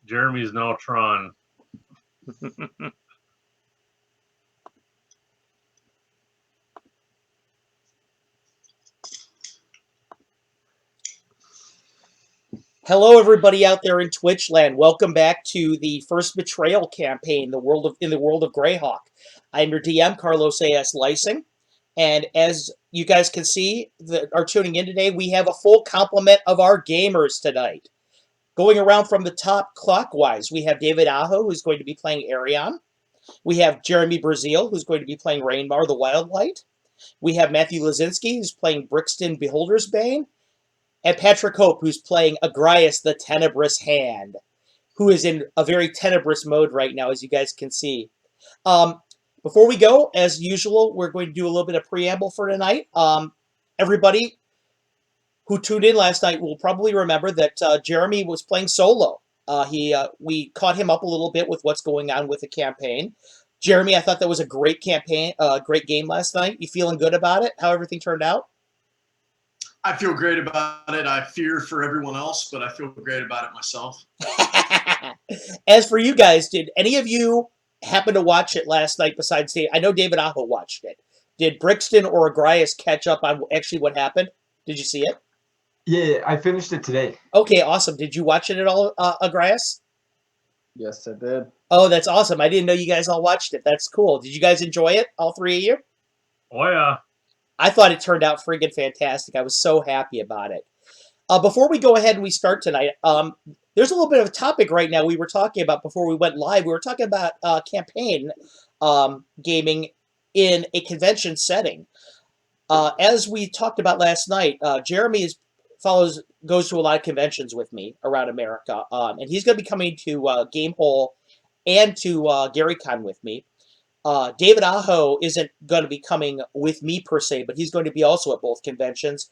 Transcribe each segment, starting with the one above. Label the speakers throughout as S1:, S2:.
S1: Jeremy's now Tron.
S2: Hello, everybody out there in Twitch land. Welcome back to the first Betrayal campaign, in the world of Greyhawk. I'm your DM, Carlos A.S. Lysing, and as you guys can see that are tuning in today, we have a full complement of our gamers tonight. Going around from the top clockwise, we have David Aho, who's going to be playing Arion. We have Jeremy Brazil, who's going to be playing Rainmar the Wildlight. We have Matthew Lazinski, who's playing Brixton Beholder's Bane. And Patrick Hope, who's playing Agrias the Tenebrous Hand, who is in a very tenebrous mode right now, as you guys can see. Before we go, as usual, we're going to do a little bit of preamble for tonight. Everybody who tuned in last night will probably remember that Jeremy was playing solo. We caught him up a little bit with what's going on with the campaign. Jeremy, I thought that was a great great game last night. You feeling good about it? How everything turned out?
S3: I feel great about it. I fear for everyone else, but I feel great about it myself.
S2: As for you guys, did any of you happen to watch it last night besides Dave? I know David Aho watched it. Did Brixton or Agrias catch up on actually what happened? Did you see it?
S4: Yeah, I finished it today.
S2: Okay, awesome. Did you watch it at all, Agrias?
S5: Yes, I did.
S2: Oh, that's awesome. I didn't know you guys all watched it. That's cool. Did you guys enjoy it, all three of you?
S1: Oh, yeah.
S2: I thought it turned out friggin' fantastic. I was so happy about it. Before we go ahead and we start tonight, there's a little bit of a topic right now we were talking about before we went live. We were talking about campaign gaming in a convention setting. As we talked about last night, Jeremy goes to a lot of conventions with me around America, and he's going to be coming to Gamehole and to GaryCon with me. David Aho isn't going to be coming with me per se, but he's going to be also at both conventions.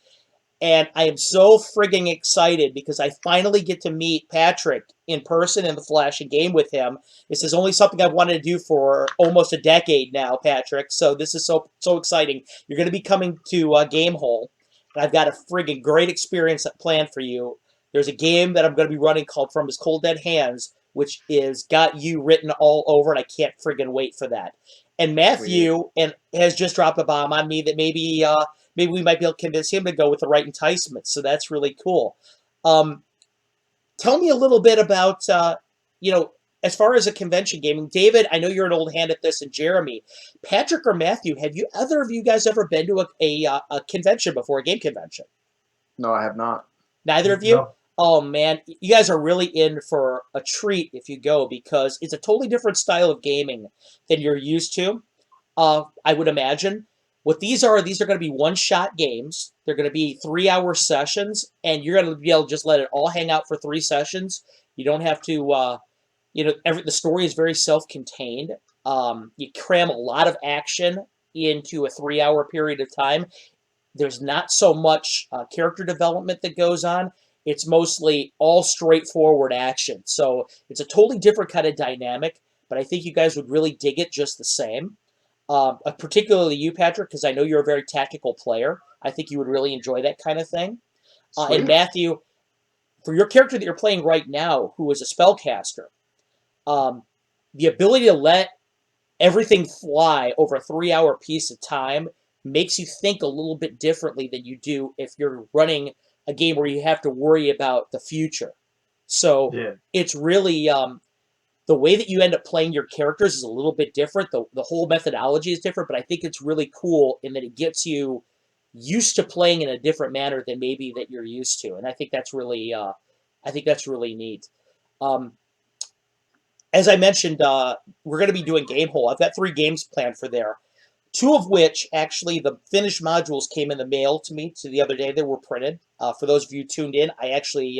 S2: And I am so frigging excited because I finally get to meet Patrick in person in the flesh and game with him. This is only something I've wanted to do for almost a decade now, Patrick. So this is so exciting. You're going to be coming to Gamehole, and I've got a frigging great experience planned for you. There's a game that I'm going to be running called From His Cold Dead Hands, which is got you written all over, and I can't friggin' wait for that. And Matthew has just dropped a bomb on me that maybe we might be able to convince him to go with the right enticement. So that's really cool. Tell me a little bit about, as far as a convention gaming. David, I know you're an old hand at this, and Jeremy. Patrick or Matthew, have either of you guys ever been to a convention before, a game convention?
S5: No, I have not.
S2: Neither of you?
S1: No.
S2: Oh, man. You guys are really in for a treat if you go, because it's a totally different style of gaming than you're used to, I would imagine. What these are going to be one-shot games. They're going to be 3-hour sessions, and you're going to be able to just let it all hang out for 3 sessions. You don't have to, the story is very self-contained. You cram a lot of action into a 3-hour period of time. There's not so much character development that goes on. It's mostly all straightforward action. So it's a totally different kind of dynamic, but I think you guys would really dig it just the same. Particularly you, Patrick, because I know you're a very tactical player. I think you would really enjoy that kind of thing. And Matthew, for your character that you're playing right now, who is a spellcaster, the ability to let everything fly over a 3-hour piece of time makes you think a little bit differently than you do if you're running a game where you have to worry about the future. So It's really the way that you end up playing your characters is a little bit different. The whole methodology is different, but I think it's really cool in that it gets you used to playing in a different manner than maybe that you're used to, and I think that's really neat. As I mentioned, we're going to be doing Gamehole. I've got 3 games planned for there. 2 of which, actually, the finished modules came in the mail to me the other day. They were printed. For those of you tuned in, I actually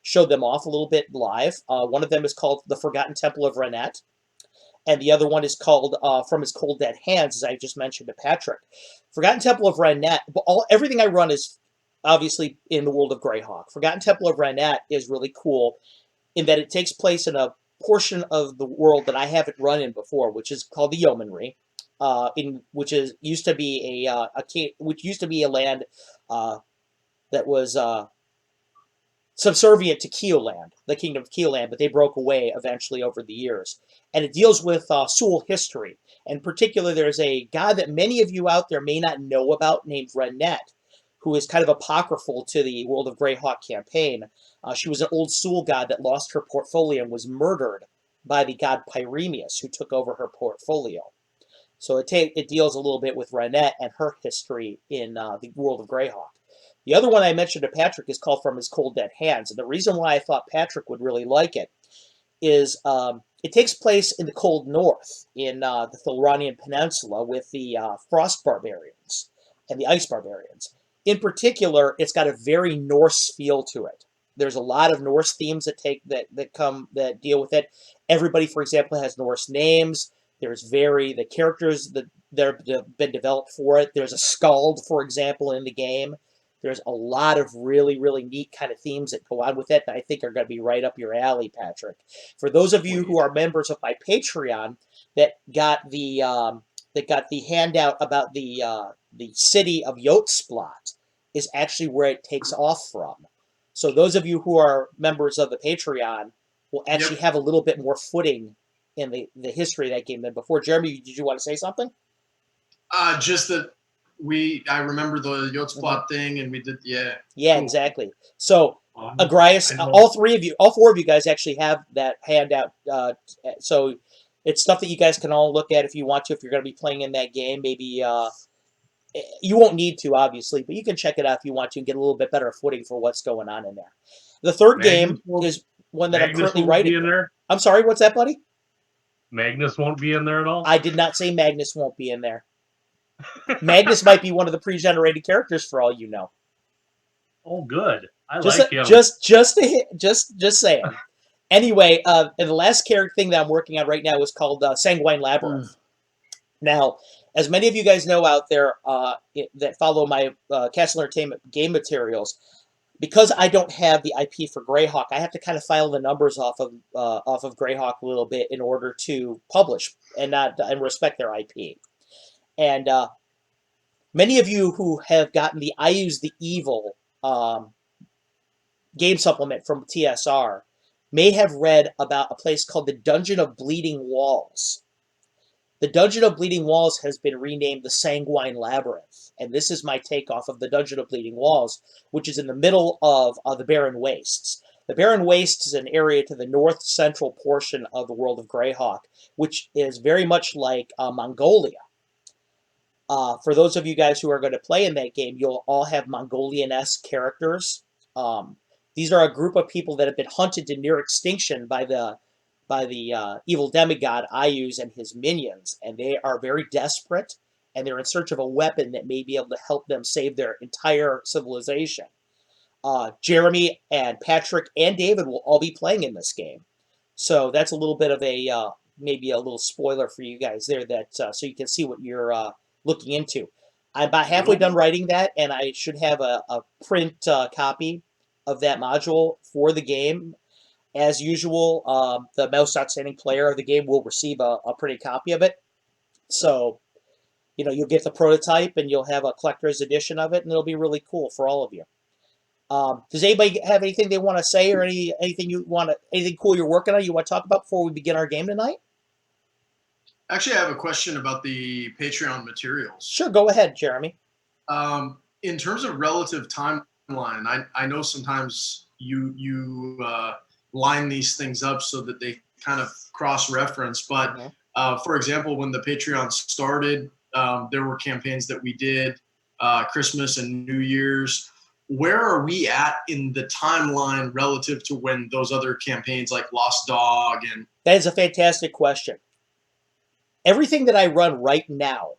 S2: showed them off a little bit live. One of them is called The Forgotten Temple of Renette, and the other one is called From His Cold Dead Hands, as I just mentioned to Patrick. Forgotten Temple of Renette, everything I run is obviously in the World of Greyhawk. Forgotten Temple of Renette is really cool in that it takes place in a portion of the world that I haven't run in before, which is called the Yeomanry. Which used to be a land that was subservient to Keoland, the kingdom of Keoland, but they broke away eventually over the years. And it deals with Seoul history. In particular, there's a god that many of you out there may not know about named Renette, who is kind of apocryphal to the World of Greyhawk campaign. She was an old Seoul god that lost her portfolio and was murdered by the god Pyremius, who took over her portfolio. So it deals a little bit with Renette and her history in the World of Greyhawk. The other one I mentioned to Patrick is called From His Cold Dead Hands. And the reason why I thought Patrick would really like it is it takes place in the cold north, in the Thelronian Peninsula, with the Frost Barbarians and the Ice Barbarians. In particular, it's got a very Norse feel to it. There's a lot of Norse themes that deal with it. Everybody, for example, has Norse names. There's the characters that have been developed for it. There's a skald, for example, in the game. There's a lot of really, really neat kind of themes that go on with it that I think are going to be right up your alley, Patrick. For those of you who are members of my Patreon that got the handout about the city of Jotsplat is actually where it takes off from. So those of you who are members of the Patreon will actually have a little bit more footing in the history of that game than before. Jeremy, did you want to say something?
S3: Just that I remember the Jotsplat thing, and we did,
S2: Yeah,
S3: cool.
S2: exactly. So, Agrias, all four of you guys actually have that handout. So it's stuff that you guys can all look at if you want to, if you're going to be playing in that game. Maybe you won't need to, obviously, but you can check it out if you want to and get a little bit better footing for what's going on in there. The third game is one that I'm currently writing.
S1: In there?
S2: I'm sorry, what's that, buddy?
S1: Magnus won't be in there at all?
S2: I did not say Magnus won't be in there. Magnus might be one of the pre-generated characters for all you know.
S1: Oh, good. I
S2: Just
S1: like him.
S2: just saying. Anyway, and the last character thing that I'm working on right now is called Sanguine Labyrinth. Now, as many of you guys know out there that follow my Castle Entertainment game materials, because I don't have the IP for Greyhawk, I have to kind of file the numbers off of Greyhawk a little bit in order to publish and respect their IP. And many of you who have gotten the I Use the Evil game supplement from TSR may have read about a place called the Dungeon of Bleeding Walls. The Dungeon of Bleeding Walls has been renamed the Sanguine Labyrinth, and this is my takeoff of the Dungeon of Bleeding Walls, which is in the middle of the Barren Wastes. The Barren Wastes is an area to the north-central portion of the World of Greyhawk, which is very much like Mongolia. For those of you guys who are going to play in that game, you'll all have Mongolian-esque characters. These are a group of people that have been hunted to near extinction by the evil demigod Ayuz and his minions, and they are very desperate, and they're in search of a weapon that may be able to help them save their entire civilization. Jeremy and Patrick and David will all be playing in this game, so that's a little bit of a maybe a little spoiler for you guys there, that so you can see what you're looking into. I'm about halfway done writing that, and I should have a print copy of that module for the game. As usual, the most outstanding player of the game will receive a printed copy of it. So, you'll get the prototype, and you'll have a collector's edition of it, and it'll be really cool for all of you. Does anybody have anything they want to say, or anything cool you're working on you want to talk about before we begin our game tonight?
S3: Actually, I have a question about the Patreon materials.
S2: Sure, go ahead, Jeremy.
S3: In terms of relative timeline, I know sometimes you line these things up so that they kind of cross-reference. But for example, when the Patreon started, there were campaigns that we did, Christmas and New Year's. Where are we at in the timeline relative to when those other campaigns like Lost Dog and...
S2: That is a fantastic question. Everything that I run right now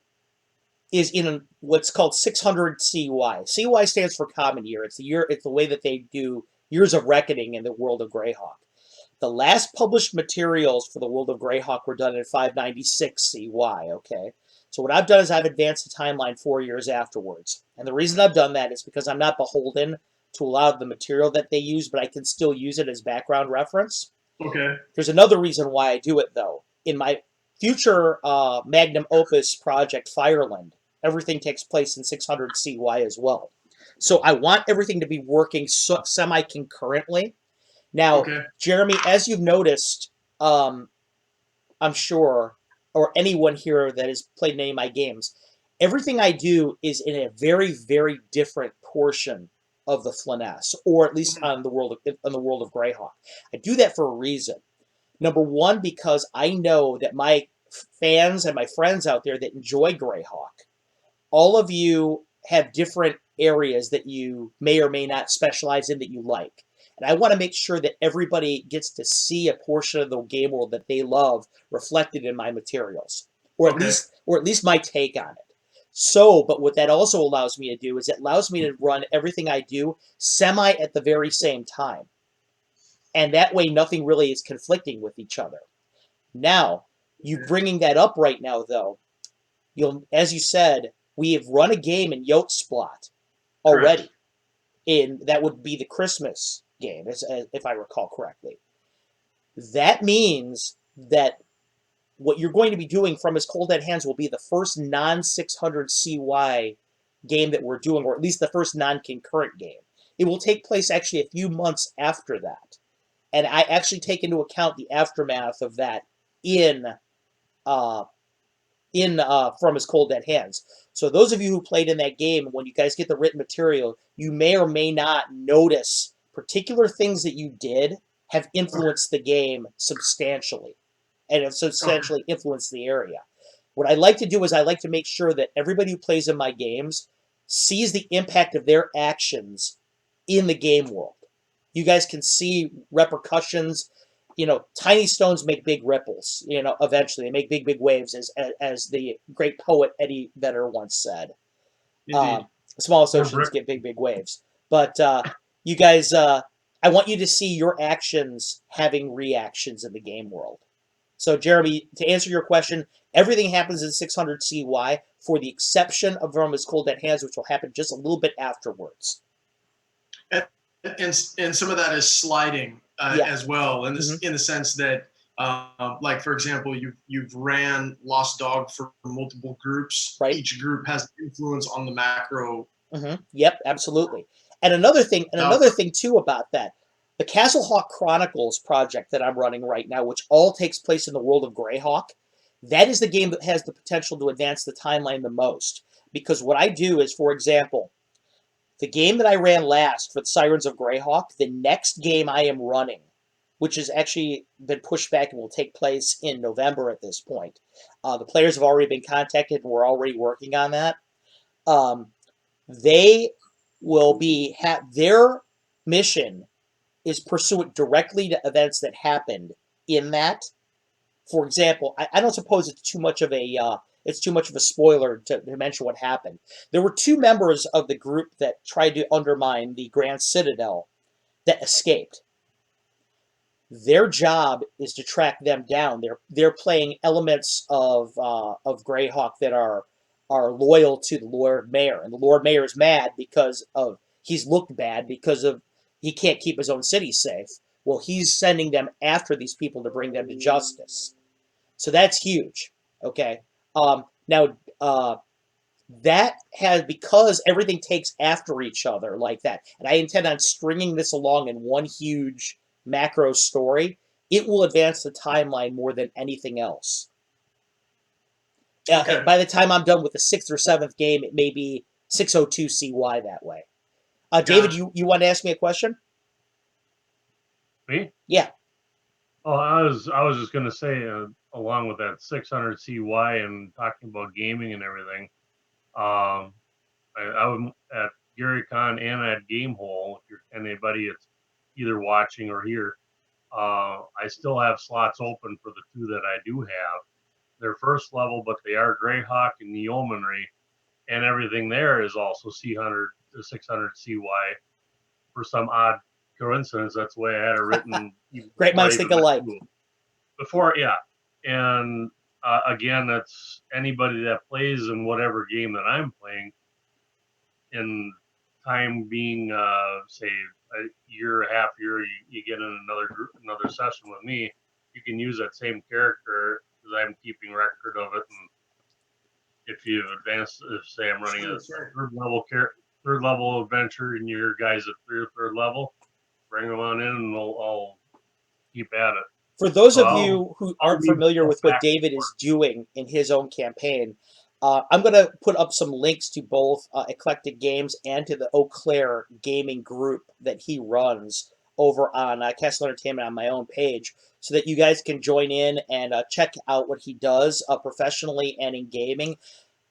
S2: is in what's called 600 CY. CY stands for Common Year. It's the way that they do Years of Reckoning in the World of Greyhawk. The last published materials for the World of Greyhawk were done in 596 CY, okay? So what I've done is I've advanced the timeline 4 years afterwards. And the reason I've done that is because I'm not beholden to a lot of the material that they use, but I can still use it as background reference.
S3: Okay.
S2: There's another reason why I do it, though. In my future magnum opus project, Fireland, everything takes place in 600 CY as well. So I want everything to be working semi-concurrently. Now,
S3: Okay.
S2: Jeremy, as you've noticed, I'm sure, or anyone here that has played any of my games, everything I do is in a very, very different portion of the Flyness, or at least on the World of Greyhawk. I do that for a reason. Number one, because I know that my fans and my friends out there that enjoy Greyhawk, all of you have different areas that you may or may not specialize in that you like. And I want to make sure that everybody gets to see a portion of the game world that they love reflected in my materials, or
S3: Okay.
S2: at least my take on it. So, but what that also allows me to do is it allows me to run everything I do semi at the very same time. And that way nothing really is conflicting with each other. Now, you bringing that up right now though, as you said, we have run a game in Yotsplat already. That would be the Christmas game, if I recall correctly. That means that what you're going to be doing from As Cold Dead Hands will be the first non-600 CY game that we're doing, or at least the first non-concurrent game. It will take place actually a few months after that. And I actually take into account the aftermath of that in From As Cold Dead Hands. So those of you who played in that game, when you guys get the written material, you may or may not notice particular things that you did have influenced the game substantially, and have substantially influenced the area. What I like to do is I like to make sure that everybody who plays in my games sees the impact of their actions in the game world. You guys can see repercussions. Tiny stones make big ripples. Eventually they make big, big waves, as the great poet Eddie Vedder once said. Smallest oceans get big, big waves. But you guys, I want you to see your actions having reactions in the game world. So, Jeremy, to answer your question, everything happens in 600 CY, for the exception of From As Cold Dead Hands, which will happen just a little bit afterwards.
S3: And some of that is sliding as well, in this in the sense that, like for example, you've ran Lost Dog for multiple groups.
S2: Right.
S3: Each group has influence on the macro.
S2: Yep, absolutely. And another thing too about that, the Castlehawk Chronicles project that I'm running right now, which all takes place in the world of Greyhawk, that is the game that has the potential to advance the timeline the most. Because what I do is, for example, the game that I ran last for the Sirens of Greyhawk, the next game I am running, which has actually been pushed back and will take place in November at this point. The players have already been contacted and we're already working on that. They will be their mission is pursuant directly to events that happened in that. For example, I don't suppose it's too much of a spoiler to mention what happened. There were two members of the group that tried to undermine the Grand Citadel that escaped. Their job is to track them down. They're playing elements of Greyhawk that are loyal to the Lord Mayor, and the Lord Mayor is mad because he's looked bad because of he can't keep his own city safe. Well, he's sending them after these people to bring them to justice. So that's huge. Okay. Now that has, because everything takes after each other like that, and I intend on stringing this along in one huge macro story, it will advance the timeline more than anything else. By the time I'm done with the 6th or 7th game, it may be 602 CY that way. David, you want to ask me a question?
S1: Me?
S2: Yeah.
S1: Oh, I was just gonna say, along with that 600 CY and talking about gaming and everything, I was at Gary Con and at Gamehole. If you're anybody that's either watching or here, I still have slots open for the two that I do have. They're first level, but they are Greyhawk and Yeomanry, and everything there is also C100 to 600 CY. For some odd coincidence, that's the way I had it written.
S2: Great minds think alike.
S1: Before, yeah. And again, that's anybody that plays in whatever game that I'm playing, in time being, say, a year, a half year, you get in another session with me, you can use that same character because I'm keeping record of it. And if you advance, if say I'm running a third level character, third level adventure and your guys at third level, bring them on in and I'll keep at it.
S2: For those
S1: So
S2: of you who
S1: I'll
S2: aren't
S1: leave
S2: familiar with what
S1: back
S2: David
S1: and
S2: is doing in his own campaign, I'm going to put up some links to both Eclectic Games and to the Eau Claire gaming group that he runs over on Castle Entertainment on my own page, so that you guys can join in and check out what he does professionally and in gaming.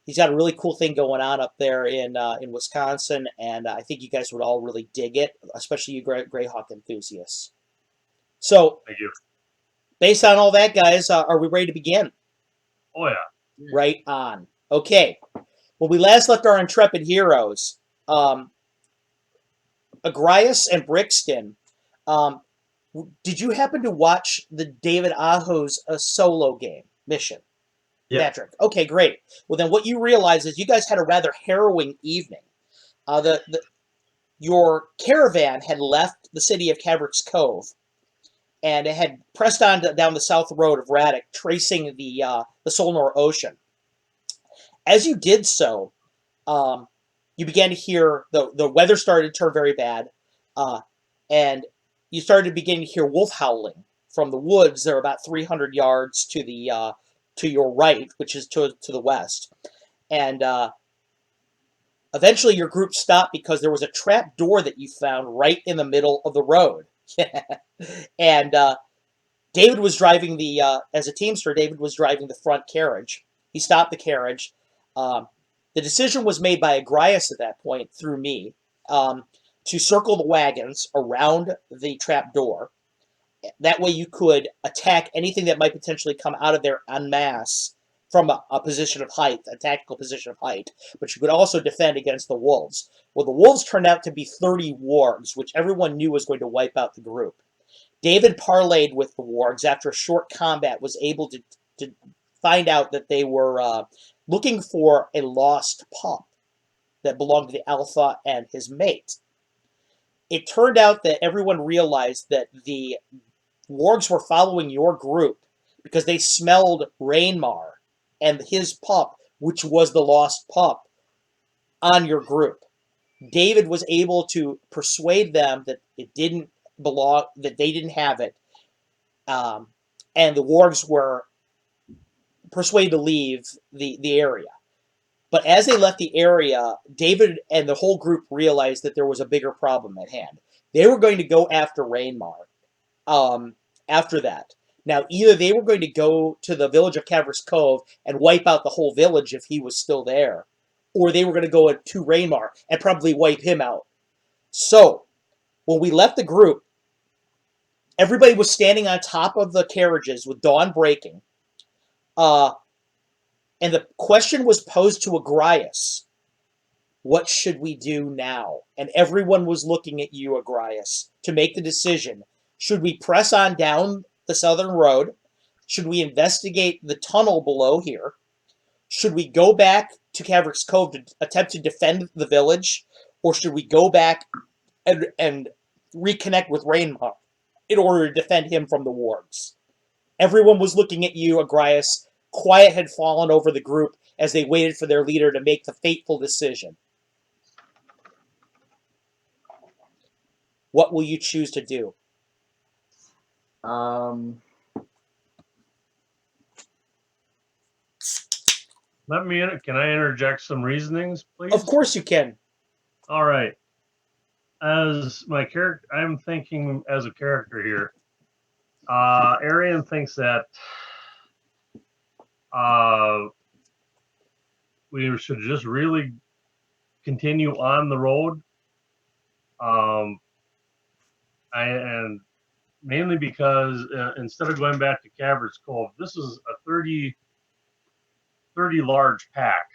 S2: He's got a really cool thing going on up there in Wisconsin, and I think you guys would all really dig it, especially you Greyhawk enthusiasts. So,
S1: thank you.
S2: based on all that, guys, are we ready to begin?
S1: Oh yeah.
S2: Right on. Okay. When we last left our intrepid heroes, Agrias and Brixton, did you happen to watch the David Aho's solo game mission?
S4: Yeah.
S2: Patrick. Okay, great. Well, then what you realize is you guys had a rather harrowing evening. Your caravan had left the city of Caverick's Cove, and it had pressed on down the south road of Raddock, tracing the Solnor Ocean. As you did so, you began to hear the weather started to turn very bad, and you started to begin to hear wolf howling from the woods. They're about 300 yards to the to your right, which is to the west, and eventually your group stopped because there was a trap door that you found right in the middle of the road. And David was driving as a teamster, David was driving the front carriage. He stopped the carriage. The decision was made by Agrias at that point, through me, to circle the wagons around the trap door. That way you could attack anything that might potentially come out of there en masse from a position of height, a tactical position of height. But you could also defend against the wolves. Well, the wolves turned out to be 30 wargs, which everyone knew was going to wipe out the group. David parlayed with the wargs after a short combat, was able to find out that they were looking for a lost pup that belonged to the alpha and his mate. It turned out that everyone realized that the wargs were following your group because they smelled Rainmar and his pup, which was the lost pup, on your group. David was able to persuade them that it didn't belong, that they didn't have it, and the wargs were persuaded to leave the area. But as they left the area, David and the whole group realized that there was a bigger problem at hand. They were going to go after Rainmar after that. Now, either they were going to go to the village of Caverick's Cove and wipe out the whole village if he was still there, or they were going to go to Rainmar and probably wipe him out. So, when we left the group, everybody was standing on top of the carriages with dawn breaking. And the question was posed to Agrias. What should we do now? And everyone was looking at you, Agrias, to make the decision. Should we press on down the southern road? Should we investigate the tunnel below here? Should we go back to Caverick's Cove to attempt to defend the village? Or should we go back and reconnect with Rainmar in order to defend him from the wargs? Everyone was looking at you, Agrias. Quiet had fallen over the group as they waited for their leader to make the fateful decision. What will you choose to do?
S1: Can I interject some reasonings, please?
S2: Of course you can.
S1: All right. As my character, I'm thinking as a character here. Arian thinks that we should just really continue on the road. And mainly because instead of going back to Caverick's Cove, this is a 30 large pack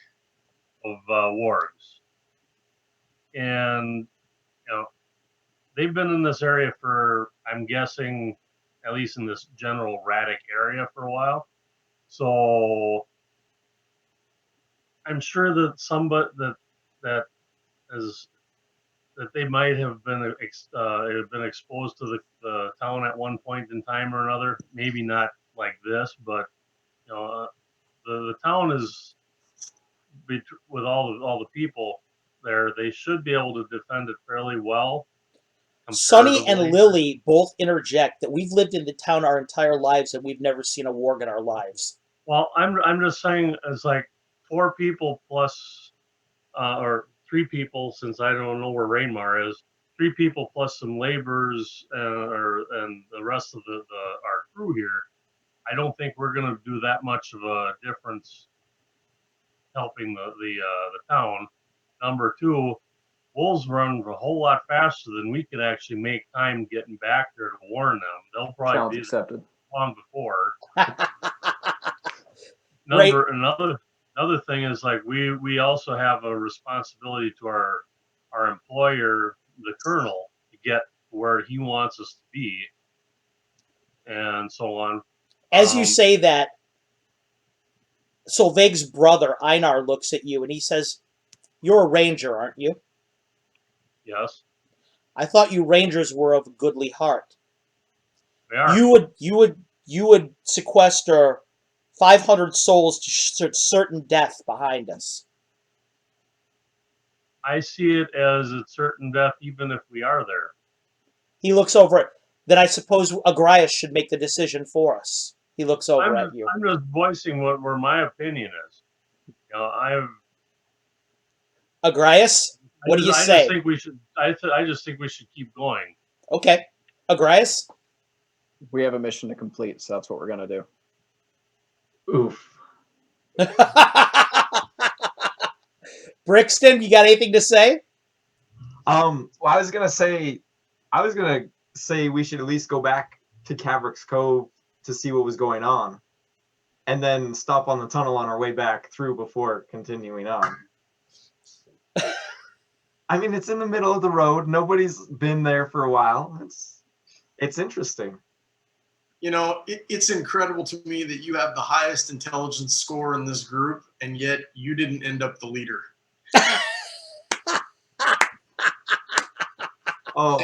S1: of wargs. And, they've been in this area for, I'm guessing, at least in this general Raddock area for a while. So I'm sure that somebody that they might have been exposed to the town at one point in time or another. Maybe not like this, but the town is with all the people there, they should be able to defend it fairly well.
S2: Sonny and
S1: comparatively.
S2: Lily both interject that we've lived in the town our entire lives and we've never seen a warg in our lives.
S1: Well, I'm just saying, it's like 4 people plus, or 3 people, since I don't know where Rainmar is. 3 people plus some laborers and the rest of our crew here. I don't think we're going to do that much of a difference helping the town. Number 2, wolves run a whole lot faster than we could actually make time getting back there to warn them. They'll
S5: Challenge
S1: probably be
S5: accepted.
S1: long before.
S2: Right.
S1: Another thing is, like, we also have a responsibility to our employer, the colonel, to get where he wants us to be, and so on.
S2: As you say that, Solveig's brother, Einar, looks at you and he says, "You're a ranger, aren't you?
S1: Yes,
S2: I thought you rangers were of a goodly heart.
S1: we are.
S2: You would sequester 500 souls to certain death behind us."
S1: I see it as a certain death, even if we are there.
S2: He looks over it. Then I suppose Agrias should make the decision for us. He looks over at you.
S1: I'm just voicing where my opinion is. You know,
S2: Agrias, what do you say?
S1: Just think we should. I just think we should keep going.
S2: Okay. Agrias?
S5: We have a mission to complete, so that's what we're gonna do.
S4: Oof.
S2: Brixton, you got anything to say?
S4: Well, I was gonna say we should at least go back to Caverick's Cove to see what was going on, and then stop on the tunnel on our way back through before continuing on. I mean, it's in the middle of the road. Nobody's been there for a while. It's interesting.
S3: You know, it's incredible to me that you have the highest intelligence score in this group, and yet you didn't end up the leader.
S4: Oh,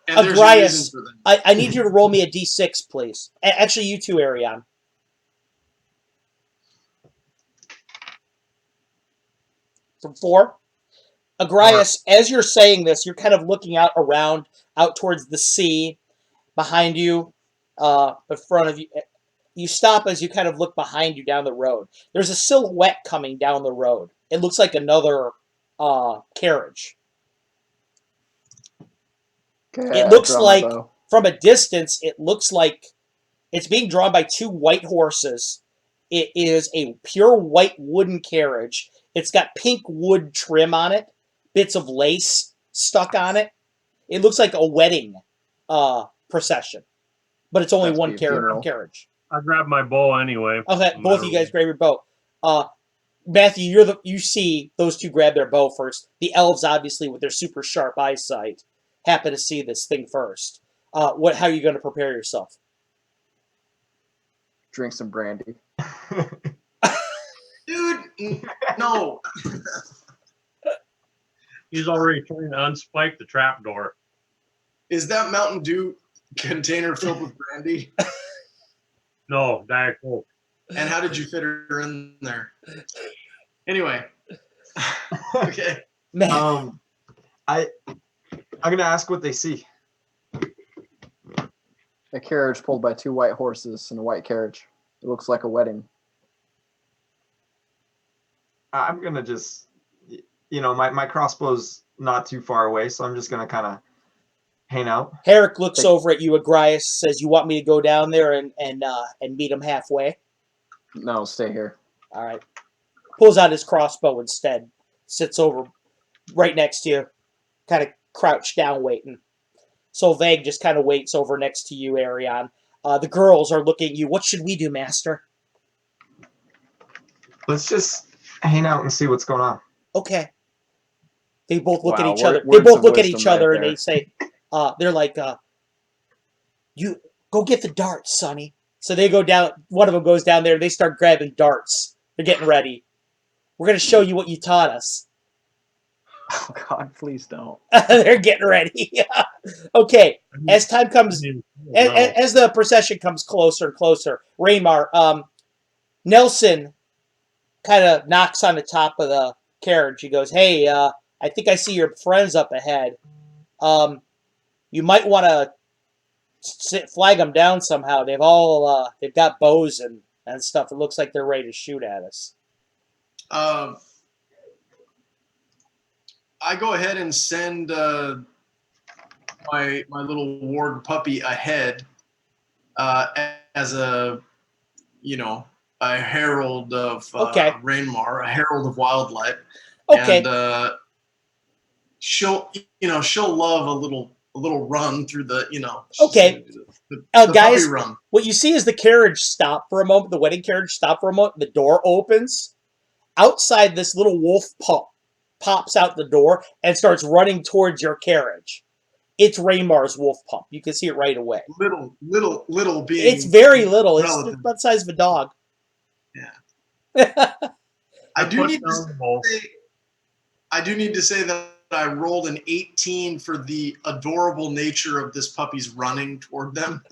S3: And there's a
S2: Agrias,
S3: reason for that.
S2: I need you to roll me a d6, please. Actually, you too, Arion. From 4. Agrias, as you're saying this, you're kind of looking out towards the sea, behind you, in front of you. You stop as you kind of look behind you down the road. There's a silhouette coming down the road. It looks like another carriage.
S5: Okay,
S2: It
S5: I
S2: looks
S5: draw my
S2: like,
S5: bow.
S2: from a distance, it looks like it's being drawn by 2 white horses. It is a pure white wooden carriage. It's got pink wood trim on it, bits of lace stuck on it. It looks like a wedding procession, but it's only
S5: Must
S2: one
S5: be a funeral.
S2: carriage.
S1: I grabbed my bow anyway.
S2: Okay,
S1: no
S2: both of
S1: matter
S2: you guys
S1: what.
S2: grab your bow. Matthew, you see those 2 grab their bow first. The elves, obviously, with their super sharp eyesight, happen to see this thing first. How are you going to prepare yourself?
S5: Drink some brandy.
S3: Dude, no.
S1: He's already trying to unspike the trapdoor.
S3: Is that Mountain Dew container filled with brandy?
S1: No, Diet Coke.
S3: And how did you fit her in there? Anyway. Okay.
S2: Man,
S4: I'm gonna ask what they see.
S5: A carriage pulled by 2 white horses in a white carriage. It looks like a wedding.
S4: I'm gonna just, my crossbow's not too far away, so I'm just gonna kind of hang out.
S2: Herrick looks over at you. Agrias says, "You want me to go down there and meet him halfway?"
S5: No, stay here.
S2: All right. Pulls out his crossbow instead. Sits over right next to you, kind of crouched down waiting. Solveig just kind of waits over next to you, Arion. The girls are looking at you. "What should we do, Master?"
S4: Let's just hang out and see what's going on.
S2: Okay. They both look at
S5: Wow,
S2: each other. They
S5: words
S2: both
S5: of
S2: look at
S5: wisdom
S2: each other
S5: right
S2: and
S5: there.
S2: they say, they're like, "You go get the darts, Sonny." So they go down. One of them goes down there. They start grabbing darts. They're getting ready. "We're going to show you what you taught us."
S5: Oh, God, please don't.
S2: They're getting ready. Okay. As time comes, as the procession comes closer and closer, Raymar, Nelson kind of knocks on the top of the carriage. He goes, "Hey, I think I see your friends up ahead. You might want to flag them down somehow. They've got bows and stuff. It looks like they're ready to shoot at us.
S3: I go ahead and send my little ward puppy ahead as a herald of Rainmar, a herald of wildlight.
S2: Okay.
S3: And she'll love a little run through the
S2: Okay.
S3: the
S2: Guys,
S3: puppy run.
S2: What you see is the carriage stop for a moment. The wedding carriage stop for a moment. The door opens. Outside, this little wolf pup pops out the door and starts running towards your carriage. It's Raymar's wolf pup. You can see it right away.
S3: Little being.
S2: It's very little.
S3: Relative.
S2: It's about the size of a dog.
S3: Yeah. I do need to say that I rolled an 18 for the adorable nature of this puppy's running toward them.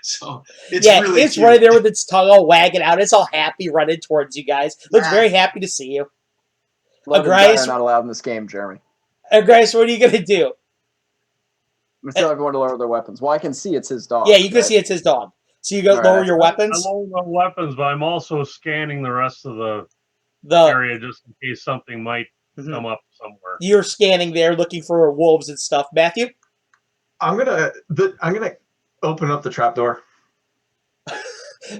S3: So it's really
S2: it's
S3: cute.
S2: right there with its tongue all wagging out. It's all happy running towards you guys. Looks very happy to see you.
S5: Love and die are not allowed in this game, Jeremy.
S2: Grace, what are you gonna do?
S5: I'm gonna tell everyone to lower their weapons. Well, I can see it's his dog.
S2: Yeah, you can see it's his dog. So you go lower your weapons.
S1: I lower my weapons, but I'm also scanning the rest of the area just in case something might come up somewhere.
S2: You're scanning there, looking for wolves and stuff. Matthew,
S4: I'm gonna open up the trapdoor.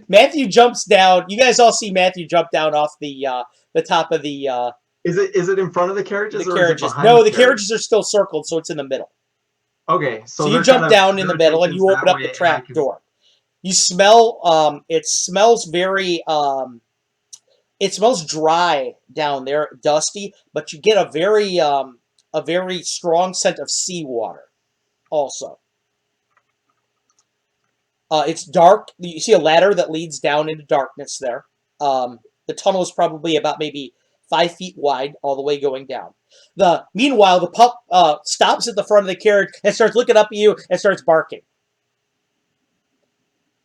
S2: Matthew jumps down. You guys all see Matthew jump down off the top of the.
S4: Is it in front of the carriages?
S2: The
S4: or
S2: carriages.
S4: Is it behind
S2: No,
S4: the
S2: the carriages are still circled, so it's in the middle.
S4: Okay,
S2: so you jump down in the middle and you open up the trap door. You smell. It smells very. It smells dry down there, dusty, but you get a very strong scent of seawater. Also, it's dark. You see a ladder that leads down into darkness there. The tunnel is probably about maybe 5 feet wide, all the way going down. Meanwhile, the pup stops at the front of the carriage and starts looking up at you and starts barking.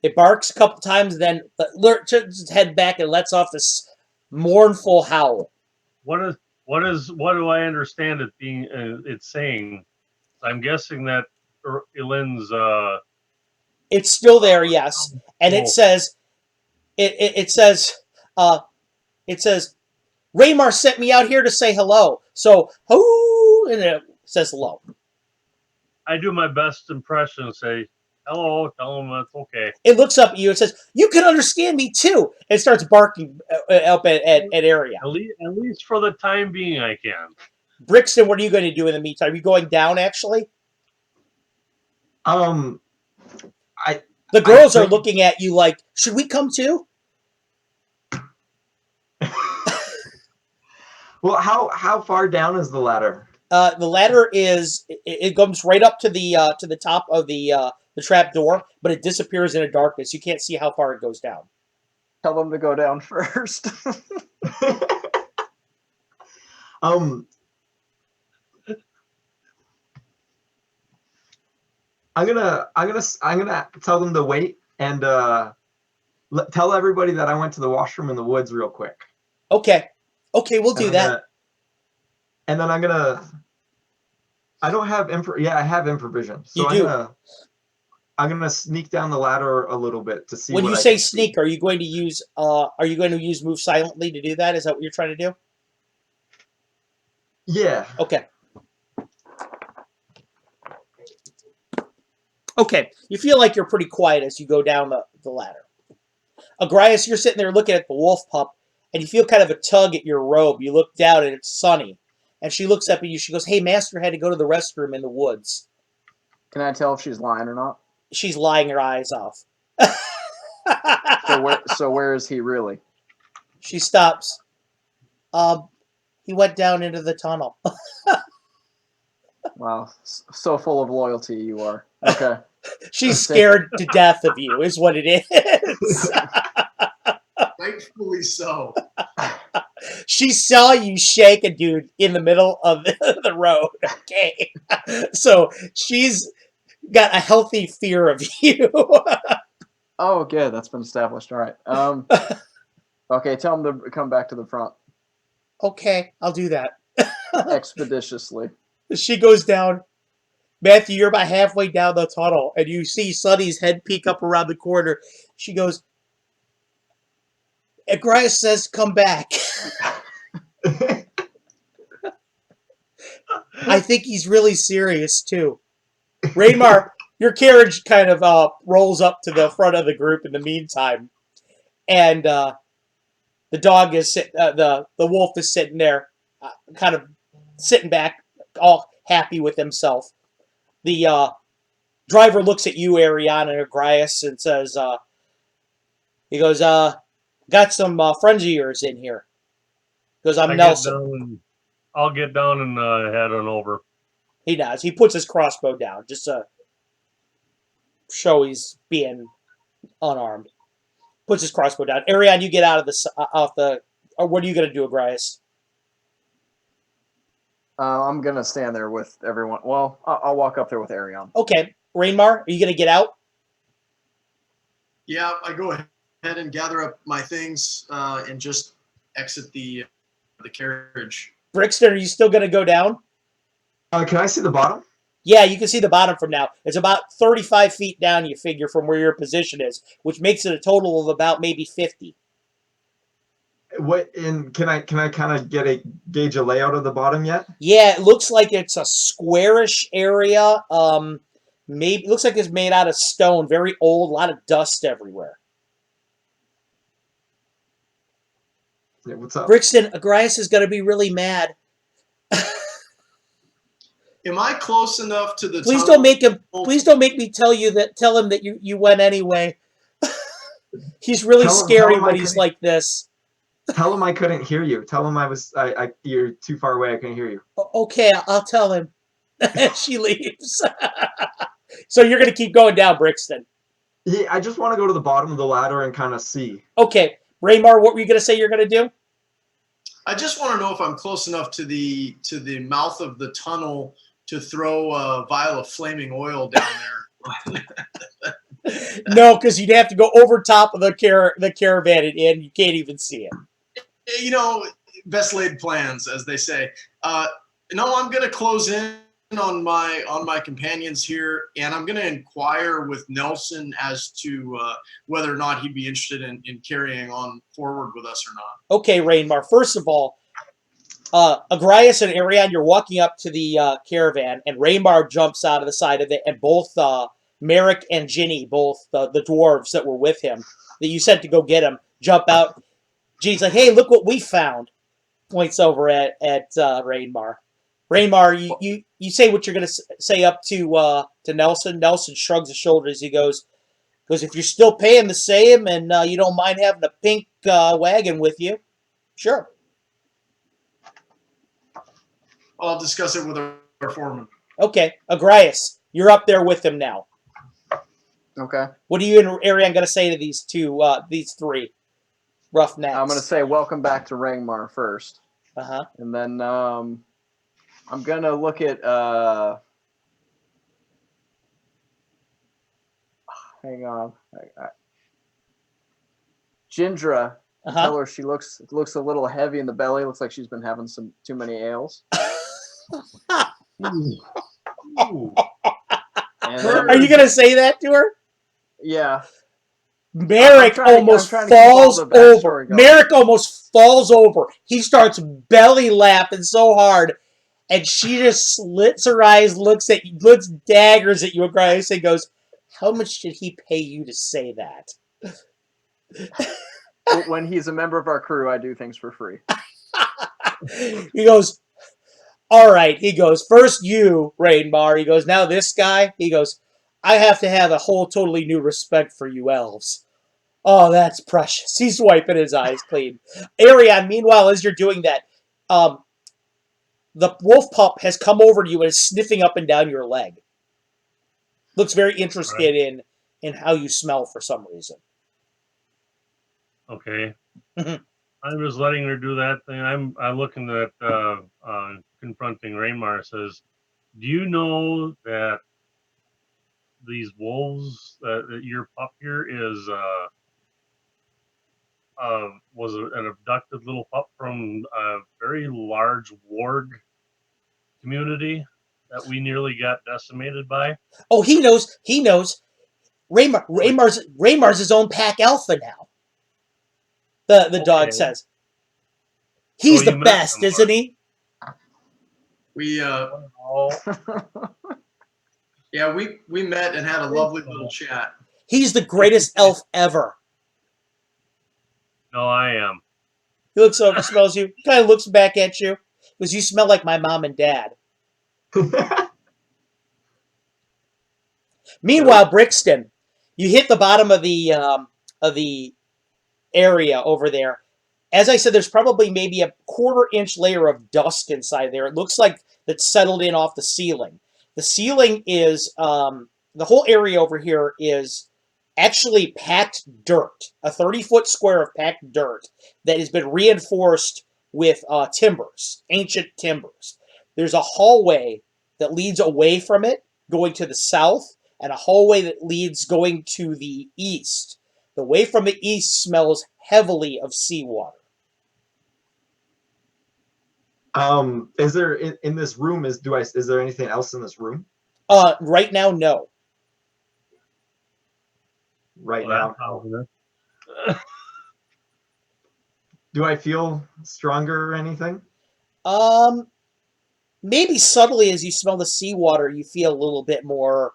S2: It barks a couple times, then turns its head back and lets off this mournful howl.
S1: What do I understand it being? It's saying. I'm guessing that Elin's.
S2: It's still there, yes, and it says, it says, Raymar sent me out here to say hello. So, and it says hello.
S1: I do my best impression and say hello. Tell him that's okay.
S2: It looks up at you and says, "You can understand me too." And starts barking up at area.
S1: At least for the time being, I can.
S2: Brixton, what are you going to do in the meantime? Are you going down, actually?
S4: The
S2: girls are looking at you like, should we come too?
S4: Well, how far down is the ladder?
S2: The ladder it comes right up to the top of the trap door, but it disappears in the darkness. You can't see how far it goes down.
S5: Tell them to go down first.
S4: I'm gonna tell them to wait and tell everybody that I went to the washroom in the woods real quick.
S2: Okay, we'll do that.
S4: And then I'm gonna. I don't have I have improvision. So I'm gonna sneak down the ladder a little bit to see.
S2: When you say sneak, are you going to use move silently to do that? Is that what you're trying to do?
S4: Yeah.
S2: Okay. Okay, you feel like you're pretty quiet as you go down the ladder. Agrias, you're sitting there looking at the wolf pup, and you feel kind of a tug at your robe. You look down, and it's Sunny. And she looks up at you. She goes, "Hey, Master had to go to the restroom in the woods."
S5: Can I tell if she's lying or not?
S2: She's lying her eyes off.
S5: So where is he really?
S2: She stops. He went down into the tunnel.
S5: Wow, so full of loyalty you are. Okay.
S2: She's scared to death of you, is what it is.
S3: Rightfully so.
S2: She saw you shake a dude in the middle of the road. Okay. So she's got a healthy fear of you.
S5: Oh, good. That's been established. All right. Okay, tell him to come back to the front.
S2: Okay, I'll do that.
S5: expeditiously.
S2: She goes down. Matthew, you're about halfway down the tunnel, and you see Sunny's head peek up around the corner. She goes, Agrias says, come back. I think he's really serious, too. Raymar, your carriage kind of rolls up to the front of the group in the meantime. And the dog is the wolf is sitting there, kind of sitting back, all happy with himself. The driver looks at you, Ariana and Agrias, and says, he goes, got some friends of yours in here. He goes, I'm Nelson.
S1: I'll get down and head on over.
S2: He does. He puts his crossbow down just to show he's being unarmed. Puts his crossbow down. Ariane, you get out of the. Or what are you gonna do, Agrias?
S5: I'm gonna stand there with everyone. Well, I'll walk up there with Ariane.
S2: Okay, Rainmar, are you gonna get out?
S3: Yeah, I go ahead and gather up my things and just exit the carriage.
S2: Brixton, are you still gonna go down?
S4: Can I see the bottom?
S2: Yeah, you can see the bottom from now. It's about 35 feet down, you figure, from where your position is, which makes it a total of about maybe 50.
S4: What in can I kind of gauge a layout of the bottom yet?
S2: Yeah, it looks like it's a squarish area. Maybe it looks like it's made out of stone, very old, a lot of dust everywhere.
S4: Yeah, what's up?
S2: Brixton, Agrias is gonna be really mad.
S3: Am I close enough to the
S2: Please
S3: tunnel?
S2: don't make him. Please don't make me tell him that you went anyway. He's really scary when he's like this.
S4: Tell him I couldn't hear you. Tell him you're too far away. I couldn't hear you.
S2: Okay, I'll tell him. And she leaves. So you're gonna keep going down, Brixton.
S4: Yeah, I just want to go to the bottom of the ladder and kind of see.
S2: Okay, Raymar, what were you gonna say you're gonna do?
S3: I just want to know if I'm close enough to the mouth of the tunnel to throw a vial of flaming oil down there.
S2: No, because you'd have to go over top of the caravan and you can't even see it.
S3: You know, best laid plans, as they say. No, I'm going to close in on my companions here, and I'm going to inquire with Nelson as to whether or not he'd be interested in carrying on forward with us or not.
S2: Okay, Rainmar. First of all, Agrias and Ariane, you're walking up to the caravan, and Raymar jumps out of the side of it, and both Merrick and Ginny, both the dwarves that were with him, that you sent to go get him, jump out. Ginny's like, hey, look what we found. Points over at Rainmar. Rainmar, you say what you're going to say up to Nelson. Nelson shrugs his shoulders. He goes, if you're still paying the same and you don't mind having a pink wagon with you, sure.
S3: I'll discuss it with our foreman.
S2: Okay, Agrias, you're up there with him now.
S5: Okay.
S2: What are you and Ariane going to say to these three roughnecks?
S5: I'm going to say welcome back to Rangmar first.
S2: Uh-huh.
S5: And then I'm going to look at hang on. Gindra. Tell her she looks a little heavy in the belly. Looks like she's been having some too many ales.
S4: Ooh.
S2: Are you gonna say that to her?
S5: Yeah.
S2: Merrick almost falls over. Merrick almost falls over. He starts belly laughing so hard, and she just slits her eyes, looks daggers at you, Grace, and goes, "How much did he pay you to say that?"
S5: When he's a member of our crew, I do things for free.
S2: He goes, all right. He goes, first you, Rainmar. He goes, now this guy. He goes, I have to have a whole totally new respect for you elves. Oh, that's precious. He's wiping his eyes clean. Ariane, meanwhile, as you're doing that, the wolf pup has come over to you and is sniffing up and down your leg. Looks very interested in how you smell for some reason.
S1: Okay. I'm just letting her do that thing. I'm looking at confronting Raymar. Says, do you know that these wolves that your pup here is was an abducted little pup from a very large warg community that we nearly got decimated by?
S2: Oh, he knows. He knows. Raymar's his own pack alpha now. The dog
S1: Okay.
S2: says. He's
S1: So
S2: the
S1: you met
S2: best,
S1: him,
S2: isn't he?
S3: We
S1: Oh,
S3: yeah, we met and had a lovely little chat.
S2: He's the greatest elf ever.
S1: no, I am.
S2: He looks over, smells you, kind of looks back at you, because you smell like my mom and dad. Meanwhile, Brixton, you hit the bottom of the area over there. As I said, there's probably maybe a quarter-inch layer of dust inside there. It looks like that's settled in off the ceiling. The ceiling is the whole area over here is actually packed dirt, a 30-foot square of packed dirt that has been reinforced with timbers, ancient timbers. There's a hallway that leads away from it, going to the south, and a hallway that leads going to the east. The way from the east smells heavily of seawater.
S4: Is there in this room is there anything else in this room
S2: Right now, no.
S4: right
S1: Well,
S4: now? Do I feel stronger or anything?
S2: Maybe subtly as you smell the seawater, you feel a little bit more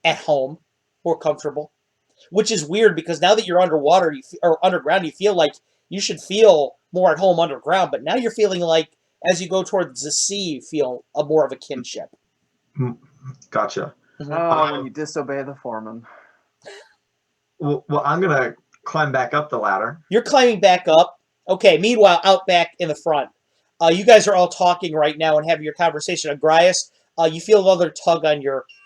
S2: at home, more comfortable. Which is weird because now that you're underwater or underground, you feel like you should feel more at home underground. But now you're feeling like as you go towards the sea, you feel more of a kinship.
S4: Gotcha.
S5: Oh, when you disobey the foreman.
S4: Well, I'm gonna climb back up the ladder.
S2: You're climbing back up. Okay, meanwhile, out back in the front, you guys are all talking right now and having your conversation. Agrias, you feel another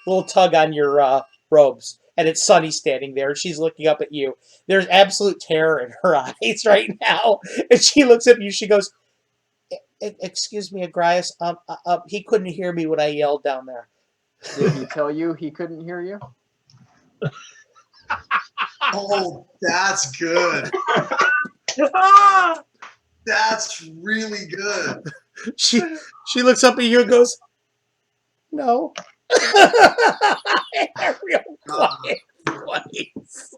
S2: little tug on your robes. And it's Sunny standing there, and she's looking up at you. There's absolute terror in her eyes right now. And she looks at you, she goes, "Excuse me, Agrias, he couldn't hear me when I yelled down there."
S5: Did he tell you he couldn't hear you?
S3: Oh, that's good. That's really good.
S2: She looks up at you and goes, "No." Real quiet place.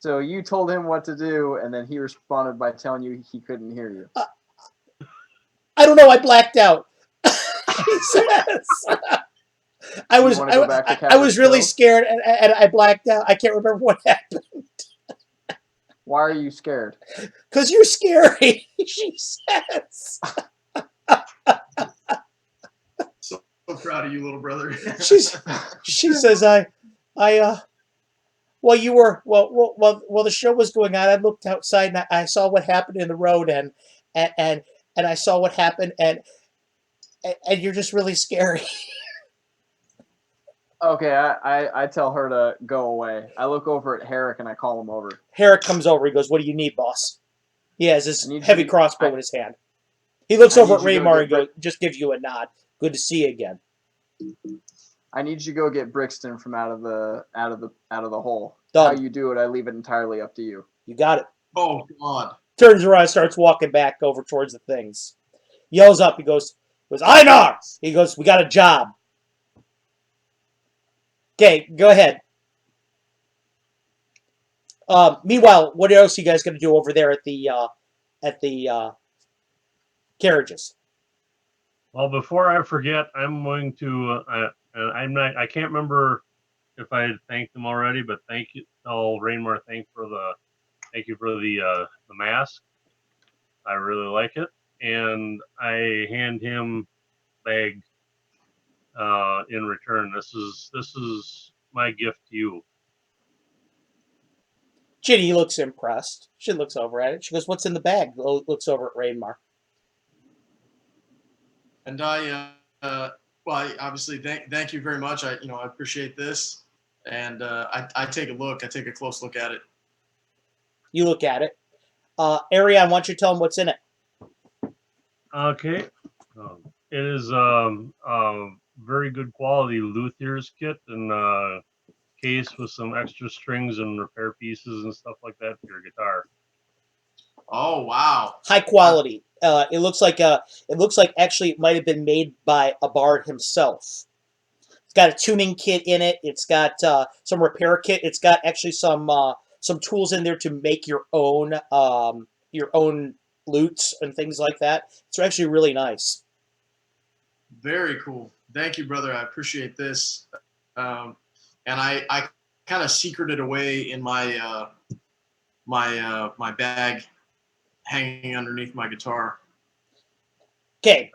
S5: So you told him what to do, and then he responded by telling you he couldn't hear you.
S2: I don't know. I blacked out. She says. I was really scared, and I blacked out. I can't remember what happened.
S5: Why are you scared?
S2: Because you're scary, she says.
S3: So proud of you, little brother.
S2: She says, well, you were, well, the show was going on. I looked outside and I saw what happened in the road and I saw what happened and you're just really scary.
S5: Okay, I tell her to go away. I look over at Herrick and I call him over.
S2: Herrick comes over. He goes, "What do you need, boss?" He has his heavy crossbow in his hand. He looks over at Raymar and goes, just gives you a nod. "Good to see you again."
S5: I need you to go get Brixton from out of the hole.
S2: Done.
S5: How you do it, I leave it entirely up to you.
S2: You got it.
S3: Oh God.
S2: Turns around, starts walking back over towards the things. Yells up. He goes, "Einar!" He goes, "We got a job." Okay, go ahead. Meanwhile, what else are you guys going to do over there at the carriages?
S1: Well, before I forget, I'm going to. I can't remember if I had thanked them already, but thank you. Tell Rainmar thank you for the mask. I really like it, and I hand him bag in return. This is my gift to you.
S2: Ginny looks impressed. She looks over at it. She goes, "What's in the bag?" Looks over at Rainmar.
S3: And I obviously thank you very much. I appreciate this, and I take a look. I take a close look at it.
S2: You look at it. Arion, why don't you tell him what's in it?
S1: Okay. It is very good quality luthier's kit and case with some extra strings and repair pieces and stuff like that for your guitar.
S3: Oh wow.
S2: High quality. It looks like actually it might have been made by a bard himself. It's got a tuning kit in it. It's got some repair kit. It's got actually some tools in there to make your own loots and things like that. It's actually really nice.
S3: Very cool. Thank you, brother. I appreciate this. And I kind of secreted away in my my bag, hanging underneath my guitar.
S2: Okay,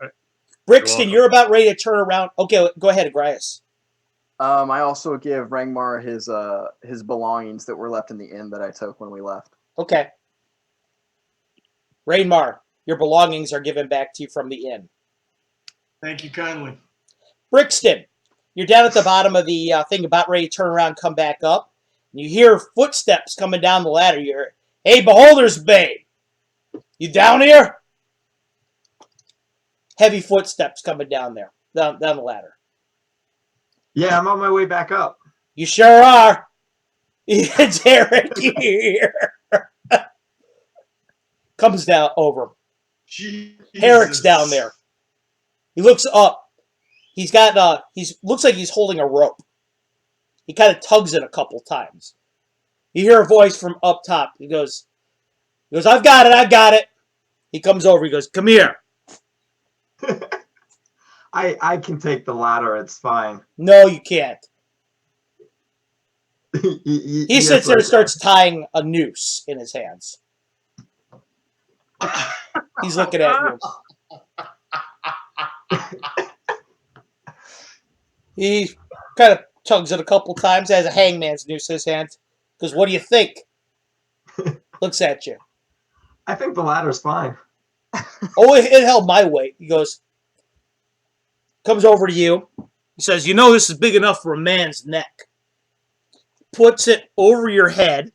S2: Brixton, you're about ready to turn around. Okay, go ahead, Agrias.
S5: I also give Rangmar his belongings that were left in the inn that I took when we left.
S2: Okay. Rainmar, your belongings are given back to you from the inn.
S3: Thank you kindly.
S2: Brixton, you're down at the bottom of the thing, about ready to turn around, come back up. And you hear footsteps coming down the ladder. You hear, "Hey, Beholder's Babe, you down here?" Heavy footsteps coming down there, down the ladder.
S4: Yeah, I'm on my way back up.
S2: You sure are. It's Eric here. Comes down over.
S3: Jesus.
S2: Eric's down there. He looks up. He's got looks like he's holding a rope. He kind of tugs it a couple times. You hear a voice from up top. He goes, "I've got it. He comes over. He goes, "Come here."
S4: I can take the ladder. It's fine.
S2: No, you can't. He
S4: Yes,
S2: sits there
S4: I
S2: and starts tying a noose in his hands. He's looking at you. He kind of tugs it a couple times, has a hangman's noose in his hand. Goes, "What do you think?" Looks at you.
S4: I think the ladder's fine.
S2: "Oh, it held my weight." He goes, comes over to you. He says, "You know this is big enough for a man's neck." Puts it over your head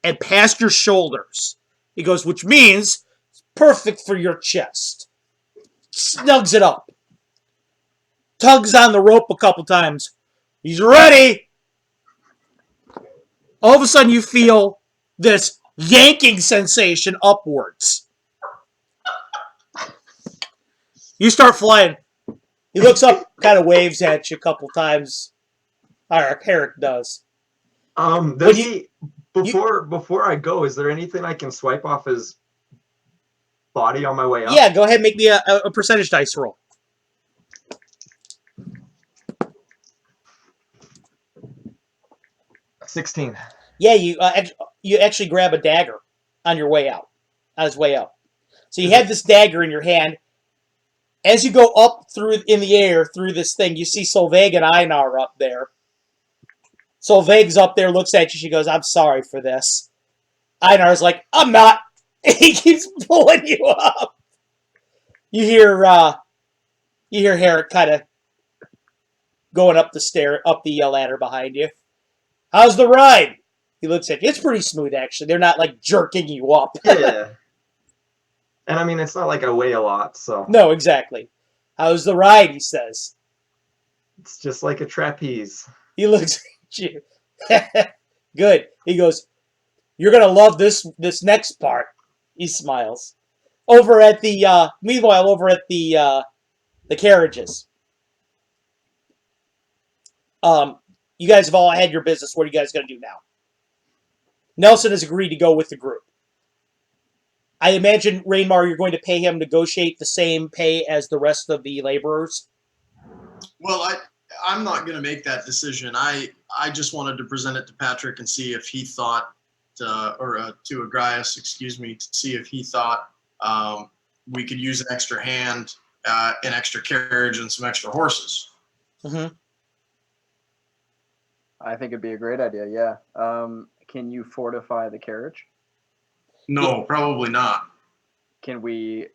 S2: and past your shoulders. He goes, "Which means it's perfect for your chest." Snugs it up. Tugs on the rope a couple times. He's ready. All of a sudden you feel this yanking sensation upwards. You start flying. He looks up, kind of waves at you a couple times. Eric does.
S4: Before I go, is there anything I can swipe off his body on my way up?
S2: Yeah, go ahead and make me a percentage dice roll.
S4: 16.
S2: Yeah, you actually grab a dagger on your way out, on his way up. So you had this dagger in your hand. As you go up in the air through this thing, you see Solveig and Einar up there. Solveig's up there, looks at you. She goes, "I'm sorry for this." Einar's like, "I'm not." He keeps pulling you up. You hear Herrick kind of going up the ladder behind you. "How's the ride?" He looks at you. It's pretty smooth, actually. They're not like jerking you up.
S4: Yeah. And I mean, it's not like I weigh a lot, so.
S2: No, exactly. "How's the ride?" he says.
S4: It's just like a trapeze.
S2: He looks at you. Good. He goes, "You're gonna love this next part." He smiles. Meanwhile, over at the carriages. You guys have all had your business. What are you guys gonna do now? Nelson has agreed to go with the group. I imagine, Rainmar, you're going to pay him, negotiate the same pay as the rest of the laborers?
S3: Well, I'm not going to make that decision. I just wanted to present it to Patrick and see if he thought, to Agrias, excuse me, to see if he thought we could use an extra hand, an extra carriage, and some extra horses.
S2: Mm-hmm.
S5: I think it'd be a great idea, yeah. Can you fortify the carriage?
S3: No, probably not.
S5: Can we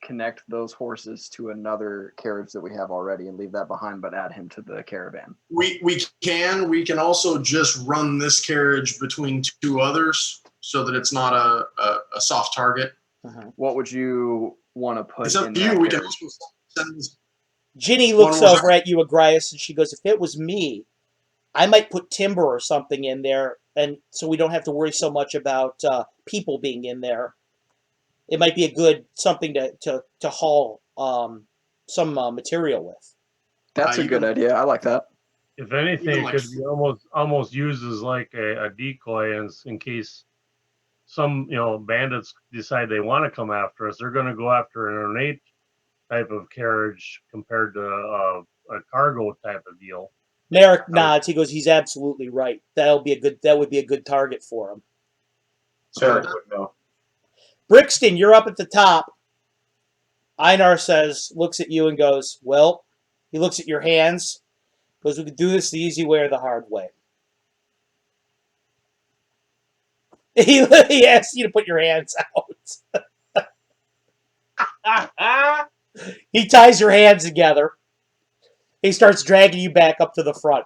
S5: connect those horses to another carriage that we have already and leave that behind, but add him to the caravan?
S3: We can also just run this carriage between two others so that it's not a soft target.
S2: Uh-huh.
S5: What would you want to put
S3: It's up
S5: in
S3: to
S5: that
S3: you. We can
S5: carriage?
S3: also send this.
S2: Ginny looks over at you, Agrias, and she goes, "If it was me, I might put timber or something in there, and so we don't have to worry so much about people being in there." It might be a good something to haul some material with.
S5: That's a good idea. I like that.
S1: If anything,
S3: Even
S1: it
S3: like
S1: could be almost used as like a decoy, in case some bandits decide they want to come after us. They're going to go after an ornate type of carriage compared to a cargo type of deal.
S2: Merrick nods. He goes, "He's absolutely right. That would be a good target for him."
S4: Eric would know.
S2: Brixton, you're up at the top. Einar looks at you and goes, "Well," he looks at your hands. Goes, "We could do this the easy way or the hard way." He asks you to put your hands out. He ties your hands together. He starts dragging you back up to the front.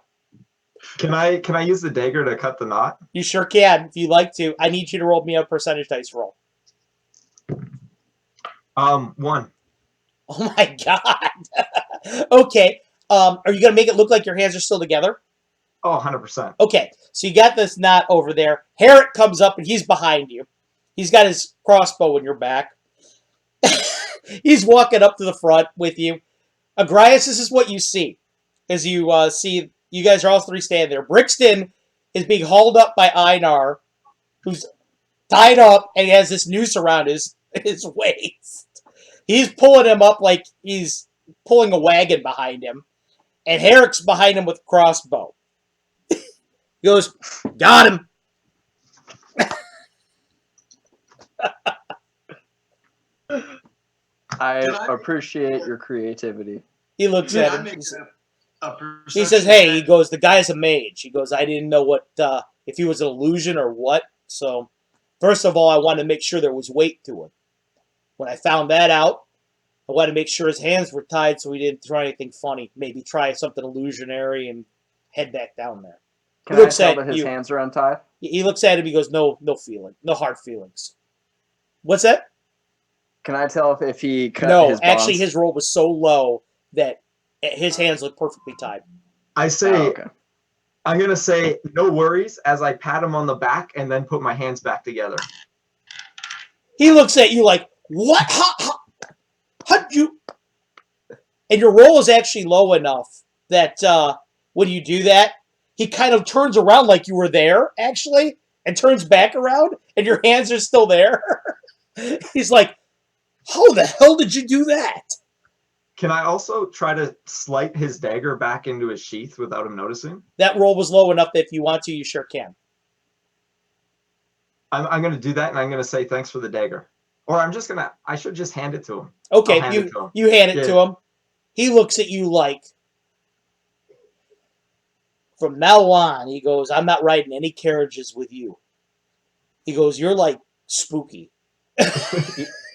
S4: Can I use the dagger to cut the knot?
S2: You sure can, if you'd like to. I need you to roll me a percentage dice roll.
S4: 1.
S2: Oh my god. Okay. Are you gonna make it look like your hands are still together?
S4: Oh, 100%.
S2: Okay. So you got this knot over there. Herrick comes up and he's behind you. He's got his crossbow in your back. He's walking up to the front with you. Agrias, this is what you see. As you see, you guys are all three standing there. Brixton is being hauled up by Einar, who's tied up and has this noose around his waist. He's pulling him up like he's pulling a wagon behind him. And Herrick's behind him with a crossbow. He goes, "Got him."
S5: I appreciate your creativity.
S2: He looks at him. He says,
S3: Perception
S2: "Hey,"
S3: check.
S2: he goes, "the guy's a mage." He goes, "I didn't know what if he was an illusion or what. So, first of all, I wanted to make sure there was weight to him. When I found that out, I wanted to make sure his hands were tied so he didn't try anything funny. Maybe try something illusionary and head back down there."
S5: Can
S2: He
S5: I
S2: looks
S5: tell
S2: at
S5: that his
S2: you.
S5: hands are untied?
S2: He looks at him. He goes, "No feeling, no hard feelings." What's that?
S5: Can I tell if he cut
S2: No,
S5: his bonds?
S2: actually, his roll was so low that his hands look perfectly tied.
S4: I say,
S5: Oh, okay.
S4: I'm going to say, no worries, as I pat him on the back and then put my hands back together.
S2: He looks at you like, "What? How'd you?" And your roll is actually low enough that when you do that, he kind of turns around like you were there, actually, and turns back around, and your hands are still there. He's like, "How the hell did you do that?"
S4: Can I also try to slide his dagger back into his sheath without him noticing?
S2: That roll was low enough that if you want to, you sure can.
S4: I'm going to do that, and I'm going to say thanks for the dagger. Or I should just hand it to him.
S2: Okay,
S4: I'll hand it to him.
S2: you hand it
S4: Yeah.
S2: to him. He looks at you like, "From now on," he goes, "I'm not riding any carriages with you." He goes, "You're like spooky."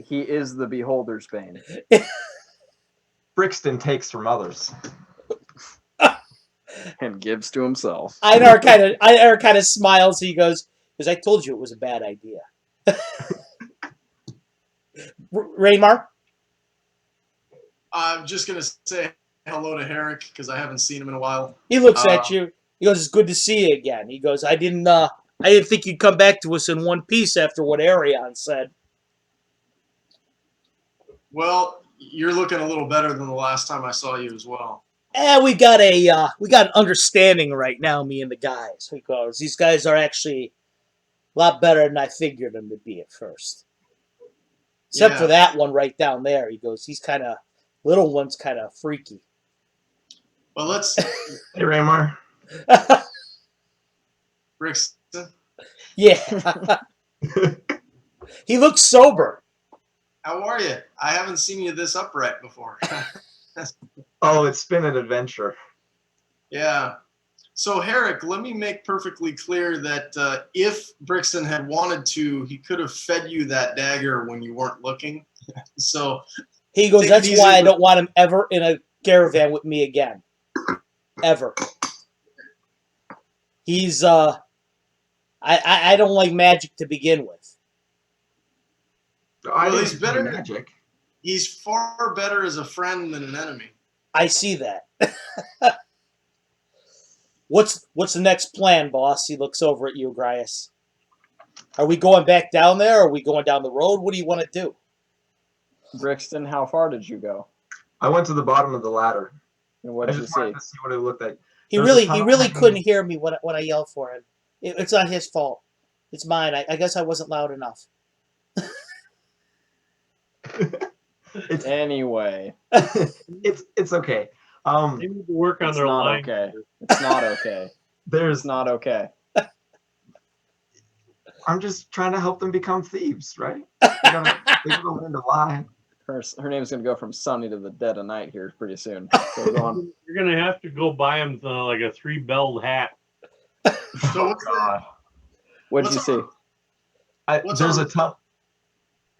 S5: He is the beholder's bane.
S4: Brixton takes from others.
S5: And gives to himself.
S2: Einar kind of smiles. He goes, "Because I told you it was a bad idea." Raymar?
S3: I'm just gonna say hello to Herrick because I haven't seen him in a while.
S2: He looks at you. He goes, "It's good to see you again." He goes, I didn't think you'd come back to us in one piece after what Arion said."
S3: Well, you're looking a little better than the last time I saw you as well.
S2: We got an understanding right now, me and the guys. He goes, "These guys are actually a lot better than I figured them to be at first. Except for that one right down there." He goes, "He's little one's kind of freaky."
S3: Well, let's
S4: Hey, Raymar.
S3: Brixton.
S2: Yeah. He looks sober.
S3: How are you? I haven't seen you this upright before.
S4: Oh, it's been an adventure.
S3: Yeah. So, Herrick, let me make perfectly clear that if Brixton had wanted to, he could have fed you that dagger when you weren't looking. So
S2: He goes,
S3: take it
S2: "That's
S3: easy
S2: why I
S3: with-
S2: don't want him ever in a caravan with me again. Ever." He's I don't like magic to begin with.
S4: I
S3: Well,
S4: didn't
S3: he's
S4: play
S3: better-
S4: magic.
S3: he's far better as a friend than an enemy.
S2: I see that. What's the next plan, boss? He looks over at you, Agrias. Are we going back down there? Or are we going down the road? What do you want to do?
S5: Brixton, how far did you go?
S4: I went to the bottom of the ladder.
S5: And what
S4: I
S5: did you
S4: just
S5: see?
S4: wanted to see what it looked like.
S2: He
S4: There's a
S2: really
S4: tunnel heading-
S2: couldn't hear me when I yelled for him. It's not his fault. It's mine. I guess I wasn't loud enough.
S4: It's
S5: Anyway,
S4: it's okay.
S1: They need to work on
S5: it's
S1: their
S5: not
S1: line.
S5: okay. It's not okay.
S4: There's
S5: It's not okay.
S4: I'm just trying to help them become thieves, right? They gotta learn to lie.
S5: Her name's gonna go from Sunny to the dead of night here pretty soon. So go on.
S1: You're gonna have to go buy him like a 3-belled hat.
S3: So what's the,
S5: What'd you see?
S3: What's
S4: There's
S3: our-
S4: a ton.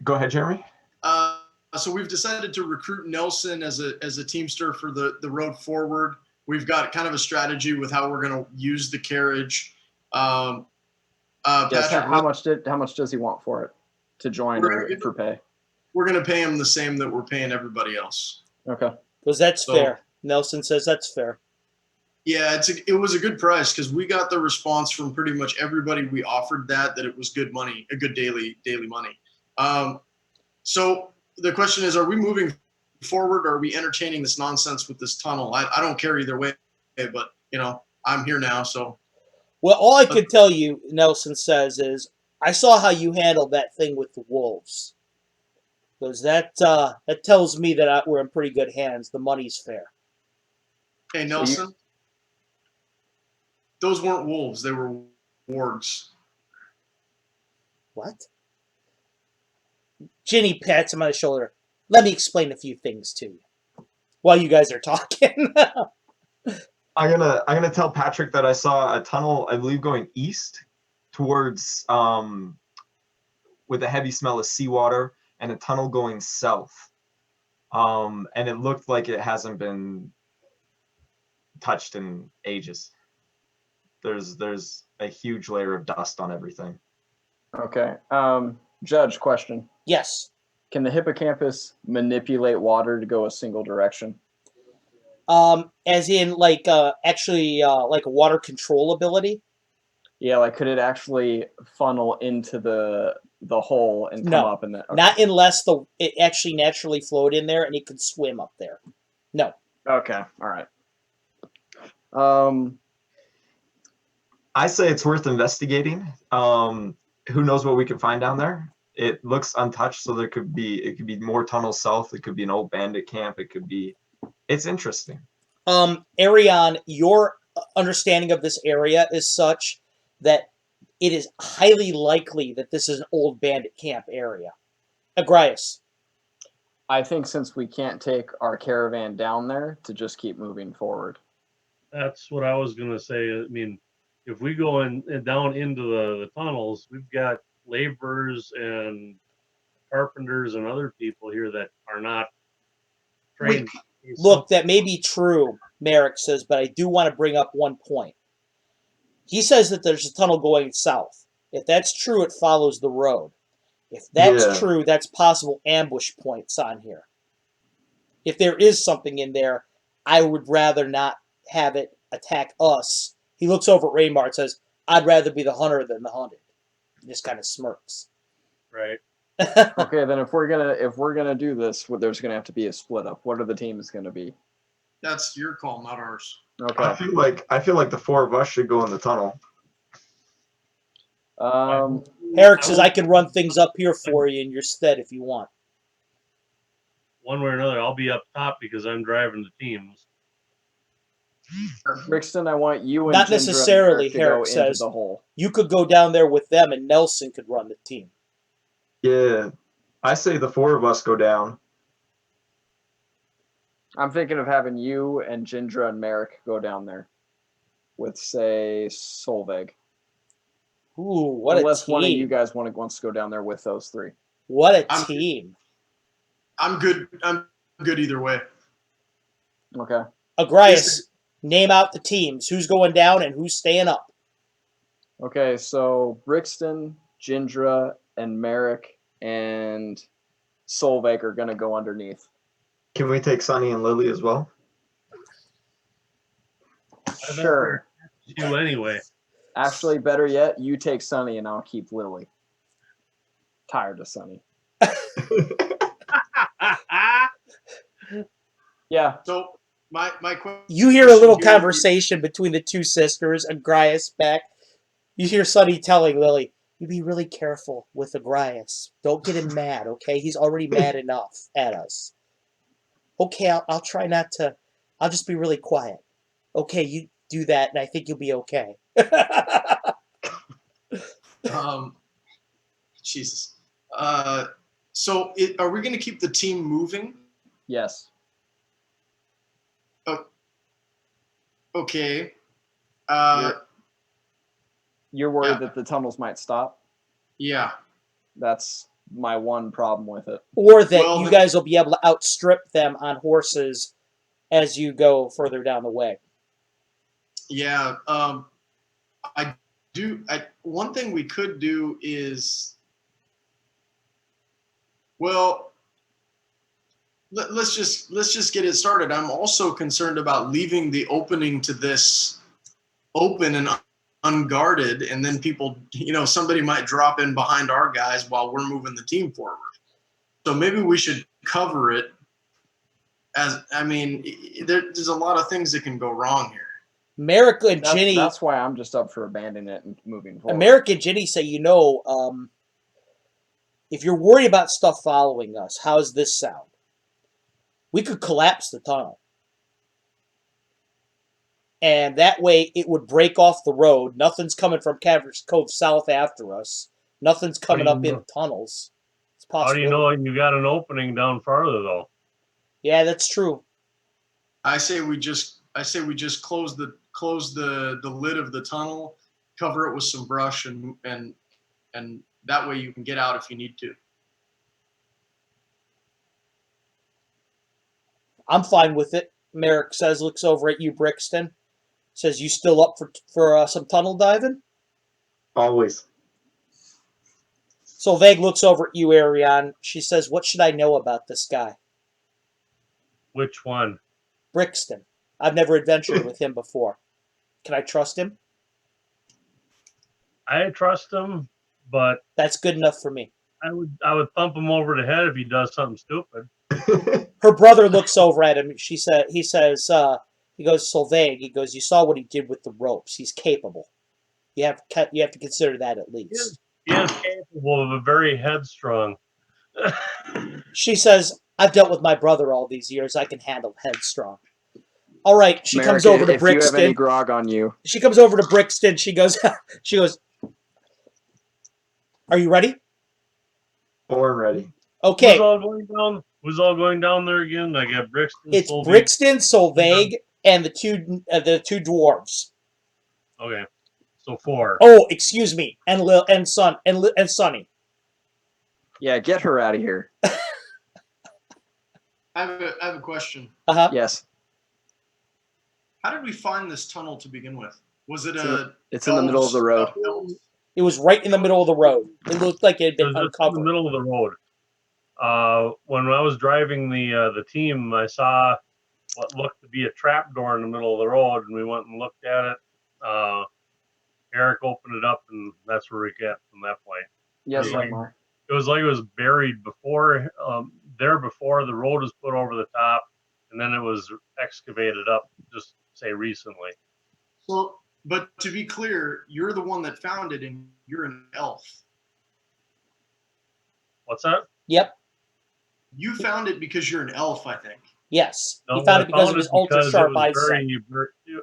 S4: Go ahead, Jeremy.
S3: so we've decided to recruit Nelson as a teamster for the road forward. We've got kind of a strategy with how we're going to use the carriage.
S5: Yes,
S3: Patrick,
S5: how much does he want for it to join or for pay?
S3: we're going to pay him the same that we're paying everybody else.
S5: Okay.
S2: Because that's
S3: So-
S2: fair. Nelson says that's fair.
S3: Yeah, it was a good price because we got the response from pretty much everybody we offered that it was good money, a good daily money. So the question is, are we moving forward or are we entertaining this nonsense with this tunnel? I don't care either way, but I'm here now, so.
S2: Well, all I can tell you, Nelson says, is I saw how you handled that thing with the wolves. Because that tells me that we're in pretty good hands. The money's fair.
S3: Hey, Nelson, those weren't wolves. They were wargs.
S2: What? Ginny pats him on the shoulder. Let me explain a few things to you while you guys are talking.
S4: I'm gonna tell Patrick that I saw a tunnel, I believe, going east towards with a heavy smell of seawater, and a tunnel going south. And it looked like it hasn't been touched in ages. There's a huge layer of dust on everything.
S5: Okay. Judge, question.
S2: Yes.
S5: Can the hippocampus manipulate water to go a single direction?
S2: As in, like, actually, like a water control ability?
S5: Yeah, like could it actually funnel into the hole and come
S2: No.
S5: up and then? Okay.
S2: Not unless it actually naturally flowed in there and it could swim up there. No.
S5: Okay. All right.
S4: I say it's worth investigating. Who knows what we can find down there? It looks untouched, so it could be more tunnels south. It could be an old bandit camp. It's interesting.
S2: Arion, your understanding of this area is such that it is highly likely that this is an old bandit camp area. Agrias.
S5: I think since we can't take our caravan down there, to just keep moving forward.
S1: That's what I was gonna say. I mean, if we go down into the tunnels, we've got laborers and carpenters and other people here that are not trained.
S2: Look, that may be true, Merrick says, but I do want to bring up one point. He says that there's a tunnel going south. If that's true, it follows the road. If that's true, that's possible ambush points on here. If there is something in there, I would rather not have it attack us. He looks over at Raymar and says, I'd rather be the hunter than the hunted. He just kind of smirks.
S1: Right.
S5: Okay, then if we're gonna do this, there's gonna have to be a split up. What are the teams gonna be?
S3: That's your call, not ours.
S5: Okay.
S4: I feel like the four of us should go in the tunnel.
S2: Herrick says, I can run things up here for you in your stead if you want.
S1: One way or another, I'll be up top because I'm driving the teams.
S5: Brixton, I want you and
S2: Not
S5: Ginger and
S2: necessarily,
S5: Eric to go
S2: Herrick
S5: into
S2: says.
S5: the hole.
S2: You could go down there with them and Nelson could run the team.
S4: Yeah, I say the four of us go down.
S5: I'm thinking of having you and Ginger and Merrick go down there with, say, Solveig.
S2: Ooh, what
S5: Unless
S2: a team.
S5: one of you guys wants to go down there with those three.
S2: What a team.
S3: I'm good either way.
S5: Okay.
S2: Agrias, name out the teams. Who's going down and who's staying up?
S5: Okay, so Brixton, Gindra, and Merrick and Solveig are going to go underneath.
S4: Can we take Sunny and Lily as well?
S5: Sure.
S1: You anyway.
S5: Actually, better yet, you take Sunny and I'll keep Lily. Tired of Sunny. Yeah.
S3: So my question.
S2: You hear a little
S3: here-
S2: conversation between the two sisters, Agrias back. You hear Sonny telling Lily, "You be really careful with Agrias. Don't get him mad, okay? He's already mad enough at us." "Okay, I'll try not to. I'll just be really quiet." "Okay, you do that, and I think you'll be okay."
S3: Jesus. So are we going to keep the team moving?
S5: Yes.
S3: Okay.
S5: You're worried
S3: Yeah.
S5: that the tunnels might stop?
S3: Yeah.
S5: That's my one problem with it.
S2: Or that
S3: Well,
S2: you guys will be able to outstrip them on horses as you go further down the way.
S3: Yeah. One thing we could do is, well, let's just get it started. I'm also concerned about leaving the opening to this open and unguarded, and then people, somebody might drop in behind our guys while we're moving the team forward. So maybe we should cover it. There's a lot of things that can go wrong here.
S2: America and Ginny.
S5: That's why I'm just up for abandoning it and moving forward.
S2: America and Ginny say, if you're worried about stuff following us, how's this sound? We could collapse the tunnel. And that way it would break off the road. Nothing's coming from Caverns Cove south after us. Nothing's coming up in tunnels. It's possible.
S1: How do you know you got an opening down farther though?
S2: Yeah, that's true.
S3: I say we just close the lid of the tunnel, cover it with some brush, and that way you can get out if you need to.
S2: I'm fine with it. Merrick says, looks over at you, Brixton. Says, you still up for some tunnel diving?
S4: Always.
S2: Solveig looks over at you, Ariane. She says, what should I know about this guy?
S1: Which one?
S2: Brixton. I've never adventured with him before. Can I trust him?
S1: I trust him, but
S2: that's good enough for me.
S1: I would thump him over the head if he does something stupid.
S2: Her brother looks over at him. He goes, Solveig, he goes, you saw what he did with the ropes. He's capable. You have to consider that at least.
S1: He is capable of a very headstrong.
S2: She says, I've dealt with my brother all these years. I can handle headstrong. All right, she comes over to Brixton.
S5: If you have any grog on you.
S2: She comes over to Brixton. She goes, are you ready?
S4: Born ready.
S2: Okay.
S1: Who's all going down there again? I got Brixton.
S2: It's Brixton, Solveig, and the two dwarves.
S1: Okay, so 4.
S2: Oh, excuse me, and Sonny.
S5: Yeah, get her out of here.
S3: I have a question.
S5: Yes.
S3: How did we find this tunnel to begin with? Was it
S5: It's in the middle of the road.
S2: It was right in the middle of the road. It looked like it had been uncovered.
S1: In the middle of the road. When I was driving the team, I saw what looked to be a trap door in the middle of the road, and we went and looked at it. Eric opened it up, and that's where we get from that point.
S5: Yes,
S1: it was like it was buried before the road was put over the top, and then it was excavated up just say recently.
S3: So, but to be clear, you're the one that found it, and you're an elf.
S1: What's that?
S2: Yep.
S3: You found it because you're an elf, I think.
S2: Yes.
S1: No,
S2: he found it because of his ultra sharp eyesight.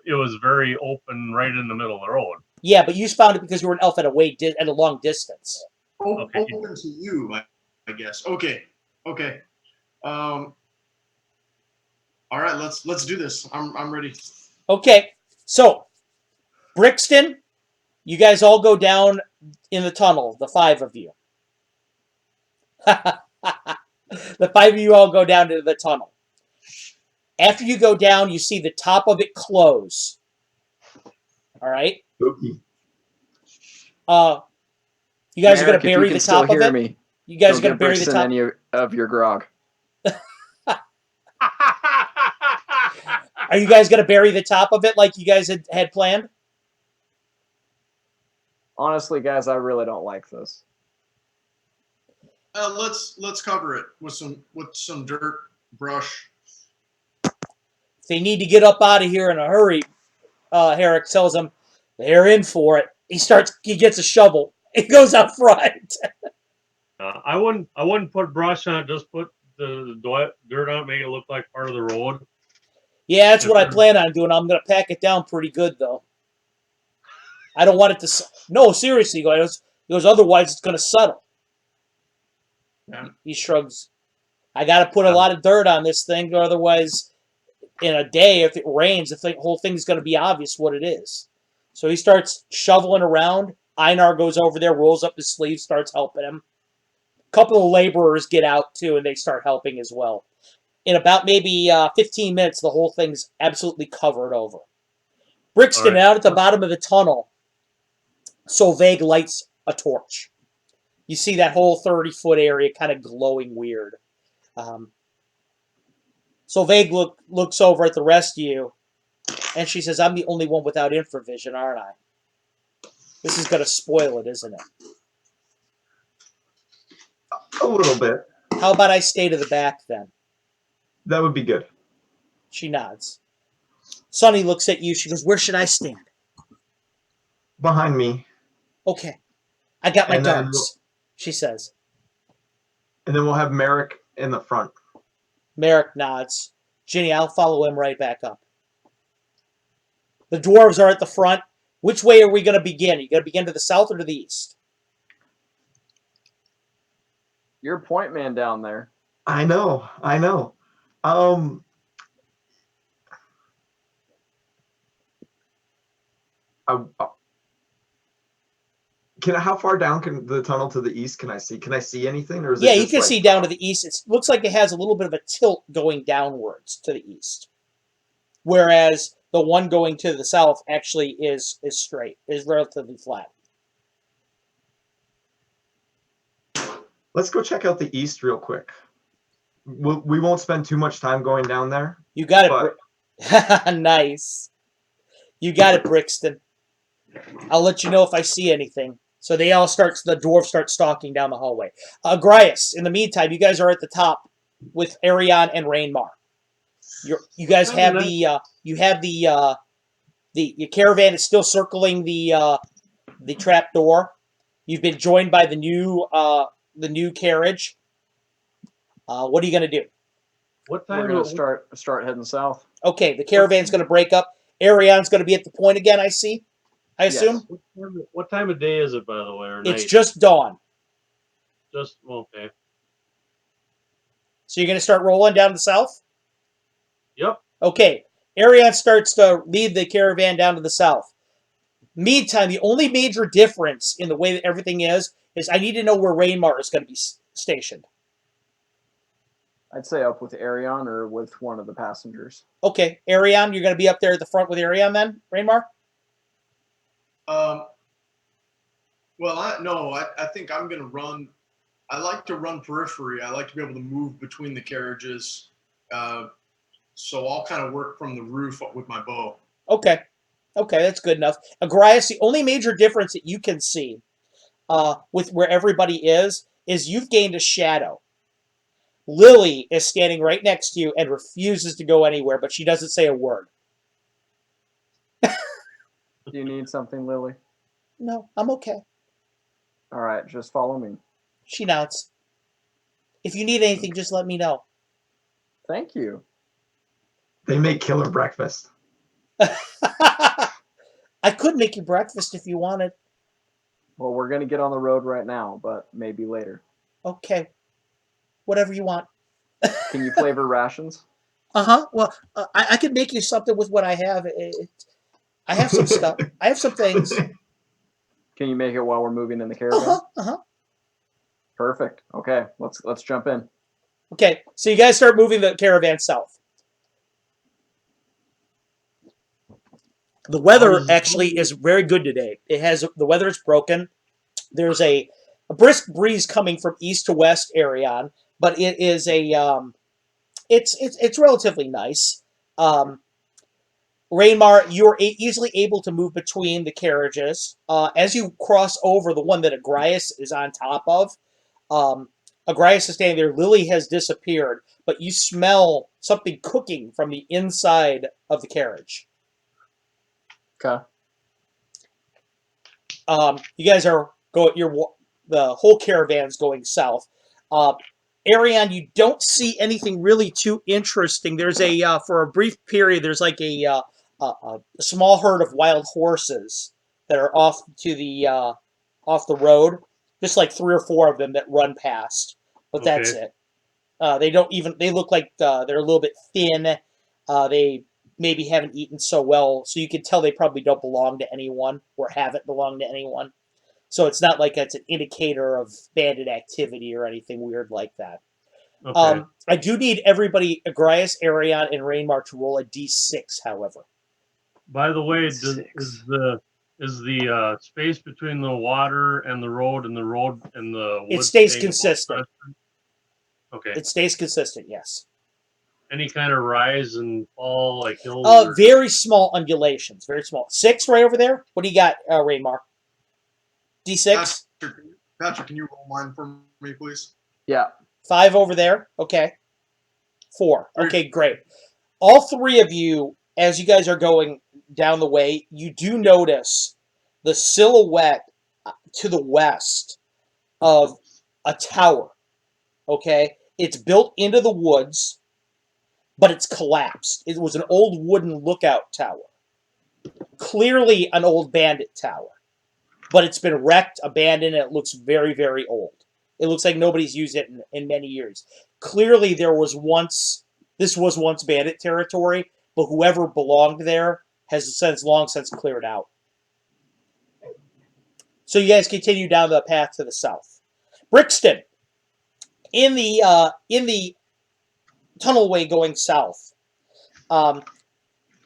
S1: It was very open right in the middle of the road.
S2: Yeah, but you found it because you were an elf at a long distance.
S3: Okay. Open to you, I guess. Okay. All right, let's do this. I'm ready.
S2: Okay. So, Brixton, you guys all go down in the tunnel, the 5 of you. The 5 of you all go down into the tunnel. After you go down, you see the top of it close. All right?
S4: Okay.
S2: You guys are going to bury the top of it? You guys are going to bury the top?
S5: Any of your grog.
S2: Are you guys going to bury the top of it like you guys had planned?
S5: Honestly, guys, I really don't like this.
S3: Let's cover it with some dirt brush.
S2: If they need to get up out of here in a hurry, Herrick tells them they're in for it. He gets a shovel. He goes out front.
S1: I wouldn't put brush on it. Just put the dirt on it, make it look like part of the road.
S2: Yeah, that's what I plan on doing. I'm going to pack it down pretty good, though. I don't want it to... No, seriously, he goes, otherwise it's going to settle.
S1: Yeah.
S2: He shrugs. I got to put a lot of dirt on this thing, otherwise, in a day, if it rains, the whole thing's going to be obvious what it is. So he starts shoveling around. Einar goes over there, rolls up his sleeve, starts helping him. A couple of laborers get out, too, and they start helping as well. In about maybe 15 minutes, the whole thing's absolutely covered over. Brixton,
S1: Right.
S2: out at the bottom of the tunnel, Solveig lights a torch. You see that whole 30-foot area kind of glowing weird. Solveig looks over at the rest of you, and she says, I'm the only one without infravision, aren't I? This is going to spoil it, isn't it?
S4: A little bit.
S2: How about I stay to the back, then?
S4: That would be good.
S2: She nods. Sunny looks at you. She goes, where should I stand?
S4: Behind me.
S2: Okay. I got my
S4: And then
S2: darts, she says.
S4: And then we'll have Merrick in the front.
S2: Merrick nods. Ginny, I'll follow him right back up. The dwarves are at the front. Which way are we going to begin? Are you going to begin to the south or to the east?
S5: You're a point man down there.
S4: I know. How far down can the tunnel to the east can I see? Can I see anything, or is
S2: Yeah,
S4: it
S2: you
S4: just
S2: can
S4: like,
S2: see down to the east. It looks like it has a little bit of a tilt going downwards to the east, whereas the one going to the south actually is straight, is relatively flat.
S4: Let's go check out the east real quick. We won't spend too much time going down there.
S2: You got it.
S4: But
S2: Nice. You got it, Brixton. I'll let you know if I see anything. So the dwarves start stalking down the hallway. Grias, in the meantime, you guys are at the top with Arion and Rainmar. You guys have the caravan is still circling the trap door. You've been joined by the new carriage. What are you gonna do?
S1: What
S5: We're
S1: time?
S5: gonna start heading south.
S2: Okay, the caravan's gonna break up. Arion's gonna be at the point again. I see. I assume.
S5: Yes.
S1: What time of day is it, by the way? Or
S2: It's
S1: night?
S2: just dawn.
S1: Just okay.
S2: So you're gonna start rolling down the south.
S1: Yep.
S2: Okay. Arion starts to lead the caravan down to the south. Meantime, the only major difference in the way that everything is I need to know where Rainmar is going to be stationed.
S5: I'd say up with Arion or with one of the passengers.
S2: Okay, Arion, you're going to be up there at the front with Arion then, Rainmar?
S3: Well, I think I'm going to run. I like to run periphery. I like to be able to move between the carriages. So I'll kind of work from the roof with my bow.
S2: Okay, that's good enough. Agrias, the only major difference that you can see with where everybody is you've gained a shadow. Lily is standing right next to you and refuses to go anywhere, but she doesn't say a word.
S5: Do you need something, Lily?
S2: No, I'm okay.
S5: All right, just follow me.
S2: She nods. If you need anything, just let me know.
S5: Thank you.
S4: they make killer breakfast.
S2: I could make you breakfast if you wanted.
S5: Well, we're gonna get on the road right now, but maybe later.
S2: Okay. Whatever you want.
S5: Can you flavor rations?
S2: Well, I could make you something with what I have. I have some stuff. I have some things.
S5: Can you make it while we're moving in the caravan?
S2: Uh-huh.
S5: Perfect. Okay, let's jump in.
S2: Okay, so you guys start moving the caravan south. The weather actually is very good today. The weather is broken. There's a brisk breeze coming from east to west, Arion, but it is it's relatively nice. Rainmar, you're easily able to move between the carriages. As you cross over the one that Agrias is on top of, Agrias is standing there. Lily has disappeared, but you smell something cooking from the inside of the carriage.
S5: Okay.
S2: You guys are going. The whole caravan's going south. Arion, you don't see anything really too interesting. There's for a brief period, there's like a small herd of wild horses that are off the road. Just like 3 or 4 of them that run past, but that's
S1: Okay.
S2: it. They look like they're a little bit thin. They maybe haven't eaten so well, so you can tell they probably don't belong to anyone or haven't belonged to anyone. So it's not like it's an indicator of bandit activity or anything weird like that.
S1: Okay.
S2: I do need everybody, Agrias, Arion, and Rainmar to roll a d6, however.
S1: By the way, is
S5: 6.
S1: the space between the water and the road and the
S2: It
S1: woods
S2: stays
S1: staying about
S2: consistent.
S1: constant? Okay.
S2: It stays consistent, yes.
S1: Any kind of rise and fall, like hills? Or
S2: Very small undulations, very small. 6 right over there. What do you got, Rainmar? D6?
S3: Patrick, can you roll mine for me, please?
S5: Yeah.
S2: 5 over there. Okay. 4. Okay, great. All 3 of you, as you guys are going down the way, you do notice the silhouette to the west of a tower. Okay? It's built into the woods, but it's collapsed. It was an old wooden lookout tower. Clearly an old bandit tower. But it's been wrecked, abandoned, and it looks very, very old. It looks like nobody's used it in many years. Clearly this was once bandit territory, but whoever belonged there has long since cleared out. So you guys continue down the path to the south. Brixton, in the tunnelway going south,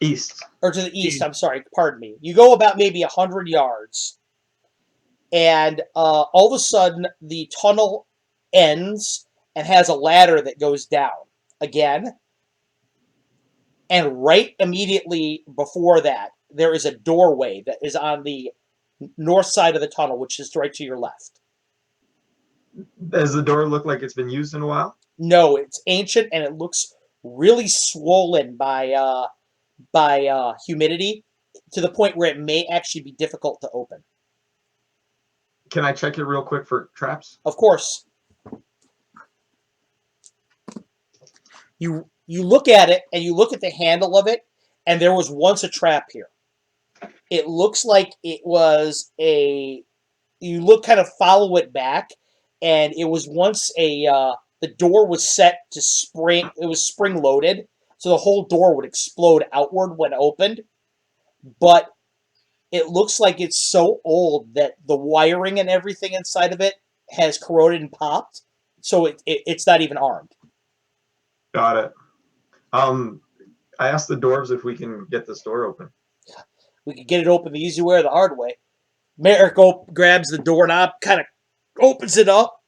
S4: East.
S2: or to the east. I'm sorry, pardon me. You go about maybe 100 yards, and all of a sudden the tunnel ends and has a ladder that goes down again. And right immediately before that, there is a doorway that is on the north side of the tunnel, which is right to your left.
S4: Does the door look like it's been used in a while?
S2: No, it's ancient and it looks really swollen by humidity to the point where it may actually be difficult to open.
S4: Can I check it real quick for traps?
S2: Of course. You look at it and you look at the handle of it, and there was once a trap here. It looks like it was you follow it back, and it was once the door was set to spring. It was spring loaded, so the whole door would explode outward when opened. But it looks like it's so old that the wiring and everything inside of it has corroded and popped, so it's not even armed.
S4: Got it. I asked the dwarves if we can get this door open.
S2: We could get it open the easy way or the hard way. Merrick grabs the doorknob, kind of opens it up.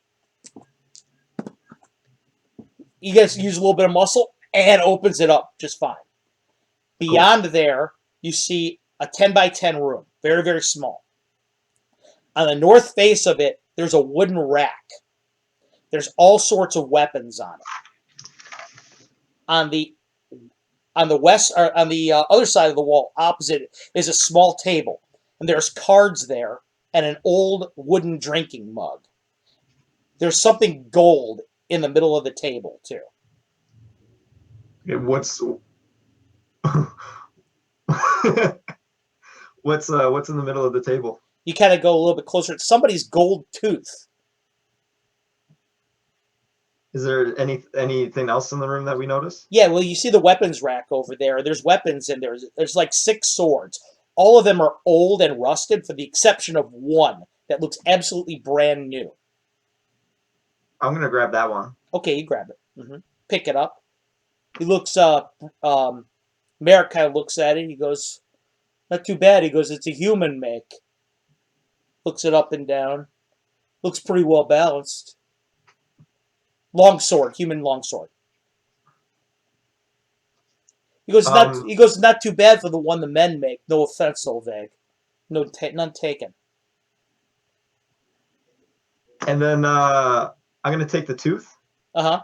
S2: You guys use a little bit of muscle and opens it up just fine. Beyond there, you see a 10 by 10 room, very, very small. On the north face of it, there's a wooden rack. There's all sorts of weapons on it. On the west, or on the other side of the wall, opposite, is a small table, and there's cards there and an old wooden drinking mug. There's something gold in the middle of the table too.
S4: Okay, what's in the middle of the table?
S2: You kind of go a little bit closer. It's somebody's gold tooth.
S4: Is there anything else in the room that we notice?
S2: Yeah, well, you see the weapons rack over there. There's weapons in there. There's like 6 swords. All of them are old and rusted, for the exception of one that looks absolutely brand new.
S4: I'm gonna grab that one.
S2: Okay, you grab it. Pick it up. He looks Merrick kind of looks at it. He goes, not too bad. He goes, it's a human make. Looks it up and down. Looks pretty well balanced. Longsword, human longsword. He goes, not too bad for the one the men make. No offense, Solveig. None taken.
S4: And then I'm gonna take the tooth.
S2: Uh-huh.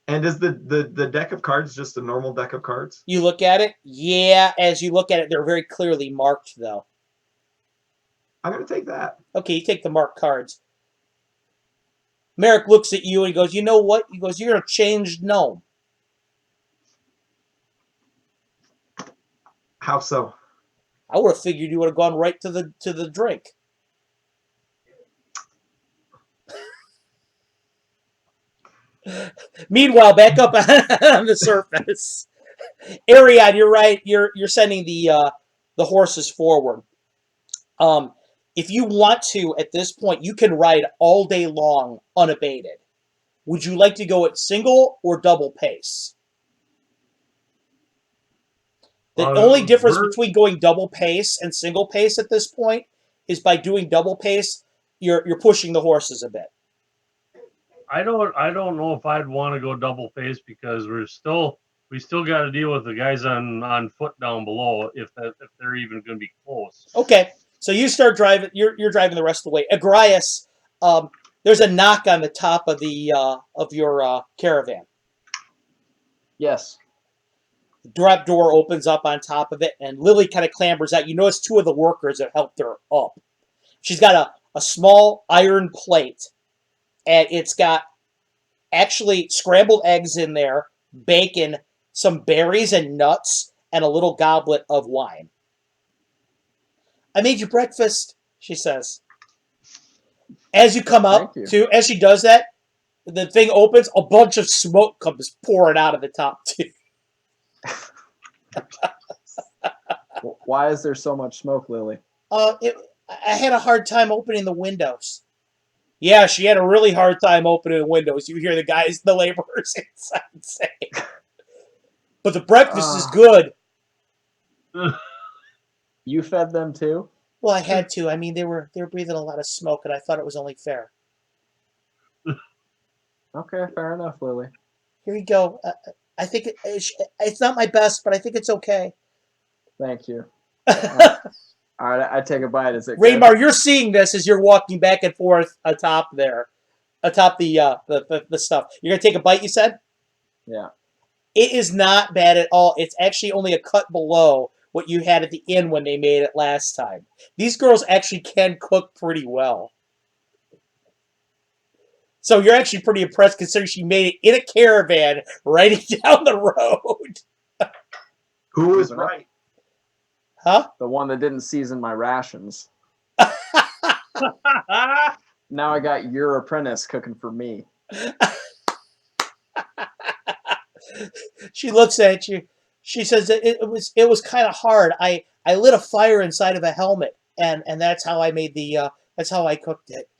S4: And is the deck of cards just a normal deck of cards?
S2: You look at it? Yeah, as you look at it, they're very clearly marked, though.
S4: I'm gonna take that.
S2: Okay, you take the marked cards. Merrick looks at you and he goes, you know what? He goes, you're a changed gnome.
S4: How so?
S2: I would have figured you would have gone right to the drink. Meanwhile, back up on the surface. Ariad, you're right. You're sending the horses forward. If you want to, at this point, you can ride all day long unabated. Would you like to go at single or double pace? The only difference between going double pace and single pace at this point is by doing double pace, you're pushing the horses a bit.
S1: I don't know if I'd want to go double pace because we still got to deal with the guys on foot down below if they're even going to be close.
S2: Okay, so you start driving. You're driving the rest of the way. Agrias, there's a knock on the top of the of your caravan.
S5: Yes.
S2: The drop door opens up on top of it, and Lily kind of clambers out. You notice two of the workers have helped her up. She's got a small iron plate, and it's got actually scrambled eggs in there, bacon, some berries and nuts, and a little goblet of wine. I made you breakfast, she says. As you come up, as she does that, the thing opens, a bunch of smoke comes pouring out of the top, too.
S5: Why is there so much smoke, Lily?
S2: I had a hard time opening the windows. Yeah, she had a really hard time opening the windows. You hear the laborers inside say. But the breakfast is good.
S5: You fed them too?
S2: Well, I had to. I mean, they were breathing a lot of smoke, and I thought it was only fair.
S5: Okay, fair enough, Lily.
S2: Here you go. I think it's not my best, but I think it's okay.
S5: Thank you. All right, I take a bite. Is it
S2: Raymar,
S5: good?
S2: you're seeing this as you're walking back and forth atop there, atop the stuff. You're gonna take a bite, you said?
S5: Yeah.
S2: It is not bad at all. It's actually only a cut below what you had at the inn when they made it last time. These girls actually can cook pretty well. So you're actually pretty impressed considering she made it in a caravan riding down the road.
S4: Who was right?
S2: Huh?
S5: The one that didn't season my rations. Now I got your apprentice cooking for me.
S2: She looks at you. She says it was kind of hard. I lit a fire inside of a helmet, and that's how I made that's how I cooked it.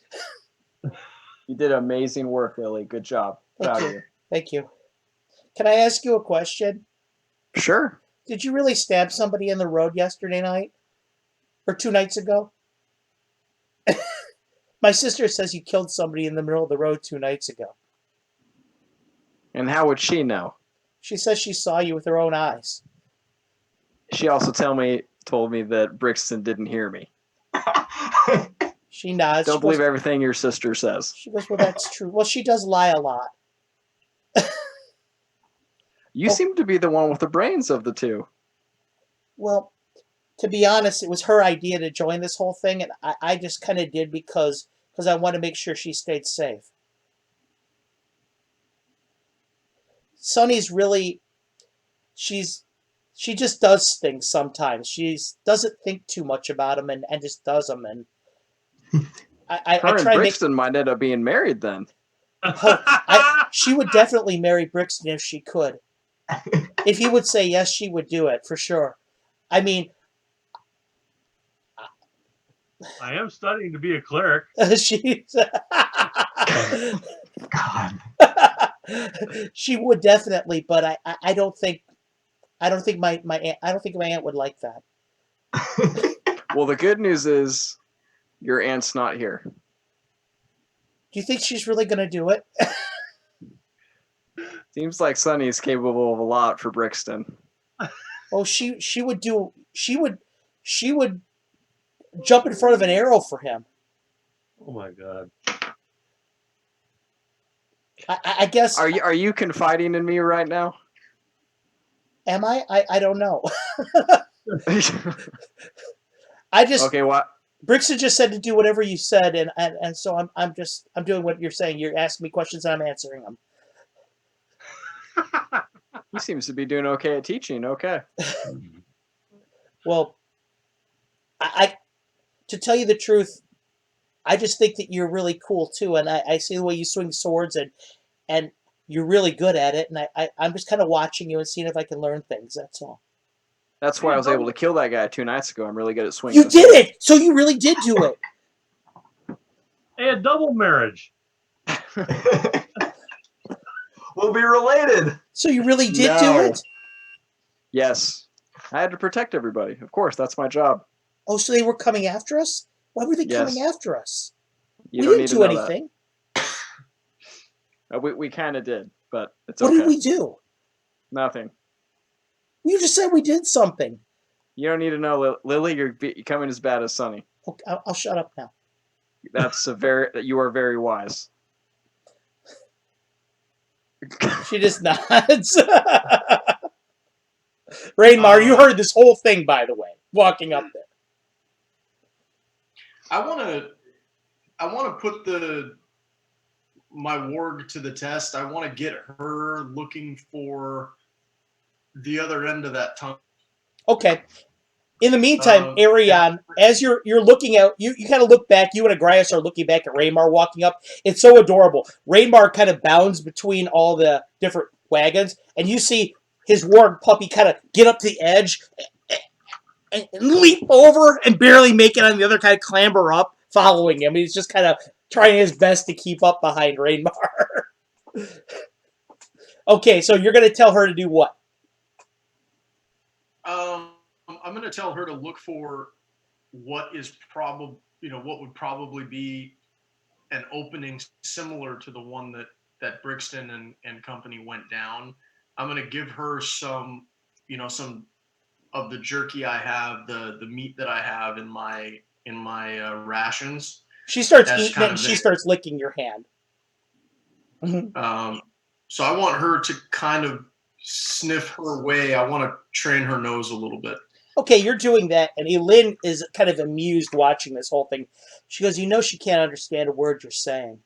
S5: You did amazing work, Lily. Good job. Proud of you.
S2: Thank you. Can I ask you a question?
S5: Sure.
S2: Did you really stab somebody in the road yesterday night? Or 2 nights ago? My sister says you killed somebody in the middle of the road 2 nights ago.
S5: And how would she know?
S2: She says she saw you with her own eyes.
S5: She also told me that Brixton didn't hear me.
S2: She nods.
S5: Don't believe everything your sister says.
S2: She goes, well, that's true. Well, she does lie a lot.
S5: You seem to be the one with the brains of the two.
S2: Well, to be honest, it was her idea to join this whole thing, and I just kind of did because I want to make sure she stayed safe. Sunny's really, she just does things sometimes. She doesn't think too much about them and just does them. And I try
S5: and Brixton might end up being married then.
S2: She would definitely marry Brixton if she could. If he would say yes, she would do it for sure. I mean,
S1: I am studying to be a cleric.
S4: God.
S2: She would definitely, but I don't think my aunt would like that.
S5: Well, the good news is your aunt's not here.
S2: Do you think she's really going to do it?
S5: Seems like Sunny's capable of a lot for Brixton.
S2: Oh, she would jump in front of an arrow for him.
S1: Oh my God.
S2: I guess.
S5: Are you confiding in me right now?
S2: Am I? I don't know. I just.
S5: Okay, what?
S2: Brixton just said to do whatever you said, and so I'm doing what you're saying. You're asking me questions, and I'm answering them.
S5: He seems to be doing okay at teaching. Okay.
S2: Well, I to tell you the truth, I just think that you're really cool too, and I see the way you swing swords, and you're really good at it, and I'm just kind of watching you and seeing if I can learn things. That's all.
S5: That's why I was able to kill that guy 2 nights ago. I'm really good at swinging.
S2: You did it! So you really did do it.
S1: Hey, a double marriage.
S4: We'll be related.
S2: So you really did do it?
S5: Yes. I had to protect everybody. Of course, that's my job.
S2: Oh, so they were coming after us? Why were they
S5: Yes.
S2: coming after us?
S5: You
S2: We
S5: don't
S2: didn't
S5: need to
S2: do
S5: know
S2: anything.
S5: that. We kind of did, but it's
S2: What
S5: okay.
S2: did we do?
S5: Nothing.
S2: You just said we did something.
S5: You don't need to know, Lily. You're becoming as bad as Sunny.
S2: Okay, I'll shut up now.
S5: You are very wise.
S2: She just nods. Rainmar, you heard this whole thing, by the way, walking up there.
S3: I want to put my warg to the test. I want to get her looking for the other end of that tunnel.
S2: Okay. In the meantime, Arion, as you're looking out, you kind of look back. You and Agrias are looking back at Raymar walking up. It's so adorable. Raymar kind of bounds between all the different wagons, and you see his warg puppy kind of get up to the edge and leap over and barely make it on the other, kind of clamber up, following him. He's just kind of trying his best to keep up behind Raymar. Okay, so you're going to tell her to do what?
S3: I'm going to tell her to look for what is what would probably be an opening similar to the one that Brixton and company went down. I'm going to give her some of the jerky I have, the meat that I have in my rations.
S2: She starts eating it, and she starts licking your hand.
S3: So I want her to kind of sniff her way. I want to train her nose a little bit.
S2: Okay, you're doing that, and Elin is kind of amused watching this whole thing. She goes, she can't understand a word you're saying.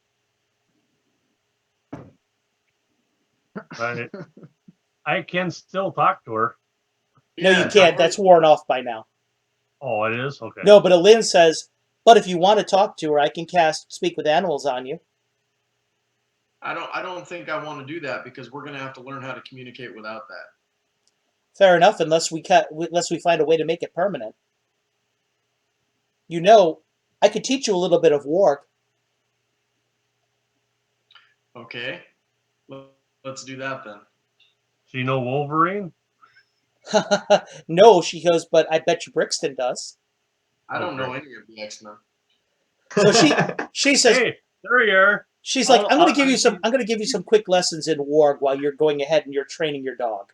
S1: I can still talk to her.
S2: No, you can't. That's worn off by now.
S1: Oh, it is? Okay.
S2: No, but Elin says, but if you want to talk to her, I can cast Speak with Animals on you.
S3: I don't think I want to do that because we're going to have to learn how to communicate without that.
S2: Fair enough, unless we find a way to make it permanent. I could teach you a little bit of warg.
S3: Okay, let's do that then.
S1: So you know Wolverine?
S2: No, she goes, but I bet you Brixton does.
S3: I don't know any of the X-Men.
S2: So she says,
S1: "Hey, there you are."
S2: She's like, I'm going to give you some quick lessons in warg while you're going ahead and you're training your dog.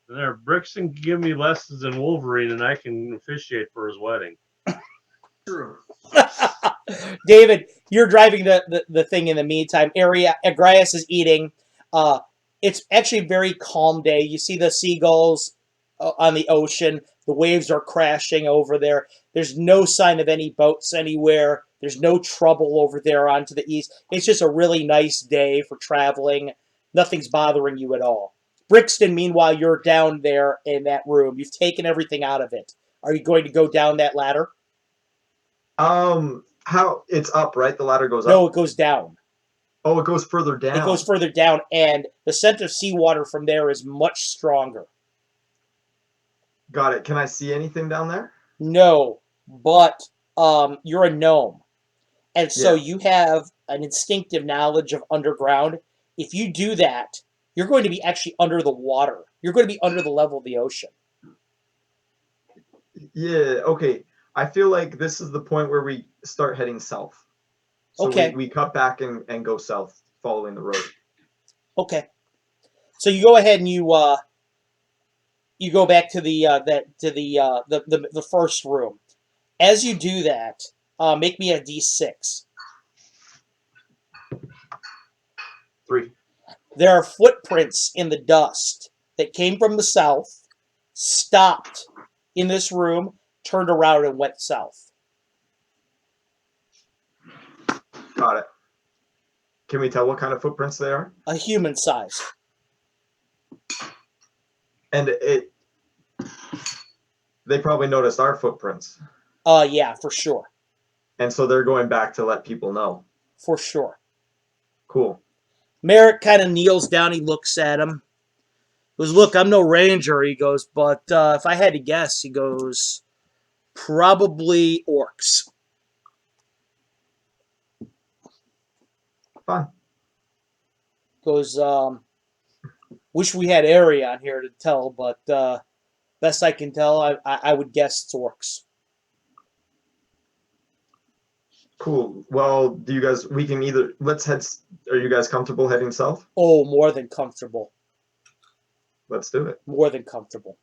S1: There, Brixton can give me lessons in Wolverine, and I can officiate for his wedding.
S3: True.
S2: David, you're driving the thing in the meantime. Agrias is eating. It's actually a very calm day. You see the seagulls on the ocean. The waves are crashing over there. There's no sign of any boats anywhere. There's no trouble over there on to the east. It's just a really nice day for traveling. Nothing's bothering you at all. Brixton, meanwhile, you're down there in that room. You've taken everything out of it. Are you going to go down that ladder?
S4: How it's up, right? The ladder goes up.
S2: No, it goes down.
S4: Oh, it goes further down.
S2: It goes further down, and the scent of seawater from there is much stronger.
S4: Got it. Can I see anything down there?
S2: No, but you're a gnome, and so you have an instinctive knowledge of underground. If you do that, you're going to be actually under the water. You're going to be under the level of the ocean.
S4: Yeah, okay. I feel like this is the point where we start heading south. So we cut back and go south following the road. Okay.
S2: So you go ahead and you go back to the first room. As you do that, make me a D6.
S4: 3.
S2: There are footprints in the dust that came from the south, stopped in this room, turned around, and went south.
S4: Got it. Can we tell what kind of footprints they are?
S2: A human size.
S4: And they probably noticed our footprints.
S2: Yeah, for sure.
S4: And so they're going back to let people know.
S2: For sure.
S4: Cool.
S2: Merrick kind of kneels down. He looks at him. He goes, look, I'm no ranger. He goes, but if I had to guess, he goes, probably orcs.
S4: Fun.
S2: Goes, wish we had Arion here to tell, but best I can tell, I would guess it's orcs.
S4: Cool. Well, do you guys, we can either, let's head, are you guys comfortable heading south?
S2: Oh, more than comfortable.
S4: Let's do it.
S2: More than comfortable.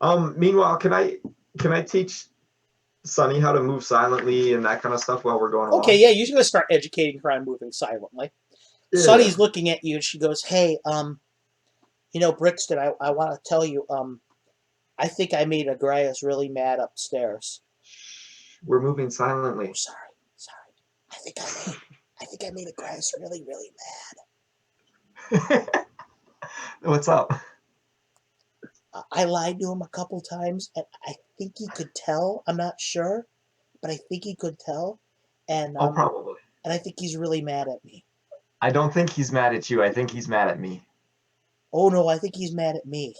S4: Meanwhile, can I teach Sunny how to move silently and that kind of stuff while we're going along?
S2: Okay, yeah, you're going to start educating her on moving silently.
S4: Yeah.
S2: Sunny's looking at you and she goes, hey, you know, Brixton, I want to tell you, I think I made Agrias really mad upstairs.
S4: We're moving silently.
S2: Oh, sorry. I think I made Agrias really, really mad.
S4: What's up?
S2: I lied to him a couple times, and I think he could tell. I'm not sure, but I think he could tell. And
S4: Probably.
S2: And I think he's really mad at me.
S4: I don't think he's mad at you. I think he's mad at me.
S2: Oh no, I think he's mad at me.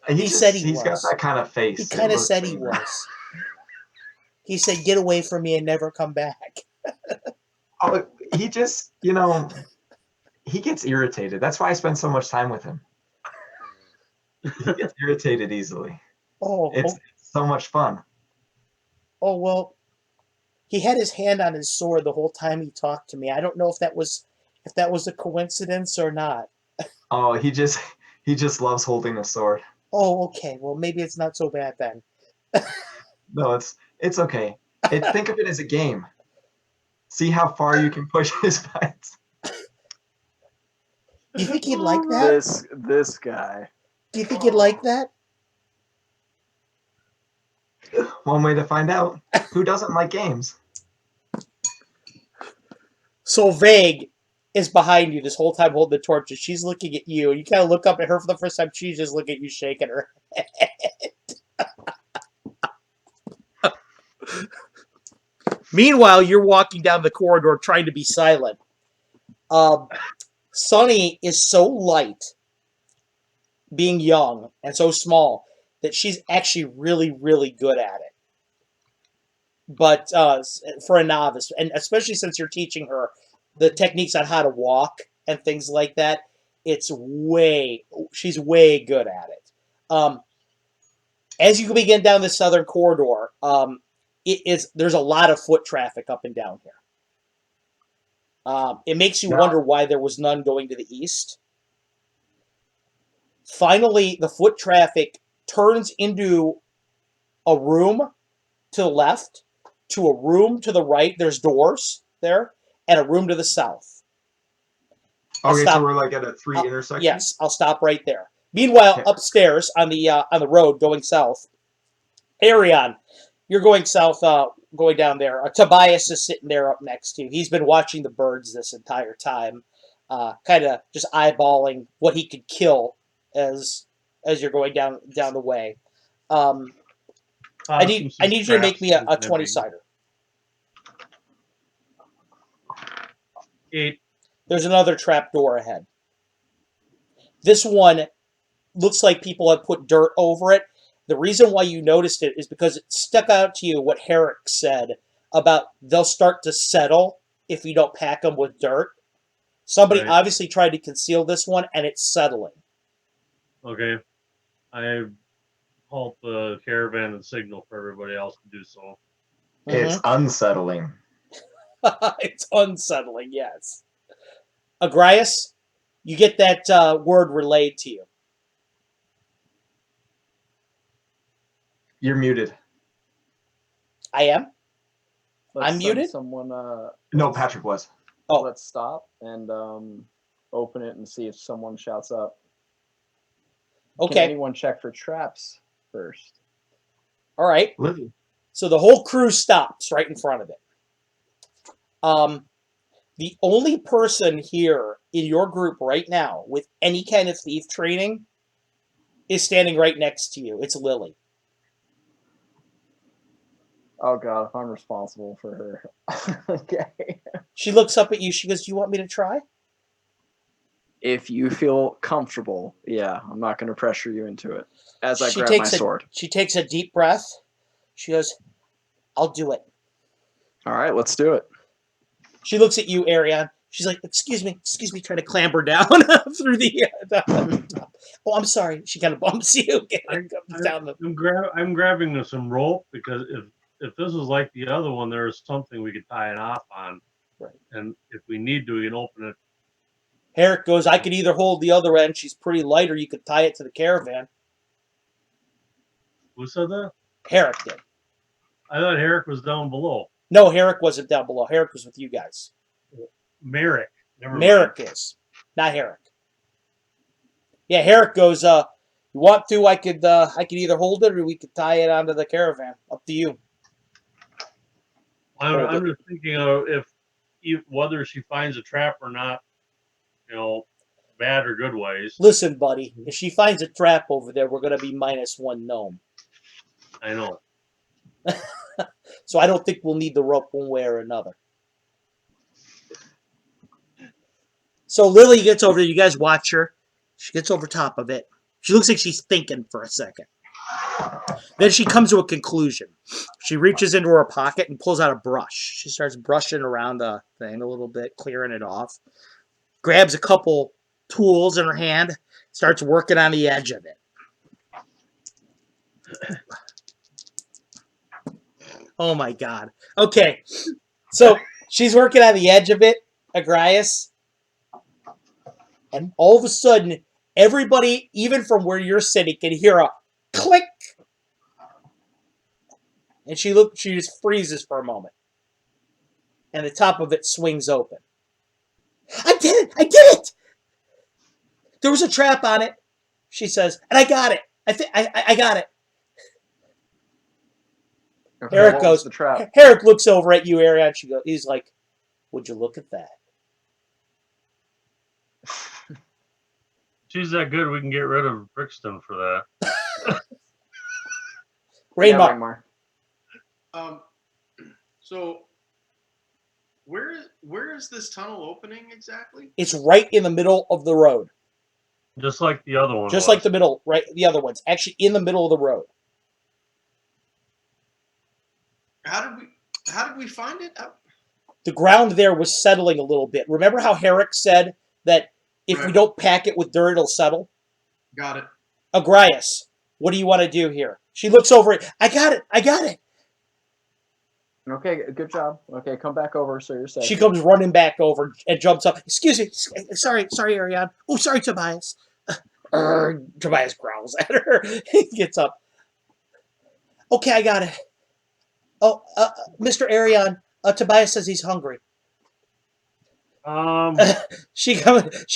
S4: He
S2: said he
S4: he's
S2: was.
S4: got that kind of face.
S2: He kind of said he was. He said, "Get away from me and never come back."
S4: Oh, he just, he gets irritated. That's why I spend so much time with him. He gets irritated easily. It's so much fun.
S2: Oh well, he had his hand on his sword the whole time he talked to me. I don't know if that was a coincidence or not.
S4: Oh, he just loves holding a sword.
S2: Oh, okay. Well, maybe it's not so bad then.
S4: No, it's okay. Think of it as a game. See how far you can push his fights.
S2: Do you think he'd like that?
S5: This guy.
S2: Do you think he'd like that?
S4: One way to find out. Who doesn't like games?
S2: So Vague is behind you this whole time holding the torch, and she's looking at you, and you kind of look up at her for the first time. She's just looking at you, shaking her head. Meanwhile, you're walking down the corridor trying to be silent. Sunny is so light, being young and so small, that she's actually really, really good at it. But for a novice, and especially since you're teaching her the techniques on how to walk and things like that, she's way good at it. As you begin down the southern corridor, there's a lot of foot traffic up and down here. It makes you wonder why there was none going to the east. Finally, the foot traffic turns into a room to the left, to a room to the right. There's doors there, and a room to the south.
S4: Okay, so we're like at a three intersection?
S2: Yes, I'll stop right there. Meanwhile, upstairs on the road going south, Arion, you're going south, going down there. Tobias is sitting there up next to you. He's been watching the birds this entire time, kind of just eyeballing what he could kill as you're going down the way. I need you to make me a 20-sider.
S1: 8.
S2: There's another trap door ahead. This one looks like people have put dirt over it. The reason why you noticed it is because it stuck out to you what Herrick said about they'll start to settle if you don't pack them with dirt. Somebody obviously tried to conceal this one, and it's settling.
S1: Okay. I halt the caravan and signal for everybody else to do so.
S4: It's unsettling.
S2: It's unsettling, yes. Agrias, you get that word relayed to you.
S4: You're muted.
S2: I am?
S5: Let's
S2: I'm
S5: send
S2: muted?
S5: Someone.
S4: No, Patrick was.
S2: Oh.
S5: let's stop and open it and see if someone shouts up. Can
S2: Okay.
S5: anyone check for traps first?
S2: All right.
S4: Lily.
S2: So the whole crew stops right in front of it. The only person here in your group right now with any kind of thief training is standing right next to you. It's Lily.
S5: Oh god, if I'm responsible for her. Okay.
S2: She looks up at you. She goes, "Do you want me to try?"
S5: If you feel comfortable, yeah, I'm not going to pressure you into it. As I
S2: She
S5: grab my
S2: takes
S5: sword.
S2: She takes a deep breath. She goes, "I'll do it."
S5: All right, let's do it.
S2: She looks at you, Ariane. She's like, excuse me, trying to clamber down through the top. Oh, I'm sorry. She kind of bumps you.
S1: I'm grabbing some rope because if this is like the other one, there's something we could tie it off on.
S2: Right.
S1: And if we need to, we can open it.
S2: Herrick goes, I could either hold the other end. She's pretty light, or you could tie it to the caravan.
S1: Who said that?
S2: Herrick did.
S1: I thought Herrick was down below.
S2: No, Herrick wasn't down below. Herrick was with you guys.
S1: Merrick.
S2: Merrick is, not Herrick. Yeah, Herrick goes, you want to, I could either hold it or we could tie it onto the caravan. Up to you.
S1: I'm just thinking of if whether she finds a trap or not, bad or good ways.
S2: Listen, buddy, if she finds a trap over there, we're going to be -1 gnome.
S1: I know.
S2: So I don't think we'll need the rope one way or another. So Lily gets over there. You guys watch her. She gets over top of it. She looks like she's thinking for a second. Then she comes to a conclusion. She reaches into her pocket and pulls out a brush. She starts brushing around the thing a little bit, clearing it off. Grabs a couple tools in her hand, starts working on the edge of it. Oh my God. Okay. So she's working on the edge of it, Agrias. And all of a sudden, everybody, even from where you're sitting, can hear a click. And she just freezes for a moment. And the top of it swings open. I did it! There was a trap on it, she says, and I got it. I got it.
S5: Okay,
S2: Herrick
S5: what was
S2: goes,
S5: the trap?
S2: Herrick looks over at you, Ariane. He's like, would you look at that?
S1: She's that good, we can get rid of Brixton for that.
S2: Rainmar.
S3: So where is this tunnel opening exactly?
S2: It's right in the middle of the road.
S1: Just like the other one.
S2: Just like the middle, right? The other one's actually in the middle of the road.
S3: How did we find it?
S2: The ground there was settling a little bit. Remember how Herrick said that if we don't pack it with dirt, it'll settle?
S3: Got it.
S2: Agrias, what do you want to do here? She looks over it. I got it.
S5: Okay, good job. Okay, come back over so you're safe.
S2: She comes running back over and jumps up. Excuse me. Sorry, Ariane. Oh, sorry, Tobias. Tobias growls at her. He gets up. Okay, I got it. Oh, Mr. Ariane, Tobias says he's hungry. She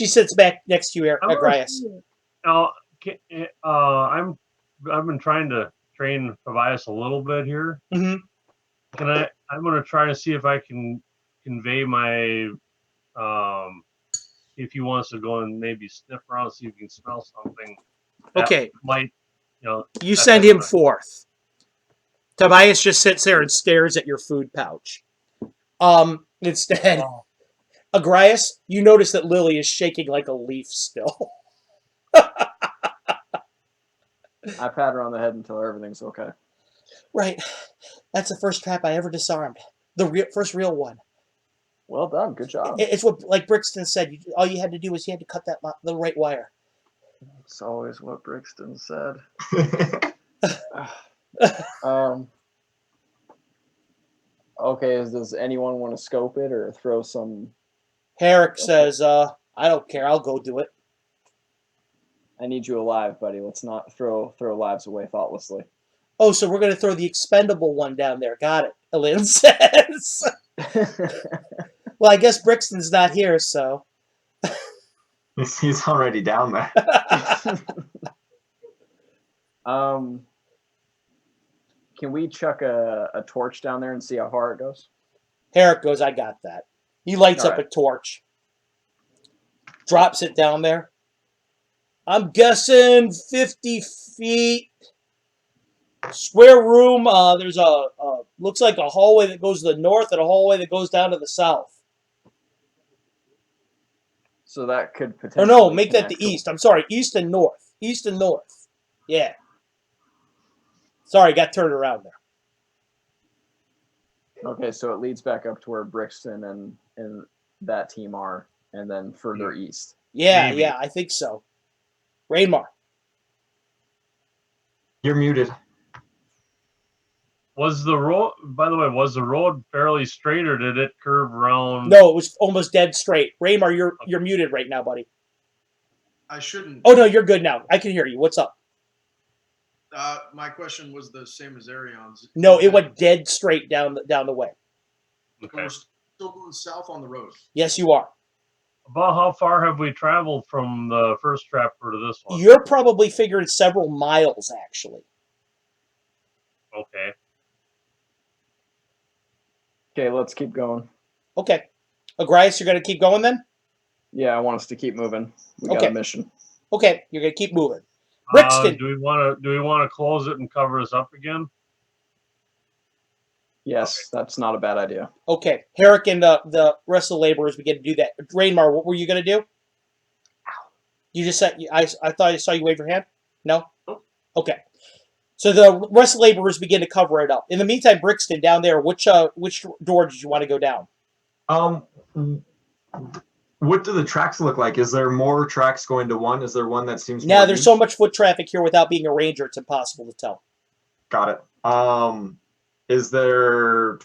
S2: sits back next to you, Agrias.
S1: I've been trying to train Tobias a little bit here.
S2: Mm-hmm.
S1: I'm going to try to see if I can convey my, if he wants to go and maybe sniff around, see if he can smell something.
S2: Okay.
S1: Might,
S2: you send him forth. Tobias just sits there and stares at your food pouch. Instead, Agrias, you notice that Lily is shaking like a leaf still.
S5: I pat her on the head until everything's okay.
S2: Right. That's the first trap I ever disarmed. The first real one.
S5: Well done. Good job.
S2: It's what, like Brixton said, all you had to do was you had to cut the right wire.
S5: It's always what Brixton said. Okay, does anyone want to scope it or throw some?
S2: Herrick says, I don't care. I'll go do it.
S5: I need you alive, buddy. Let's not throw lives away thoughtlessly.
S2: Oh, so we're going to throw the expendable one down there. Got it, Elin says. Well, I guess Brixton's not here, so.
S4: He's already down there.
S5: Can we chuck a torch down there and see how far it goes?
S2: Herrick goes, I got that. He lights up a
S5: Alright.
S2: torch. Drops it down there. I'm guessing 50 feet. Square room. There's a looks like a hallway that goes to the north and a hallway that goes down to the south.
S5: So that could
S2: Or
S5: potentially.
S2: no, make that the
S5: connect to-
S2: east. I'm sorry, east and north. East and north. Yeah. Sorry, got turned around there.
S5: Okay, so it leads back up to where Brixton and that team are, and then further east.
S2: Yeah,
S1: Maybe.
S2: yeah, I think so. Rainmar.
S4: You're muted.
S1: Was the road, by the way, was the road fairly straight or did it curve around?
S2: No, it was almost dead straight. Rainmar, you're muted right now, buddy.
S3: I shouldn't.
S2: Oh no, you're good now. I can hear you. What's up?
S3: My question was the same as Arion's.
S2: No, it went dead straight down the way.
S1: Okay.
S3: We're still going south on the road.
S2: Yes, you are.
S1: About how far have we traveled from the first trapper to this one?
S2: You're probably figuring several miles, actually.
S1: Okay.
S5: Okay, let's keep going.
S2: Okay. Agrias, you're going to keep going then?
S5: Yeah, I want us to keep moving. We got
S2: Okay.
S5: a mission.
S2: Okay, you're going to keep moving. Brixton.
S1: Do we want to close it and cover this up again?
S5: Yes, that's not a bad idea.
S2: Okay. Herrick and the rest of the laborers begin to do that. Rainmar, what were you going to do? You just said, I thought I saw you wave your hand? No? Okay. So the rest of the laborers begin to cover it up. In the meantime, Brixton, down there, which door did you want to go down?
S4: What do the tracks look like? Is there more tracks going to one? Is there one that seems
S2: Now,
S4: more
S2: there's
S4: east?
S2: so much foot traffic here without being a ranger, it's impossible to tell.
S4: Got it. Is there?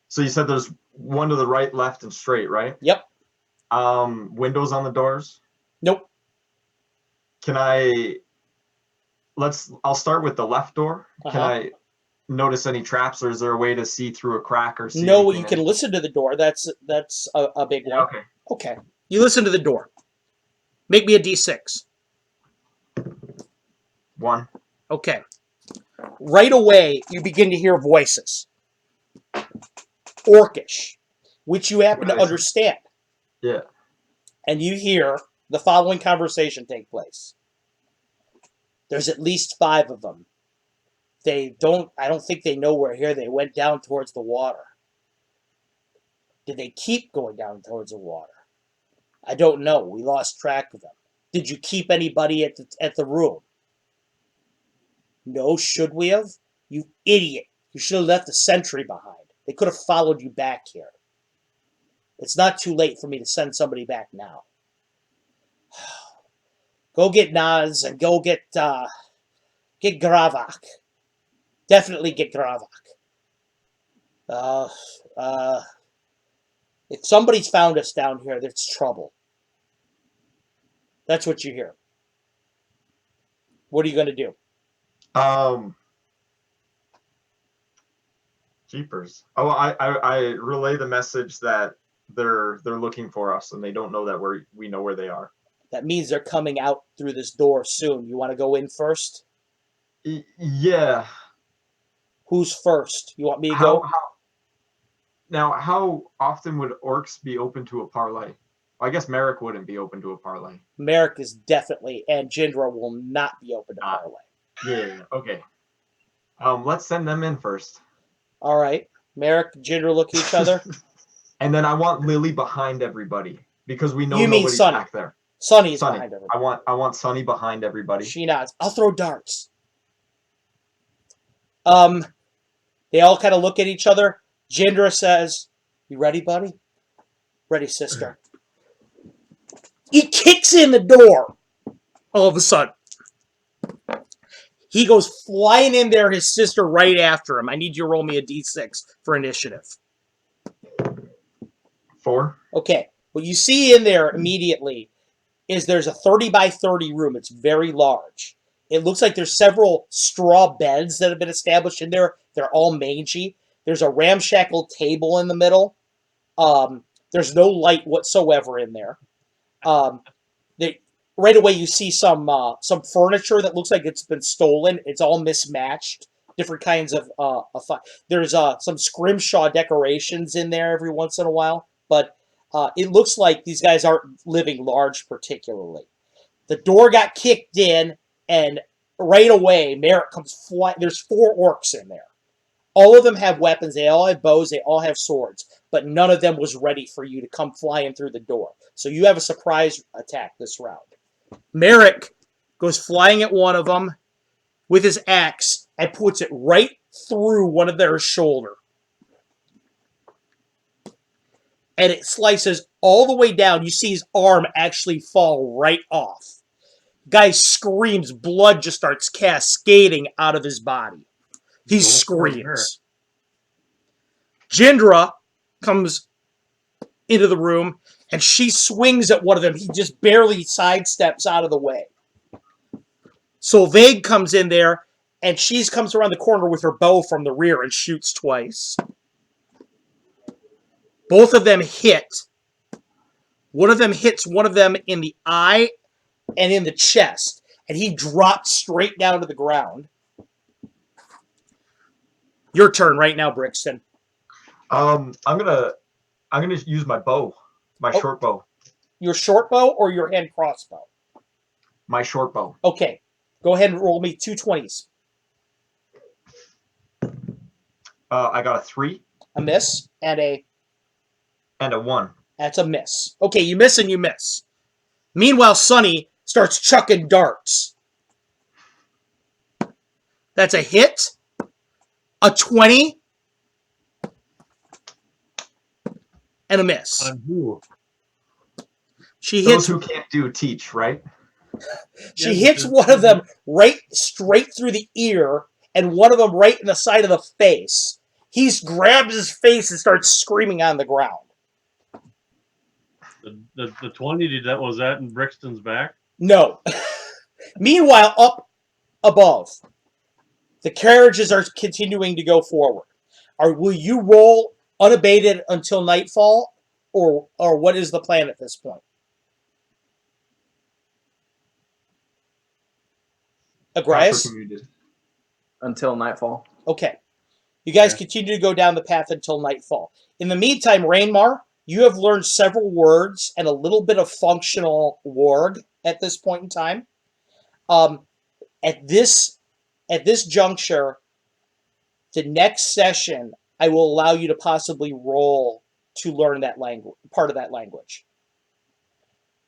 S4: So you said there's one to the right, left, and straight, right?
S2: Yep.
S4: Windows on the doors.
S2: Nope.
S4: Can I'll start with the left door. Can I notice any traps, or is there a way to see through a crack or see?
S2: No,
S4: anything
S2: you can listen to the door. That's a big one.
S4: Okay.
S2: Okay. You listen to the door. Make me a D6.
S4: 1.
S2: Okay. Right away, you begin to hear voices. Orcish, which you happen to
S4: What is it?
S2: understand.
S4: Yeah.
S2: And you hear the following conversation take place. There's at least 5 of them. I don't think they know we're here. They went down towards the water. Did they keep going down towards the water? I don't know. We lost track of them. Did you keep anybody at the room? No, should we have? You idiot. You should have left the sentry behind. They could have followed you back here. It's not too late for me to send somebody back now. Go get Naz and go get Gravak. Definitely get Gravak. If somebody's found us down here, there's trouble. That's what you hear. What are you going to do?
S4: Jeepers. Oh, I relay the message that they're looking for us and they don't know that we know where they are.
S2: That means they're coming out through this door soon. You want to go in first?
S4: Yeah.
S2: Who's first? You want me to go?
S4: How often would orcs be open to a parlay? Well, I guess Merrick wouldn't be open to a parlay.
S2: Merrick is definitely, and Jindra will not be open to parlay.
S4: Yeah, okay. Let's send them in first.
S2: All right. Merrick, Jindra look at each other.
S4: And then I want Lily behind everybody because we know
S2: You mean
S4: nobody's
S2: Sonny.
S4: back there.
S2: Sonny is
S4: Sonny.
S2: behind everybody.
S4: I want Sonny behind everybody.
S2: She nods. I'll throw darts. They all kind of look at each other. Jindra says, "You ready, buddy?" "Ready, sister." He kicks in the door. All of a sudden. He goes flying in there, his sister right after him. I need you to roll me a d6 for initiative.
S4: 4.
S2: Okay. What you see in there immediately is there's a 30 by 30 room. It's very large. It looks like there's several straw beds that have been established in there. They're all mangy. There's a ramshackle table in the middle. There's no light whatsoever in there. Right away you see some furniture that looks like it's been stolen. It's all mismatched. Different kinds of there's some scrimshaw decorations in there every once in a while, but it looks like these guys aren't living large particularly. The door got kicked in, and right away Merrick comes flying. There's 4 orcs in there. All of them have weapons. They all have bows. They all have swords, but none of them was ready for you to come flying through the door. So you have a surprise attack this round. Merrick goes flying at one of them with his axe and puts it right through one of their shoulder. And it slices all the way down. You see his arm actually fall right off. Guy screams. Blood just starts cascading out of his body. He screams. Jindra comes into the room, and she swings at one of them. He just barely sidesteps out of the way. Solveig comes in there, and she comes around the corner with her bow from the rear and shoots twice. Both of them hit. One of them hits one of them in the eye and in the chest, and he drops straight down to the ground. Your turn right now, Brixton.
S4: I'm gonna use my bow, my short bow.
S2: Your short bow or your hand crossbow?
S4: My short bow.
S2: Okay, go ahead and roll me 2 20s.
S4: I got a 3.
S2: A miss and a.
S4: And a 1.
S2: That's a miss. Okay, you miss and you miss. Meanwhile, Sonny starts chucking darts. That's a hit. A 20. And a miss. She hits.
S4: Those who can't do teach, right?
S2: She hits one of them right straight through the ear and one of them right in the side of the face. He grabs his face and starts screaming on the ground.
S1: The 20, was that in Brixton's back?
S2: No. Meanwhile, up above, the carriages are continuing to go forward. Will you roll unabated until nightfall, or what is the plan at this point? Agrias?
S5: Until nightfall.
S2: Okay. You guys continue to go down the path until nightfall. In the meantime, Rainmar, you have learned several words and a little bit of functional warg at this point in time. At this juncture, the next session, I will allow you to possibly roll to learn that language, part of that language.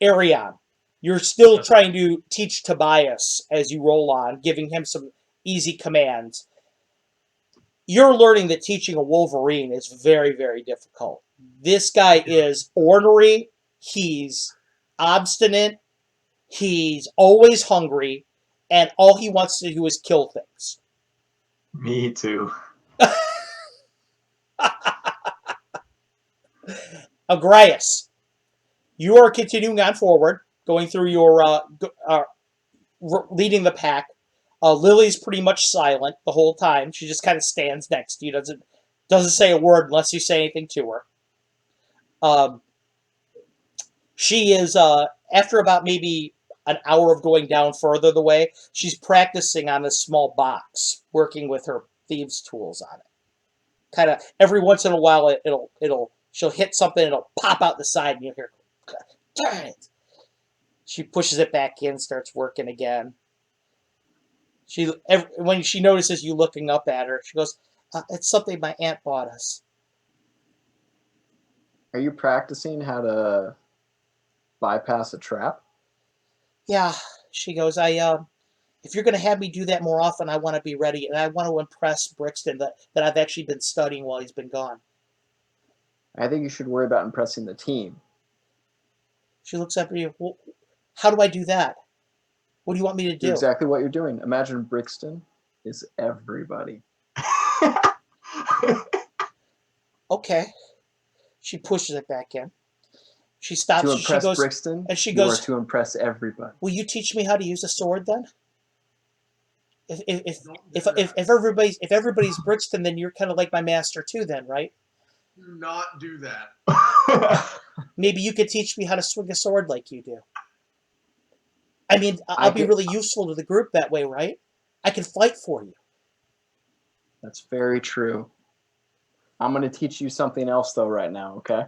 S2: Arion, you're still trying to teach Tobias as you roll on, giving him some easy commands. You're learning that teaching a Wolverine is very, very difficult. This guy is ornery, he's obstinate, he's always hungry, and all he wants to do is kill things.
S4: Me too.
S2: Agrias, you are continuing on forward, going through your leading the pack. Lily's pretty much silent the whole time. She just kind of stands next to you, doesn't say a word unless you say anything to her. She is after about maybe an hour of going down further the way, she's practicing on this small box, working with her thieves' tools on it. Kind of every once in a while, she'll hit something, and it'll pop out the side, and you'll hear, darn it. She pushes it back in, starts working again. When she notices you looking up at her, she goes, it's something my aunt bought us.
S5: Are you practicing how to bypass a trap?
S2: Yeah, she goes, if you're going to have me do that more often, I want to be ready, and I want to impress Brixton that I've actually been studying while he's been gone.
S5: I think you should worry about impressing the team.
S2: She looks up at you. Well, how do I do that? What do you want me to do?
S5: Exactly what you're doing. Imagine Brixton is everybody.
S2: Okay. She pushes it back in. She stops.
S5: To impress
S2: she goes,
S5: Brixton,
S2: and she goes,
S5: you are to impress everybody.
S2: will you teach me how to use a sword then? if everybody's Brixton, then you're kind of like my master too, then, right?
S3: Do not do that.
S2: Maybe you could teach me how to swing a sword like you do. I mean, I'll be really useful to the group that way, right? I can fight for you.
S5: That's very true. I'm going to teach you something else, though, right now, okay?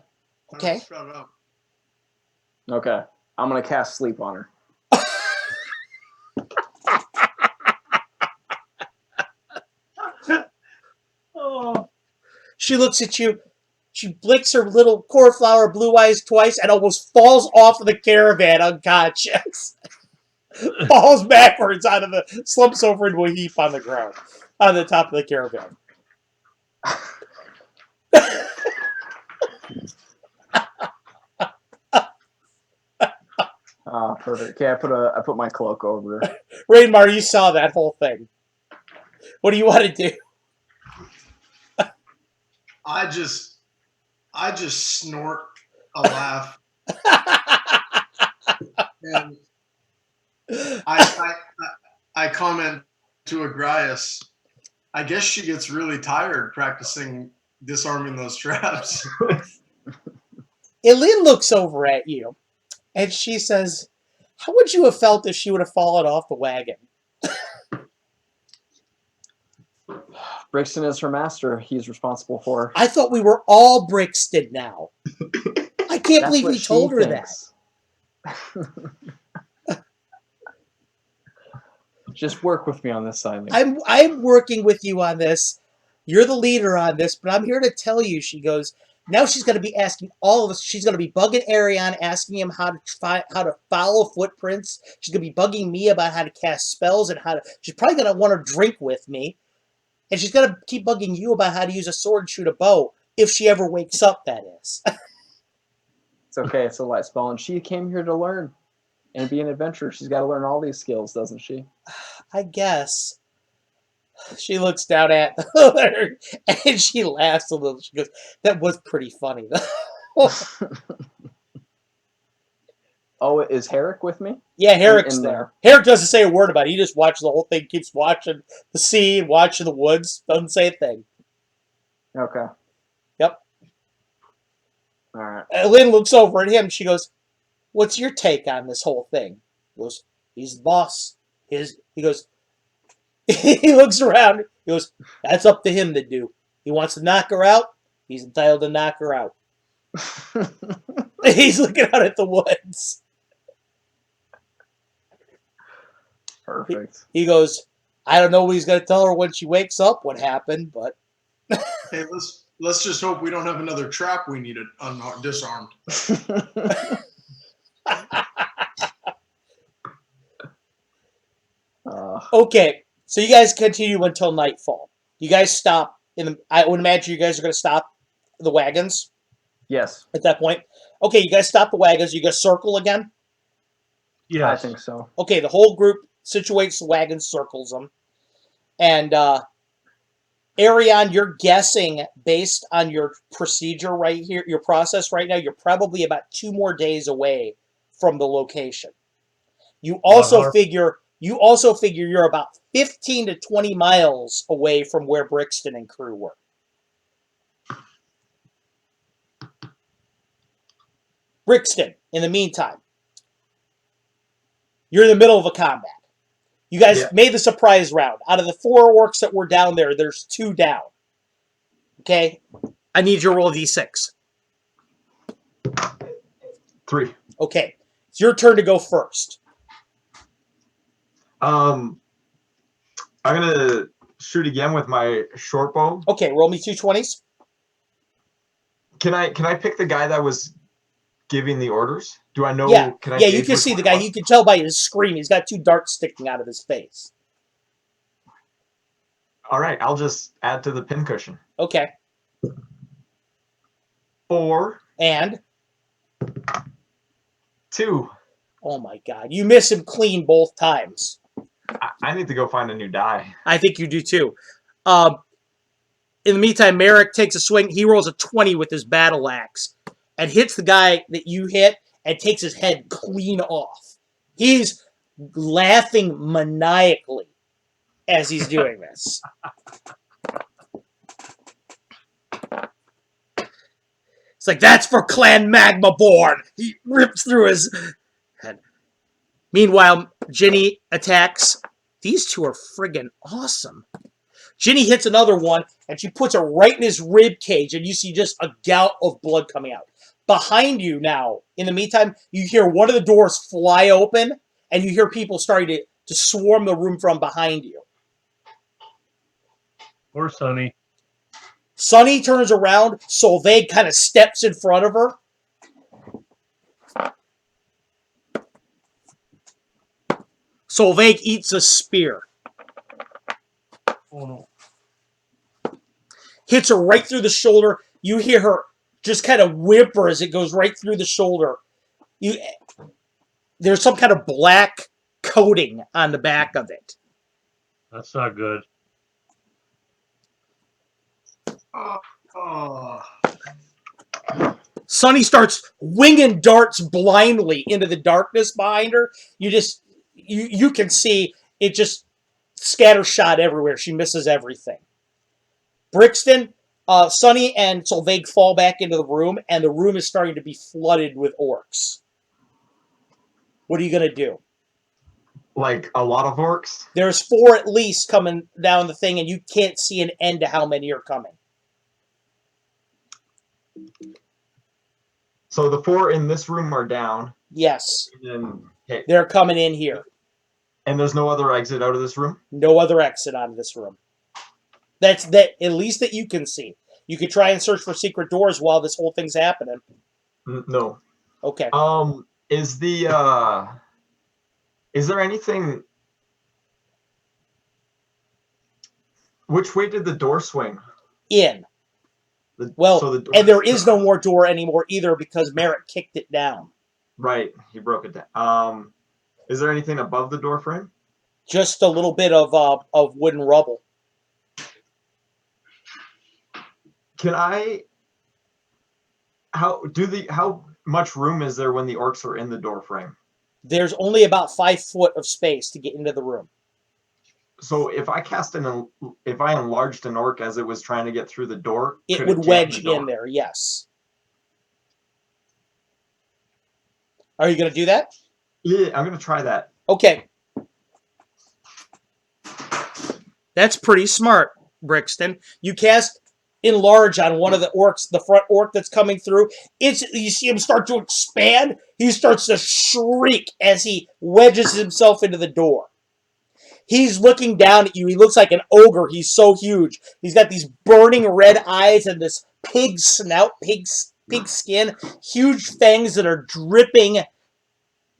S2: Okay.
S3: Shut up.
S5: Okay. I'm going to cast sleep on her.
S2: Oh. She looks at you. She blinks her little cornflower blue eyes twice and almost falls off of the caravan unconscious. Falls backwards out of the, slumps over into a heap on the ground, on the top of the caravan.
S5: Ah, perfect. Okay, I put my cloak over her.
S2: Rainmar, you saw that whole thing. What do you want to do?
S3: I just snort a laugh, and I comment to Agrias. I guess she gets really tired practicing disarming those traps.
S2: Eileen looks over at you, and she says, "How would you have felt if she would have fallen off the wagon?"
S5: Brixton is her master. He's responsible for her.
S2: I thought we were all Brixton now. I can't believe we told her that.
S5: Just work with me on this, Eileen.
S2: I'm working with you on this. You're the leader on this, but I'm here to tell you, she goes, now she's going to be asking all of us. She's going to be bugging Arion, asking him how to follow footprints. She's going to be bugging me about how to cast spells and she's probably going to want to drink with me. And she's going to keep bugging you about how to use a sword and shoot a bow, if she ever wakes up, that is.
S5: It's okay. It's a light spell. And she came here to learn and be an adventurer. She's got to learn all these skills, doesn't she?
S2: I guess. She looks down at her and she laughs a little. She goes, that was pretty funny.
S5: Oh, is Herrick with me?
S2: Yeah, Herrick's there. Herrick doesn't say a word about it. He just watches the whole thing, keeps watching the sea, watching the woods, doesn't say a thing.
S5: Okay.
S2: Yep.
S5: All right.
S2: Lynn looks over at him. She goes, what's your take on this whole thing? He goes, he's the boss. He goes, he looks around. He goes, that's up to him to do. He wants to knock her out. He's entitled to knock her out. He's looking out at the woods.
S5: Perfect.
S2: He goes, I don't know what he's going to tell her when she wakes up what happened, but...
S3: Hey, let's just hope we don't have another trap we needed disarmed.
S2: Okay, so you guys continue until nightfall. You guys stop. I would imagine you guys are going to stop the wagons.
S5: Yes.
S2: At that point. Okay, you guys stop the wagons. You guys circle again?
S1: Yeah,
S5: I think so.
S2: Okay, the whole group situates the wagons, circles them. And Arion, you're guessing based on your procedure right here, your process right now, you're probably about 2 more days away from the location. You also figure you're about 15 to 20 miles away from where Brixton and crew were. Brixton, in the meantime, you're in the middle of a combat. You guys made the surprise round. Out of the 4 orcs that were down there, there's 2 down. Okay? I need you to roll a d6.
S4: 3.
S2: Okay. It's your turn to go first.
S4: I'm gonna shoot again with my short bow.
S2: Okay, roll me 2 20s.
S4: Can I pick the guy that was giving the orders? Do I know?
S2: Yeah,
S4: can I
S2: you can see the guy. You can tell by his scream. He's got 2 darts sticking out of his face.
S4: All right, I'll just add to the pincushion.
S2: Okay.
S4: 4
S2: and
S4: 2.
S2: Oh my God! You miss him clean both times.
S4: I need to go find a new die.
S2: I think you do too. In the meantime, Merrick takes a swing. He rolls a 20 with his battle axe and hits the guy that you hit and takes his head clean off. He's laughing maniacally. as he's doing this. It's like, that's for Clan Magmaborn. He rips through his head. Meanwhile, Ginny attacks. These two are friggin' awesome. Ginny hits another one, and she puts it right in his rib cage, and you see just a gout of blood coming out. Behind you now, in the meantime, you hear one of the doors fly open, and you hear people starting to swarm the room from behind you.
S1: Poor Sonny.
S2: Sonny turns around, Solveig kind of steps in front of her. Solveig eats a spear.
S1: Oh no.
S2: Hits her right through the shoulder. You hear her just kind of whimper as it goes right through the shoulder. There's some kind of black coating on the back of it.
S1: That's not good.
S3: Oh.
S2: Sonny starts winging darts blindly into the darkness behind her. You can see it just scattershot everywhere. She misses everything. Brixton, Sonny and Solveig fall back into the room, and the room is starting to be flooded with orcs. What are you going to do?
S4: Like a lot of orcs?
S2: There's 4 at least coming down the thing, and you can't see an end to how many are coming.
S4: So the 4 in this room are down.
S2: Yes.
S4: And, okay.
S2: They're coming in here.
S4: And there's no other exit out of this room?
S2: No other exit out of this room. That's that at least that you can see. You could try and search for secret doors while this whole thing's happening.
S4: No.
S2: Okay.
S4: Is there anything? Which way did the door swing?
S2: In. And there is no more door anymore either because Merrick kicked it down.
S4: Right, he broke it down. Is there anything above the door frame?
S2: Just a little bit of wooden rubble.
S4: How much room is there when the orcs are in the door frame?
S2: There's only about 5 foot of space to get into the room.
S4: So if I enlarged an orc as it was trying to get through the door,
S2: it would wedge in there. Yes. Are you going to do that?
S4: Yeah, I'm going to try that.
S2: Okay. That's pretty smart, Brixton. You cast enlarge on one of the orcs, the front orc that's coming through. You see him start to expand. He starts to shriek as he wedges himself into the door. He's looking down at you. He looks like an ogre. He's so huge. He's got these burning red eyes and this pig snout, pig skin, huge fangs that are dripping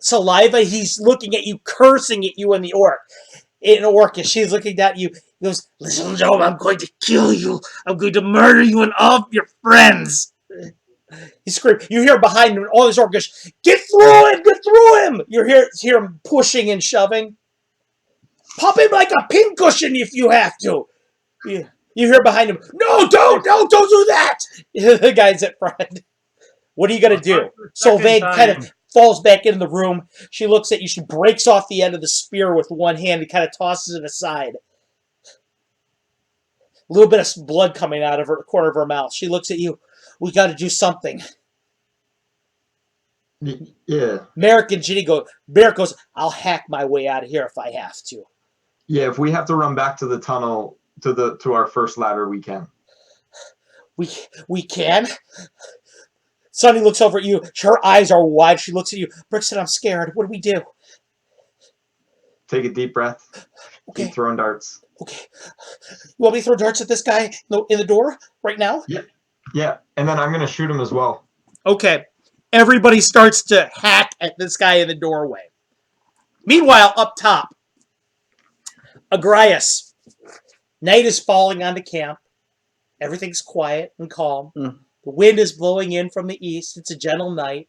S2: saliva. He's looking at you, cursing at you and the orc. An orc, as she's looking down at you, he goes, "Listen, Joe, I'm going to kill you. I'm going to murder you and all of your friends." He screams. You hear behind him, all these orcs goes, "Get through him! Get through him!" You hear him pushing and shoving. "Pop him like a pincushion if you have to." You hear behind him, "No, don't do that!" The guy's at front. What are you going to do? Solveig kind of falls back into the room. She looks at you. She breaks off the end of the spear with one hand and kind of tosses it aside. A little bit of blood coming out of her corner of her mouth. She looks at you. "We got to do something."
S4: Yeah.
S2: Merrick and Ginny go. Merrick goes, "I'll hack my way out of here if I have to."
S4: Yeah, if we have to run back to the tunnel to our first ladder, we can.
S2: We can. Sonny looks over at you. Her eyes are wide. She looks at you. Brixton, I'm scared. What do we do?
S4: Take a deep breath.
S2: Okay.
S4: Keep throwing darts.
S2: Okay. You want me to throw darts at this guy in the door right now?
S4: Yep. Yeah, and then I'm going to shoot him as well.
S2: Okay. Everybody starts to hack at this guy in the doorway. Meanwhile, up top, Agrias. Night is falling onto camp. Everything's quiet and calm. The wind is blowing in from the east. It's a gentle night.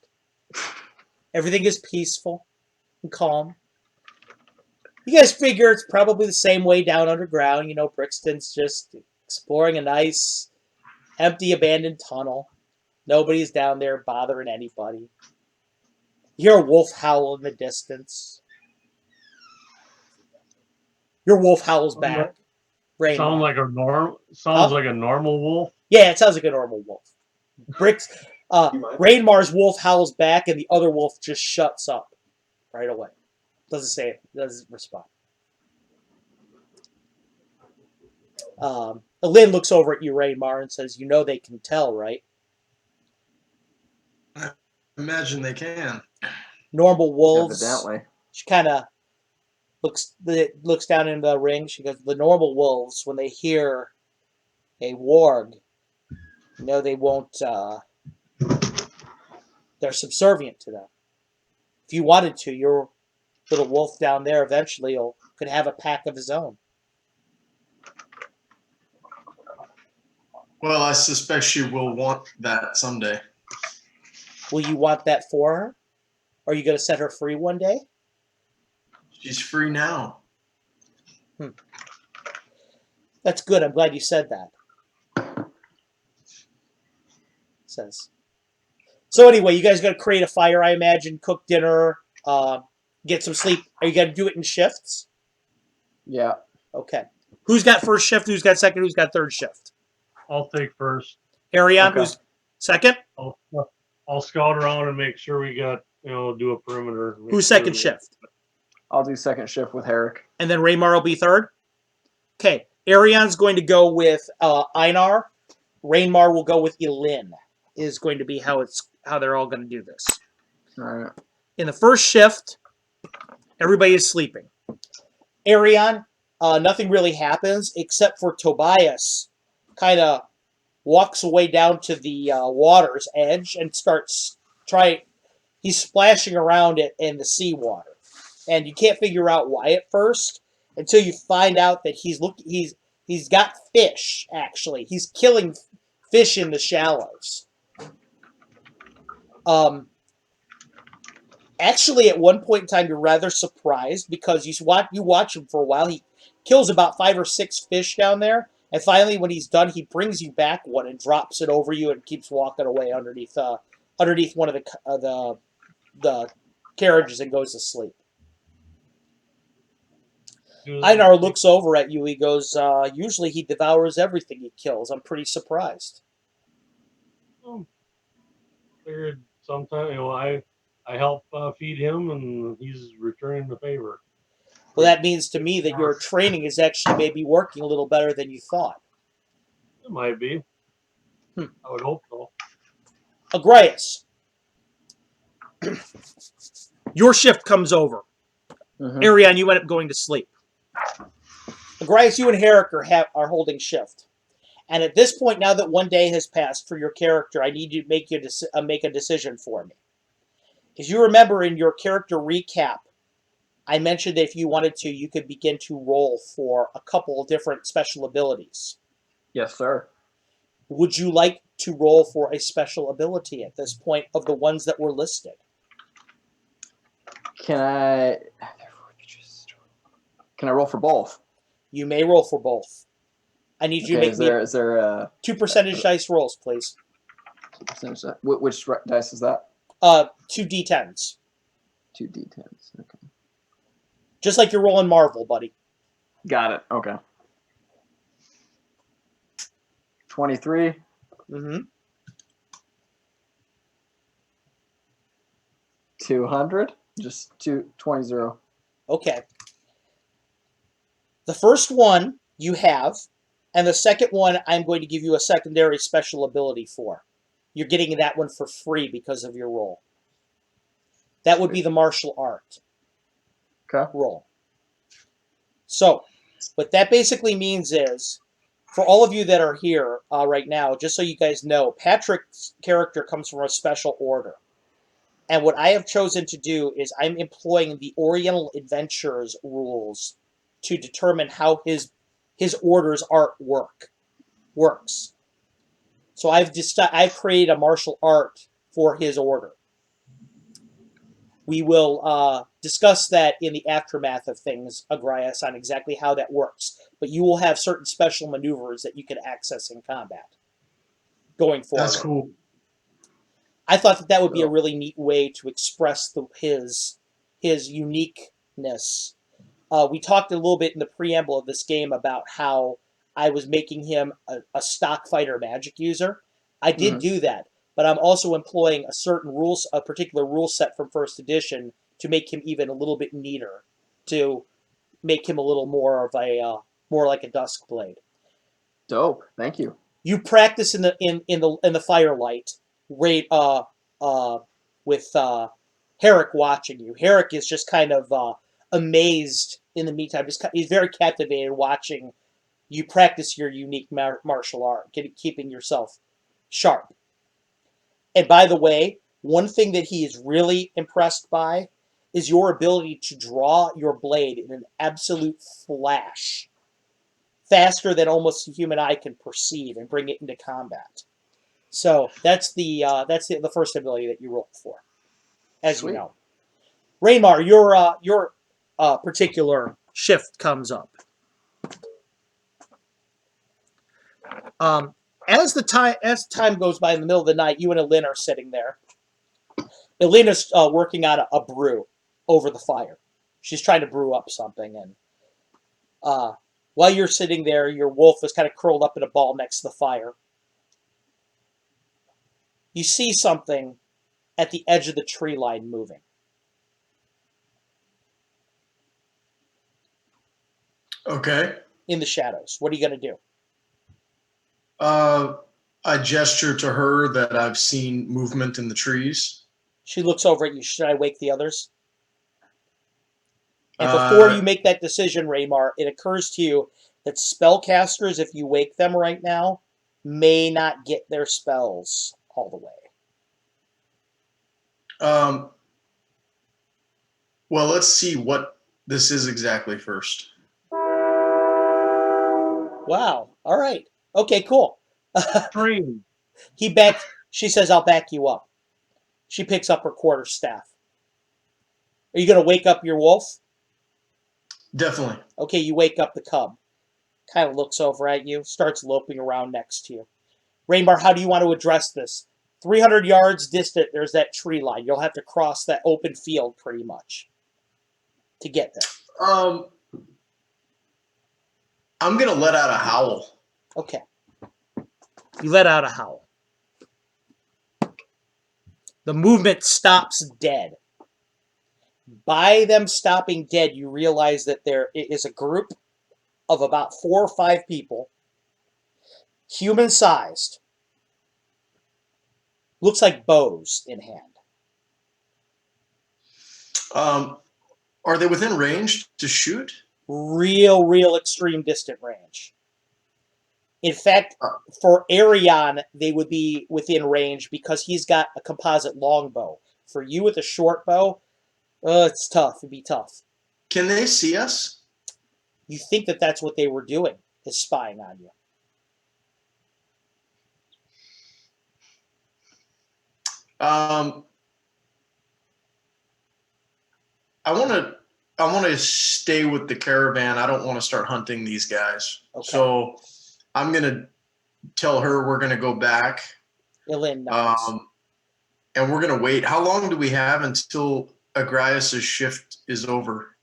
S2: Everything is peaceful and calm. You guys figure it's probably the same way down underground. You know, Brixton's just exploring a nice, empty, abandoned tunnel. Nobody's down there bothering anybody. You hear a wolf howl in the distance. Your wolf howls back.
S1: Sounds like a normal wolf.
S2: Yeah, it sounds like a normal wolf. Rainmar's wolf howls back, and the other wolf just shuts up right away. Doesn't say it. Doesn't respond. Lynn looks over at you, Rainmar, and says, "You know they can tell, right?"
S3: I imagine they can.
S2: Normal wolves.
S5: Evidently.
S2: She kind of looks down into the ring. She goes, "The normal wolves, when they hear a warg, you know they won't. They're subservient to them. If you wanted to, your little wolf down there eventually could have a pack of his own."
S3: Well, I suspect she will want that someday.
S2: Will you want that for her? Are you going to set her free one day?
S3: She's free now.
S2: That's good. I'm glad you said that. Says. So anyway, you guys got to create a fire, I imagine, cook dinner, get some sleep. Are you going to do it in shifts?
S5: Yeah.
S2: Okay. Who's got first shift? Who's got second? Who's got third shift?
S1: I'll take first.
S2: Ariane,
S5: Okay.
S2: who's second?
S1: I'll scout around and make sure we got, do a perimeter.
S2: Who's second shift?
S5: I'll do second shift with Herrick.
S2: And then Raymar will be third? Okay. Ariane's going to go with Einar. Rainmar will go with Elin. Is going to be how they're all going to do this.
S5: All right.
S2: In the first shift, everybody is sleeping. Ariane, nothing really happens except for Tobias kind of walks away down to the water's edge and starts he's splashing around it in the seawater. And you can't figure out why at first until you find out that he's got fish, actually. He's killing fish in the shallows. Actually, at one point in time, you're rather surprised because you watch him for a while. He kills about 5 or 6 fish down there, and finally, when he's done, he brings you back one and drops it over you and keeps walking away underneath one of the carriages and goes to sleep. Einar looks over at you. He goes, "Usually he devours everything he kills. I'm pretty surprised."
S1: Figured sometime, I help feed him, and he's returning the favor.
S2: Well, that means to me that your training is actually maybe working a little better than you thought.
S1: It might be. I would hope so.
S2: Agrias, your shift comes over.
S5: Mm-hmm.
S2: Ariane, you end up going to sleep. Agrias, you and Herrick are holding shift. And at this point, now that one day has passed for your character, I need you to make a decision for me. As you remember in your character recap, I mentioned that if you wanted to, you could begin to roll for a couple of different special abilities.
S5: Yes, sir.
S2: Would you like to roll for a special ability at this point of the ones that were listed?
S5: Can I roll for both?
S2: You may roll for both. I need you to make
S5: is there a
S2: 2 percentage dice rolls, please.
S5: percentage? Which dice is that?
S2: 2 d10s.
S5: 2 d10s. Okay.
S2: Just like you're rolling Marvel, buddy.
S5: Got it. Okay. 23.
S2: Mm-hmm.
S5: 200. Just 20.
S2: Okay. The first one you have, and the second one I'm going to give you a secondary special ability for. You're getting that one for free because of your roll. That would be the martial art roll. So, what that basically means is, for all of you that are here right now, just so you guys know, Patrick's character comes from a special order. And what I have chosen to do is I'm employing the Oriental Adventures rules to determine how his order's art works. So I've created a martial art for his order. We will discuss that in the aftermath of things, Agrias, on exactly how that works. But you will have certain special maneuvers that you can access in combat going forward.
S3: That's cool.
S2: I thought that would be a really neat way to express his uniqueness We talked a little bit in the preamble of this game about how I was making him a stock fighter magic user. I did do that, but I'm also employing a particular rule set from first edition to make him even a little bit neater, to make him a little more of a more like a Dusk Blade.
S5: Dope. Thank you.
S2: You practice in the firelight, right? With Herrick watching you. Herrick is just kind of amazed in the meantime. He's very captivated watching you practice your unique martial art, keeping yourself sharp. And by the way, one thing that he is really impressed by is your ability to draw your blade in an absolute flash, faster than almost the human eye can perceive, and bring it into combat. So that's the first ability that you roll for, as
S5: Sweet.
S2: you know. Raymar, your particular shift comes up. As time goes by in the middle of the night, you and Elin are sitting there. Elin is working on a brew over the fire. She's trying to brew up something, and while you're sitting there, your wolf is kind of curled up in a ball next to the fire. You see something at the edge of the tree line moving.
S3: Okay.
S2: In the shadows. What are you going to do?
S3: I gesture to her that I've seen movement in the trees.
S2: She looks over at you. Should I wake the others? And before you make that decision, Raymar, it occurs to you that spellcasters, if you wake them right now, may not get their spells all the way.
S3: Well, let's see what this is exactly first.
S2: Wow. All right. Okay, cool.
S1: Dream.
S2: She says, I'll back you up. She picks up her quarterstaff. Are you going to wake up your wolf?
S3: Definitely.
S2: Okay, you wake up the cub. Kind of looks over at you, starts loping around next to you. Raymar, how do you want to address this? 300 yards distant, there's that tree line. You'll have to cross that open field pretty much to get there.
S3: I'm going to let out a howl.
S2: Okay. You let out a howl. The movement stops dead. By them stopping dead, you realize that there is a group of about 4 or 5 people, human-sized. Looks like bows in hand.
S3: Are they within range to shoot?
S2: Real extreme distant range. In fact, for Arion, they would be within range because he's got a composite longbow. For you with a short bow, it's tough. It'd be tough.
S3: Can they see us?
S2: You think that that's what they were doing, is spying on you.
S3: I want to stay with the caravan. I don't want to start hunting these guys. Okay. So I'm going to tell her we're going to go back.
S2: Elin nods.
S3: And we're going to wait. How long do we have until Agrias' shift is over?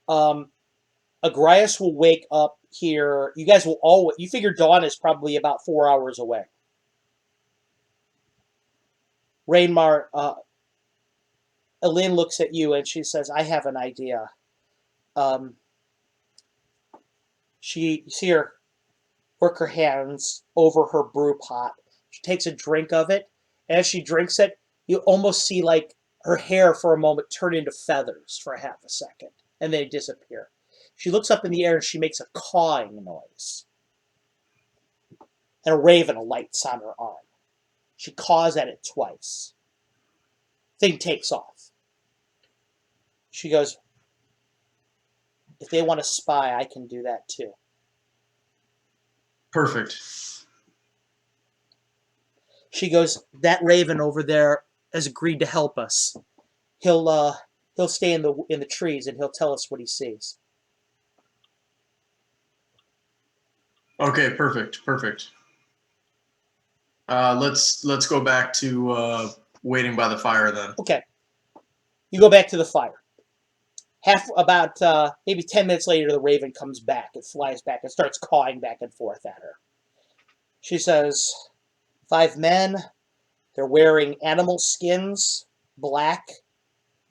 S2: Agrias will wake up here. You guys will all... You figure dawn is probably about 4 hours away. Raymar, Elin looks at you and she says, I have an idea. You see her work her hands over her brew pot. She takes a drink of it. And as she drinks it, you almost see like her hair for a moment turn into feathers for half a second. And then disappear. She looks up in the air and she makes a cawing noise. And a raven alights on her arm. She caws at it twice. Thing takes off. She goes, if they want to spy, I can do that too.
S3: Perfect.
S2: She goes, that raven over there has agreed to help us. He'll stay in the trees and he'll tell us what he sees.
S3: Okay, perfect. Let's go back to waiting by the fire then.
S2: Okay. You go back to the fire. About maybe 10 minutes later, the raven comes back. It flies back and starts cawing back and forth at her. She says, 5 men. They're wearing animal skins, black.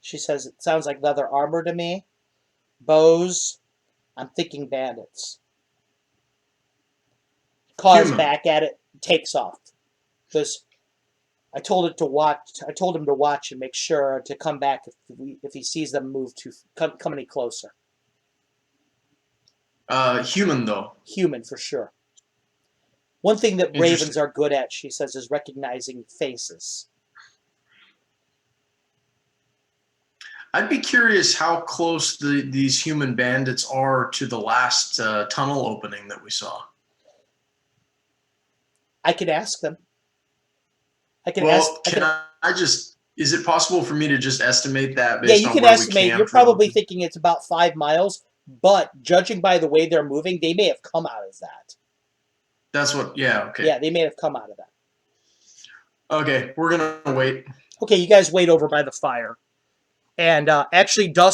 S2: She says, it sounds like leather armor to me. Bows. I'm thinking bandits. Caws back at it, takes off. Because I told him to watch and make sure to come back if he sees them come any closer.
S3: Human though.
S2: Human for sure. One thing that ravens are good at, she says, is recognizing faces.
S3: I'd be curious how close these human bandits are to the last tunnel opening that we saw.
S2: I could ask them.
S3: Is it possible for me to just estimate that based on
S2: you can
S3: where
S2: estimate.
S3: we camp?
S2: You're probably thinking it's about 5 miles, but judging by the way they're moving, they may have come out of that.
S3: Okay.
S2: Yeah, they may have come out of that.
S3: Okay, we're going to wait.
S2: Okay, you guys wait over by the fire. And actually, dawn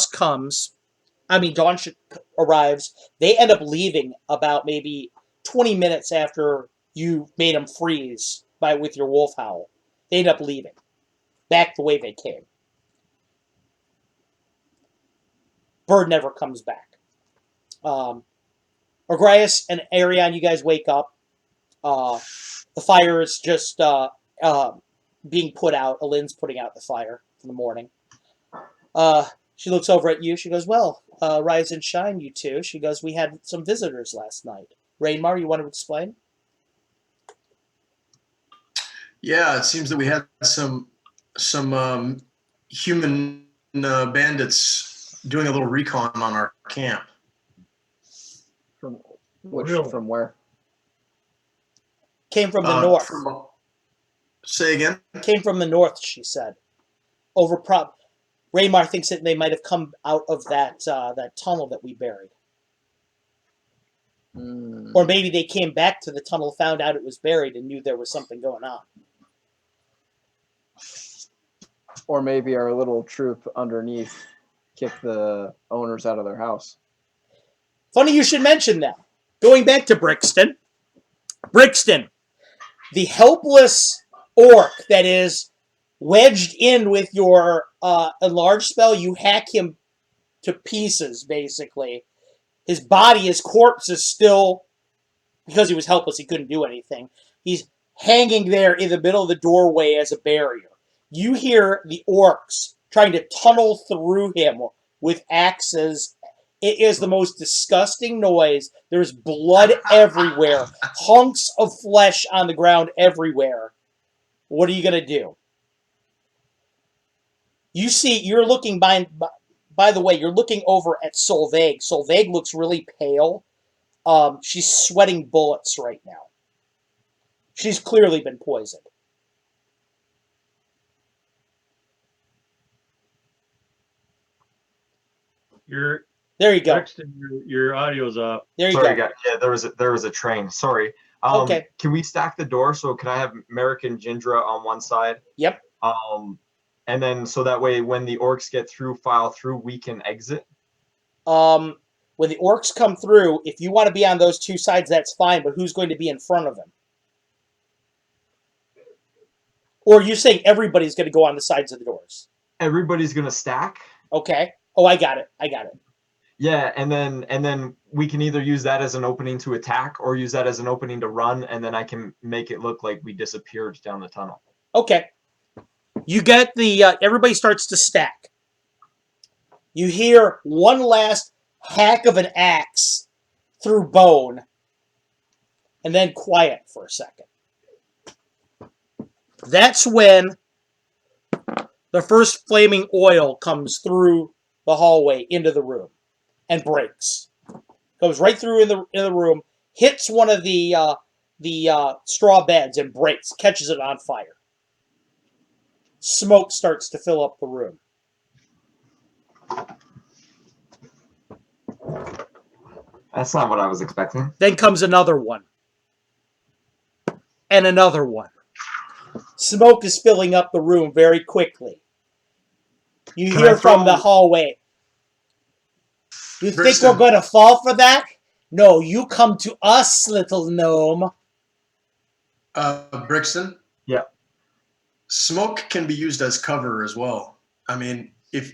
S2: arrives. They end up leaving about maybe 20 minutes after you made them freeze with your wolf howl. They end up leaving. Back the way they came. Bird never comes back. Orgrias and Arion, you guys wake up. The fire is just being put out. Alin's putting out the fire in the morning. She looks over at you. She goes, well, rise and shine, you two. She goes, we had some visitors last night. Rainmar, you want to explain?
S3: Yeah, it seems that we had some human bandits doing a little recon on our camp.
S5: From where?
S2: Came from the north.
S3: Say again?
S2: Came from the north, she said. Raymar thinks that they might have come out of that tunnel that we buried. Or maybe they came back to the tunnel, found out it was buried, and knew there was something going on.
S5: Or maybe our little troop underneath kicked the owners out of their house.
S2: Funny you should mention that. Going back to Brixton. Brixton, the helpless orc that is wedged in with your enlarge spell, you hack him to pieces, basically. His body, his corpse is still, because he was helpless, he couldn't do anything. He's hanging there in the middle of the doorway as a barrier. You hear the orcs trying to tunnel through him with axes. It is the most disgusting noise. There's blood everywhere. Hunks of flesh on the ground everywhere. What are you going to do? You're looking by the way, you're looking over at Solveig. Solveig looks really pale. She's sweating bullets right now. She's clearly been poisoned. There you go.
S1: Brixton, your audio's off.
S2: There you
S4: Sorry,
S2: go.
S4: guys. Yeah, there was a train. Sorry.
S2: Okay.
S4: Can we stack the door? So can I have Merrick and Jindra on one side?
S2: Yep.
S4: And then so that way when the orcs get through, file through, we can exit.
S2: When the orcs come through, if you want to be on those two sides, that's fine. But who's going to be in front of them? Or are you saying everybody's going to go on the sides of the doors?
S4: Everybody's gonna stack.
S2: Okay. Oh, I got it.
S4: Yeah, and then we can either use that as an opening to attack or use that as an opening to run, and then I can make it look like we disappeared down the tunnel.
S2: Okay. You get everybody starts to stack. You hear one last hack of an axe through bone, and then quiet for a second. That's when the first flaming oil comes through the hallway into the room and breaks. Goes right through in the room, hits one of the straw beds and breaks, catches it on fire. Smoke starts to fill up the room.
S4: That's not what I was expecting.
S2: Then comes another one. And another one. Smoke is filling up the room very quickly. You hear from the hallway, You think
S3: Brixton.
S2: we're going to fall for that? No, you come to us, little gnome.
S3: Brixton.
S4: Yeah.
S3: Smoke can be used as cover as well. I mean, if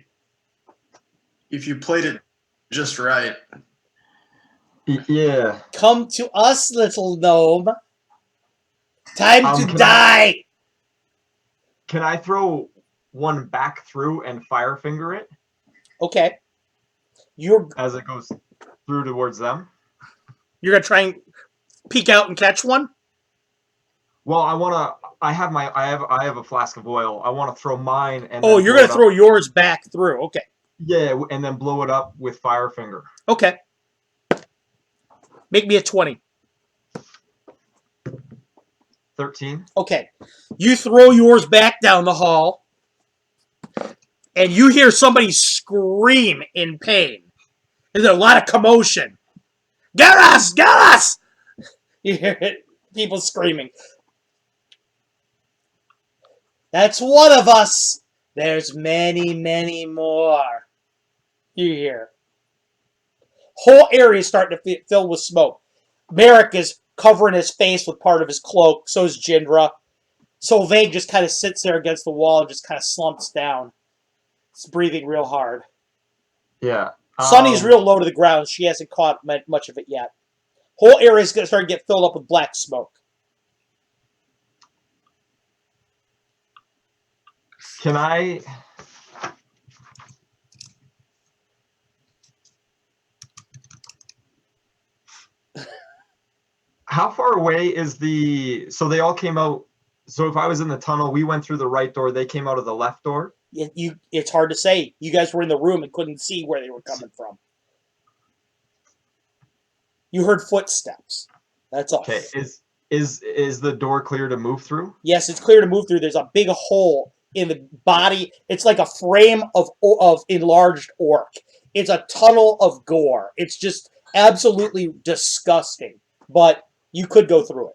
S3: you played it just right.
S4: Yeah.
S2: Come to us, little gnome. Time to
S4: Can
S2: die.
S4: Can I throw one back through and fire finger it
S2: Okay. You're
S4: as it goes through towards them?
S2: going to try and peek out and catch one?
S4: Well, I have a flask of oil. I want to throw mine and
S2: Oh,
S4: then
S2: you're
S4: blow
S2: going
S4: it
S2: to
S4: up.
S2: throw yours back through. Okay.
S4: Yeah, and then blow it up with fire finger.
S2: Okay. Make me a 20.
S4: 13.
S2: Okay. You throw yours back down the hall, and you hear somebody scream in pain. There's a lot of commotion. Get us! Get us! You hear it. People screaming. That's one of us. There's many, many more. You hear. Whole area is starting to fill with smoke. Merrick is covering his face with part of his cloak. So is Jindra. Solveig just kind of sits there against the wall and just kind of slumps down. It's breathing real hard.
S4: Yeah.
S2: Sunny's real low to the ground. She hasn't caught much of it yet. Whole area is going to start to get filled up with black smoke.
S4: Can I? How far away is the? So they all came out. So if I was in the tunnel, we went through the right door. They came out of the left door.
S2: It's hard to say. You guys were in the room and couldn't see where they were coming from. You heard footsteps. That's all.
S4: Okay. Is the door clear to move through?
S2: Yes, it's clear to move through. There's a big hole in the body. It's like a frame of enlarged orc. It's a tunnel of gore. It's just absolutely disgusting. But you could go through it.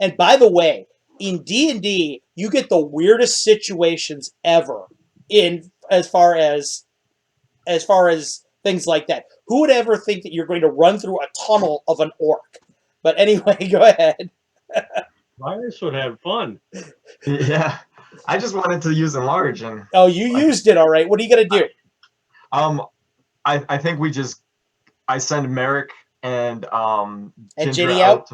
S2: And by the way, in D&D, you get the weirdest situations ever in as far as things like that. Who would ever think that you're going to run through a tunnel of an orc? But anyway, go ahead.
S1: Virus would have fun.
S4: Yeah. I just wanted to use enlarge and.
S2: Oh, you used it, all right. What are you going to do?
S4: I think I send Merrick and
S2: And
S4: Ginger
S2: Ginny out?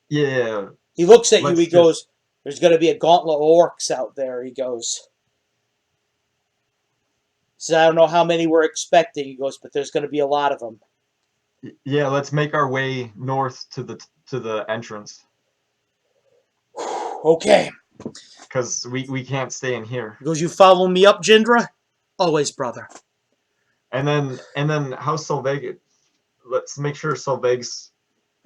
S4: Yeah.
S2: He looks at you.
S4: Let's
S2: He goes, there's going to be a gauntlet of orcs out there. He goes. Says, I don't know how many we're expecting. He goes, but there's going to be a lot of them.
S4: Yeah, let's make our way north to the entrance.
S2: Okay.
S4: Because we can't stay in here.
S2: He goes, you follow me up, Jindra? Always, brother.
S4: And then how's Solveig? Let's make sure Solveig's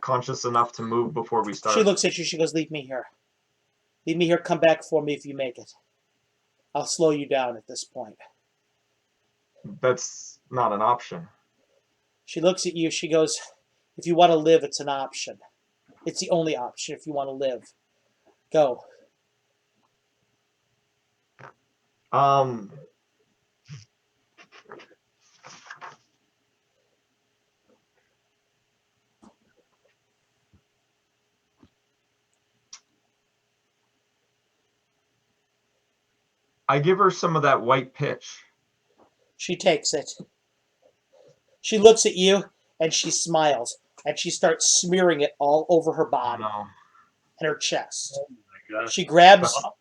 S4: conscious enough to move before we start.
S2: She looks at you. She goes, leave me here. Leave me here. Come back for me if you make it. I'll slow you down at this point.
S4: That's not an option.
S2: She looks at you. She goes, if you want to live, it's an option. It's the only option if you want to live. Go.
S4: I give her some of that white pitch.
S2: She takes it. She looks at you, and she smiles. And she starts smearing it all over her body
S4: No.
S2: and her chest.
S1: Oh my gosh.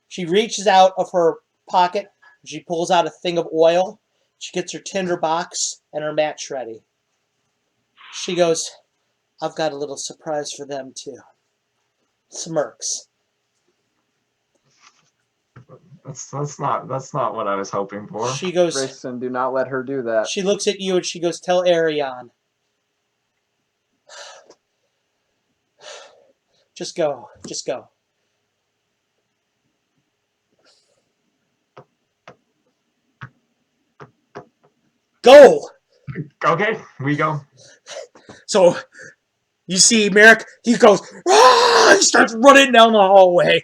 S2: She reaches out of her pocket, and she pulls out a thing of oil. She gets her tinder box and her match ready. She goes, I've got a little surprise for them, too. Smirks.
S4: That's not what I was hoping for.
S2: She goes,
S5: Grayson, do not let her do that.
S2: she looks at you and she goes, tell Arion. Just go. Just go. Go!
S4: Okay, we go.
S2: So you see Merrick, he goes, ah! He starts running down the hallway.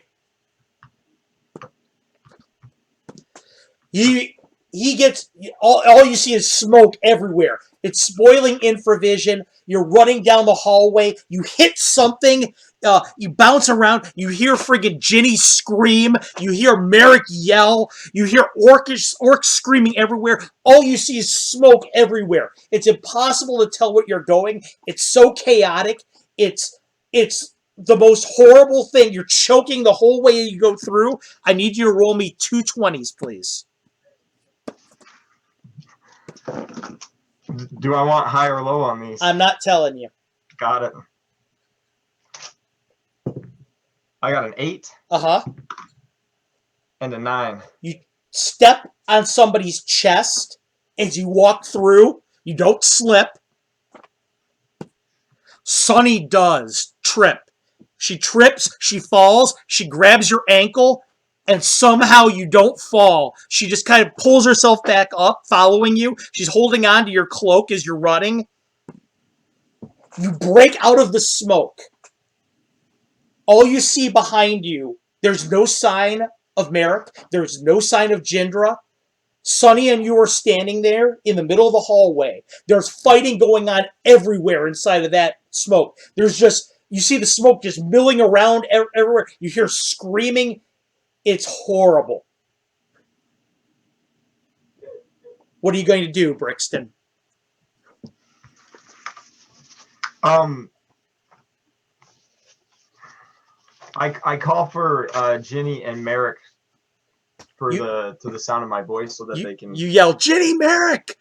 S2: he gets all you see is smoke everywhere. It's spoiling infravision. You're running down the hallway. You hit something. You bounce around. You hear friggin' Ginny scream. You hear Merrick yell. You hear orcs screaming everywhere. All you see is smoke everywhere. It's impossible to tell what you're going. It's so chaotic. It's the most horrible thing. You're choking the whole way you go through. I need you to roll me 2 20s, please.
S4: Do I want high or low on these?
S2: I'm not telling you.
S4: Got it. I got an 8
S2: Uh-huh.
S4: and a 9.
S2: You step on somebody's chest as you walk through. You don't slip. Sunny does trip. She trips, she falls, she grabs your ankle, and somehow you don't fall. She just kind of pulls herself back up, following you. She's holding on to your cloak as you're running. You break out of the smoke. All you see behind you, there's no sign of Merrick. There's no sign of Jindra. Sunny and you are standing there in the middle of the hallway. There's fighting going on everywhere inside of that smoke. There's just, you see the smoke just milling around everywhere. You hear screaming. It's horrible. What are you going to do, Brixton?
S4: I call for Ginny and Merrick for to the sound of my voice so that they can.
S2: You yell, Ginny, Merrick!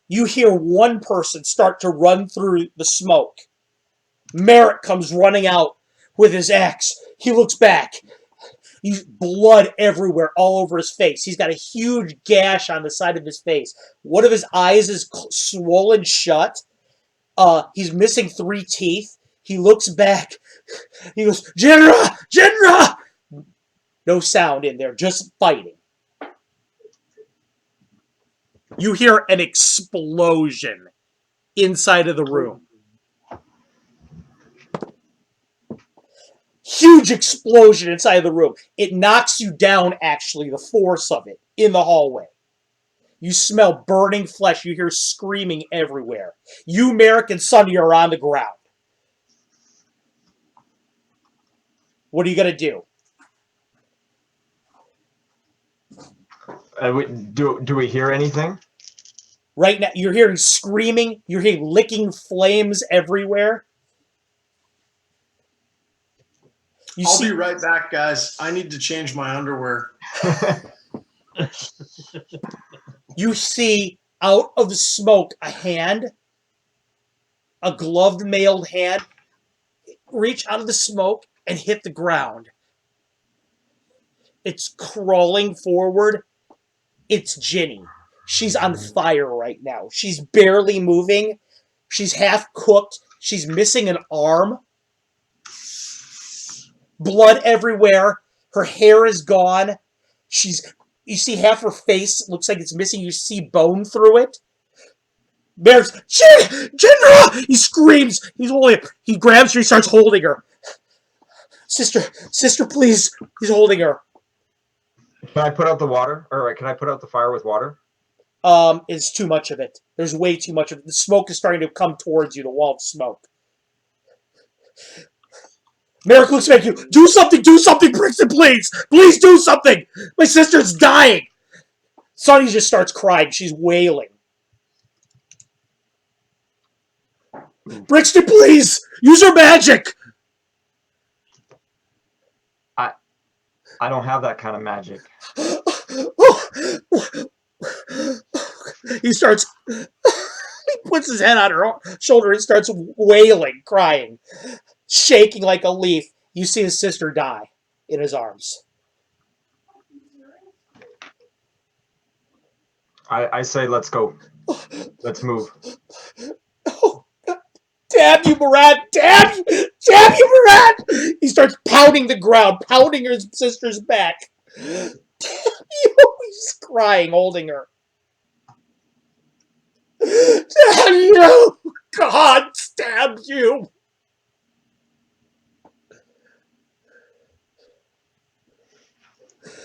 S2: You hear one person start to run through the smoke. Merrick comes running out with his axe. He looks back. He's blood everywhere, all over his face. He's got a huge gash on the side of his face. One of his eyes is swollen shut. He's missing 3 teeth. He looks back. He goes, Jindra! Jindra! No sound in there, just fighting. You hear an explosion inside of the room. Huge explosion inside of the room. It knocks you down, actually, the force of it, in the hallway. You smell burning flesh. You hear screaming everywhere. You, Merrick, and Sunny are on the ground. What are you going to do?
S4: Do we hear anything?
S2: Right now, you're hearing screaming. You're hearing licking flames everywhere.
S3: I'll be right back, guys. I need to change my underwear.
S2: You see out of the smoke a hand, a gloved, mailed hand, reach out of the smoke and hit the ground. It's crawling forward. It's Ginny. She's on fire right now. She's barely moving. She's half cooked. She's missing an arm. Blood everywhere. Her hair is gone. You see half her face looks like it's missing. You see bone through it. There's Jindra! He screams. He's holding her. He grabs her. He starts holding her. Sister, please. He's holding her.
S4: Can I put out the water? Or can I put out the fire with water?
S2: It's too much of it. There's way too much of it. The smoke is starting to come towards you, the wall of smoke. Merrick looks back at you. Do something, Brixton, please! Please do something! My sister's dying! Sunny just starts crying. She's wailing. Brixton, please! Use her magic!
S4: I don't have that kind of magic.
S2: He starts... He puts his head on her shoulder and starts wailing, crying, shaking like a leaf. You see his sister die in his arms.
S4: I say let's go. Let's move.
S2: Oh, damn you, Murad! Damn you, Murad! He starts pounding the ground, pounding his sister's back. Damn you! He's crying, holding her. Damn you! God stab you!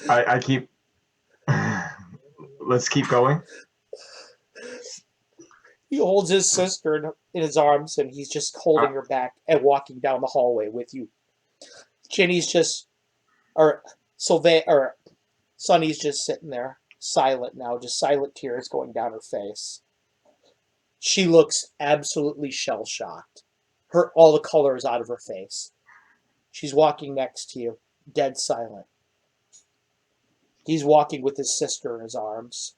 S4: I keep. Let's keep going.
S2: He holds his sister in his arms, and he's just holding her back and walking down the hallway with you. Ginny's just, or Sunny's just sitting there, silent now, just silent tears going down her face. She looks absolutely shell-shocked. All the color is out of her face. She's walking next to you, dead silent. He's walking with his sister in his arms.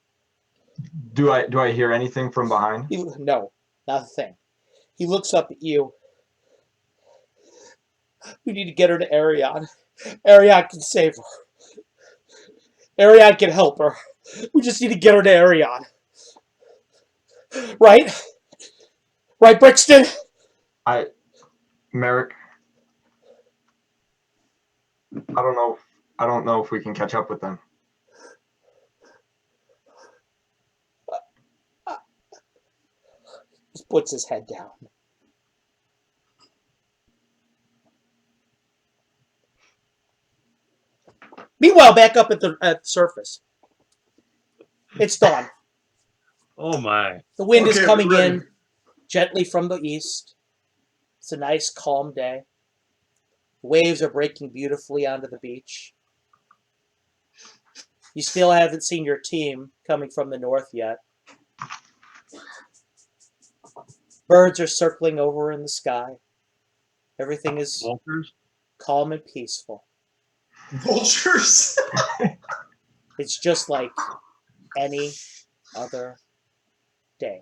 S4: Do I hear anything from behind?
S2: No, not a thing. He looks up at you. We need to get her to Arion. Arion can save her. Arion can help her. We just need to get her to Arion. Right? Right, Brixton?
S4: Merrick, I don't know if we can catch up with them.
S2: Just puts his head down. Meanwhile, back up at the surface. It's dawn.
S1: Oh my.
S2: The wind is
S3: Okay,
S2: coming
S3: we're ready.
S2: in gently from the east. It's a nice, calm day. Waves are breaking beautifully onto the beach. You still haven't seen your team coming from the north yet. Birds are circling over in the sky. Everything is
S1: Vultures?
S2: calm and peaceful.
S3: Vultures.
S2: It's just like any other day.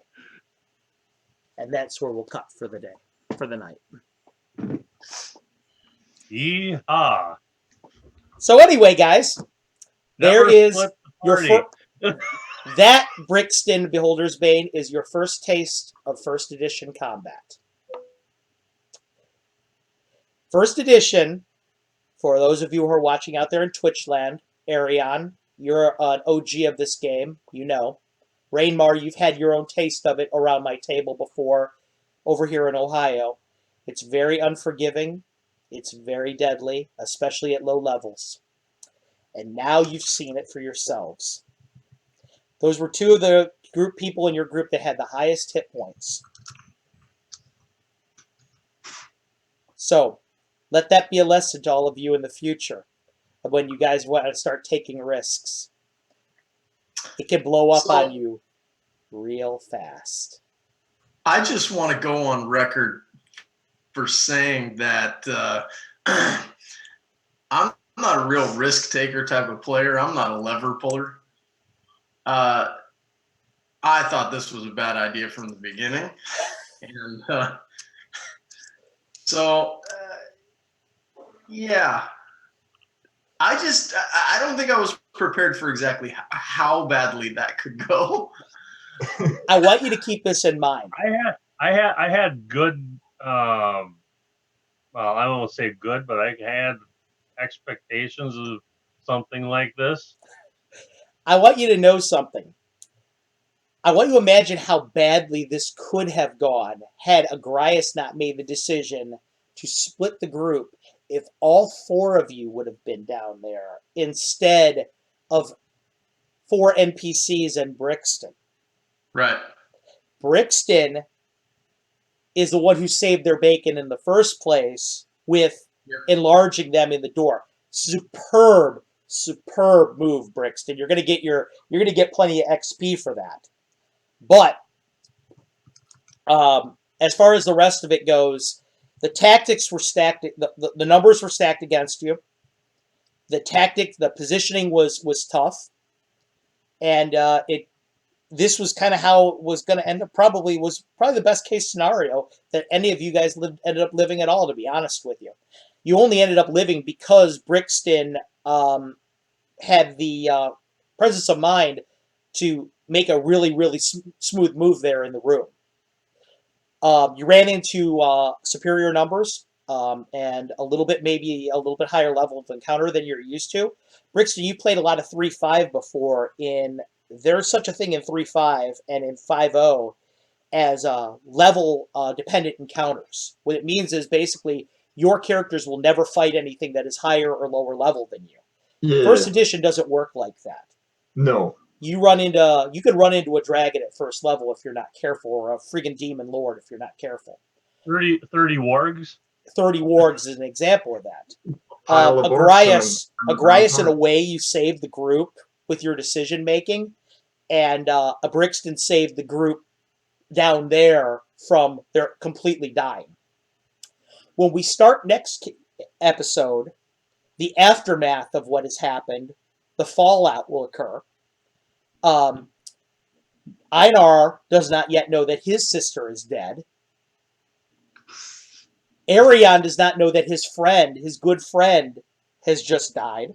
S2: And that's where we'll cut for the day, for the night.
S1: Yeehaw.
S2: So anyway, guys, there
S1: Never
S2: is
S1: split the
S2: your
S1: party.
S2: that Brixton Beholder's Bane is your first taste of first edition combat. First edition, for those of you who are watching out there in Twitch land, Arion, you're an OG of this game, you know. Rainmar, you've had your own taste of it around my table before over here in Ohio. It's very unforgiving. It's very deadly, especially at low levels. And now you've seen it for yourselves. Those were two of the people in your group that had the highest hit points. So, let that be a lesson to all of you in the future of when you guys want to start taking risks. It can blow up on you real fast.
S3: I just want to go on record for saying that I'm not a real risk taker type of player. I'm not a lever puller. I thought this was a bad idea from the beginning. And yeah. I don't think I was prepared for exactly how badly that could go.
S2: I want you to keep this in mind.
S1: I had good well, I won't say good, but I had expectations of something like this.
S2: I want you to know something. I want you to imagine how badly this could have gone had Agrias not made the decision to split the group if all four of you would have been down there instead of 4 NPCs and Brixton.
S3: Right.
S2: Brixton is the one who saved their bacon in the first place with enlarging them in the door. Superb move, Brixton. You're gonna get plenty of XP for that. But as far as the rest of it goes, the tactics were stacked. The numbers were stacked against you. The positioning was tough, and this was kind of how it was going to end up. Probably the best case scenario that any of you guys ended up living at all. To be honest with you, you only ended up living because Brixton had the presence of mind to make a really, really smooth move there in the room. You ran into superior numbers and maybe a little bit higher level of encounter than you're used to. Brixton, you played a lot of 3.5 before. There's such a thing in 3.5 and in 5.0 as level dependent encounters. What it means is basically your characters will never fight anything that is higher or lower level than you.
S4: Yeah.
S2: First edition doesn't work like that.
S4: No.
S2: You could run into a dragon at first level if you're not careful, or a friggin' demon lord if you're not careful.
S1: 30 wargs.
S2: 30 wargs is an example of that.
S4: Pile of orcs
S2: Agrias, in a way, you saved the group with your decision making, and a Brixton saved the group down there from their completely dying. When we start next episode, the aftermath of what has happened, the fallout will occur. Einar does not yet know that his sister is dead. Arion does not know that his good friend, has just died.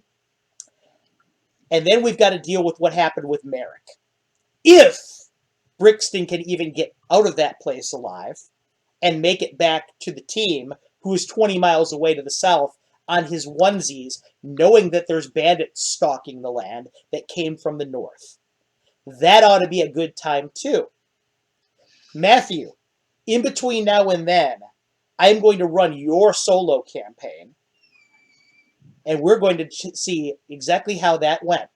S2: And then we've got to deal with what happened with Merrick. If Brixton can even get out of that place alive and make it back to the team, who is 20 miles away to the south on his onesies, knowing that there's bandits stalking the land that came from the north. That ought to be a good time too. Matthew, in between now and then, I'm going to run your solo campaign, and we're going to see exactly how that went.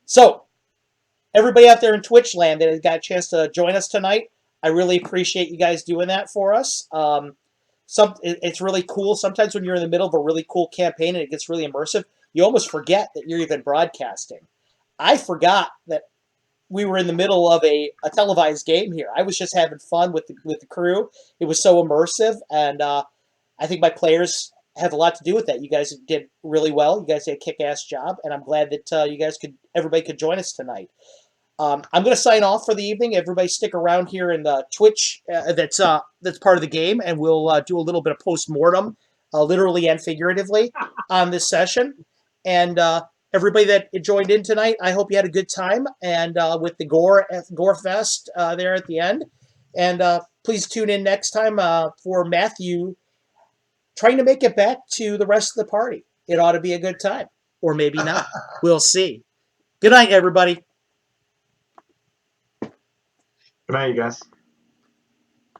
S2: So, everybody out there in Twitch land that has got a chance to join us tonight, I really appreciate you guys doing that for us. It's really cool. Sometimes when you're in the middle of a really cool campaign and it gets really immersive, you almost forget that you're even broadcasting. I forgot that we were in the middle of a televised game here. I was just having fun with the crew. It was so immersive, and I think my players have a lot to do with that. You guys did really well. You guys did a kick-ass job, and I'm glad that everybody could join us tonight. I'm going to sign off for the evening. Everybody stick around here in the Twitch that's part of the game, and we'll do a little bit of post-mortem, literally and figuratively, on this session. And everybody that joined in tonight, I hope you had a good time, and with the Gore Fest there at the end. And please tune in next time for Matthew trying to make it back to the rest of the party. It ought to be a good time. Or maybe not. We'll see. Good night, everybody.
S4: Good night, you guys.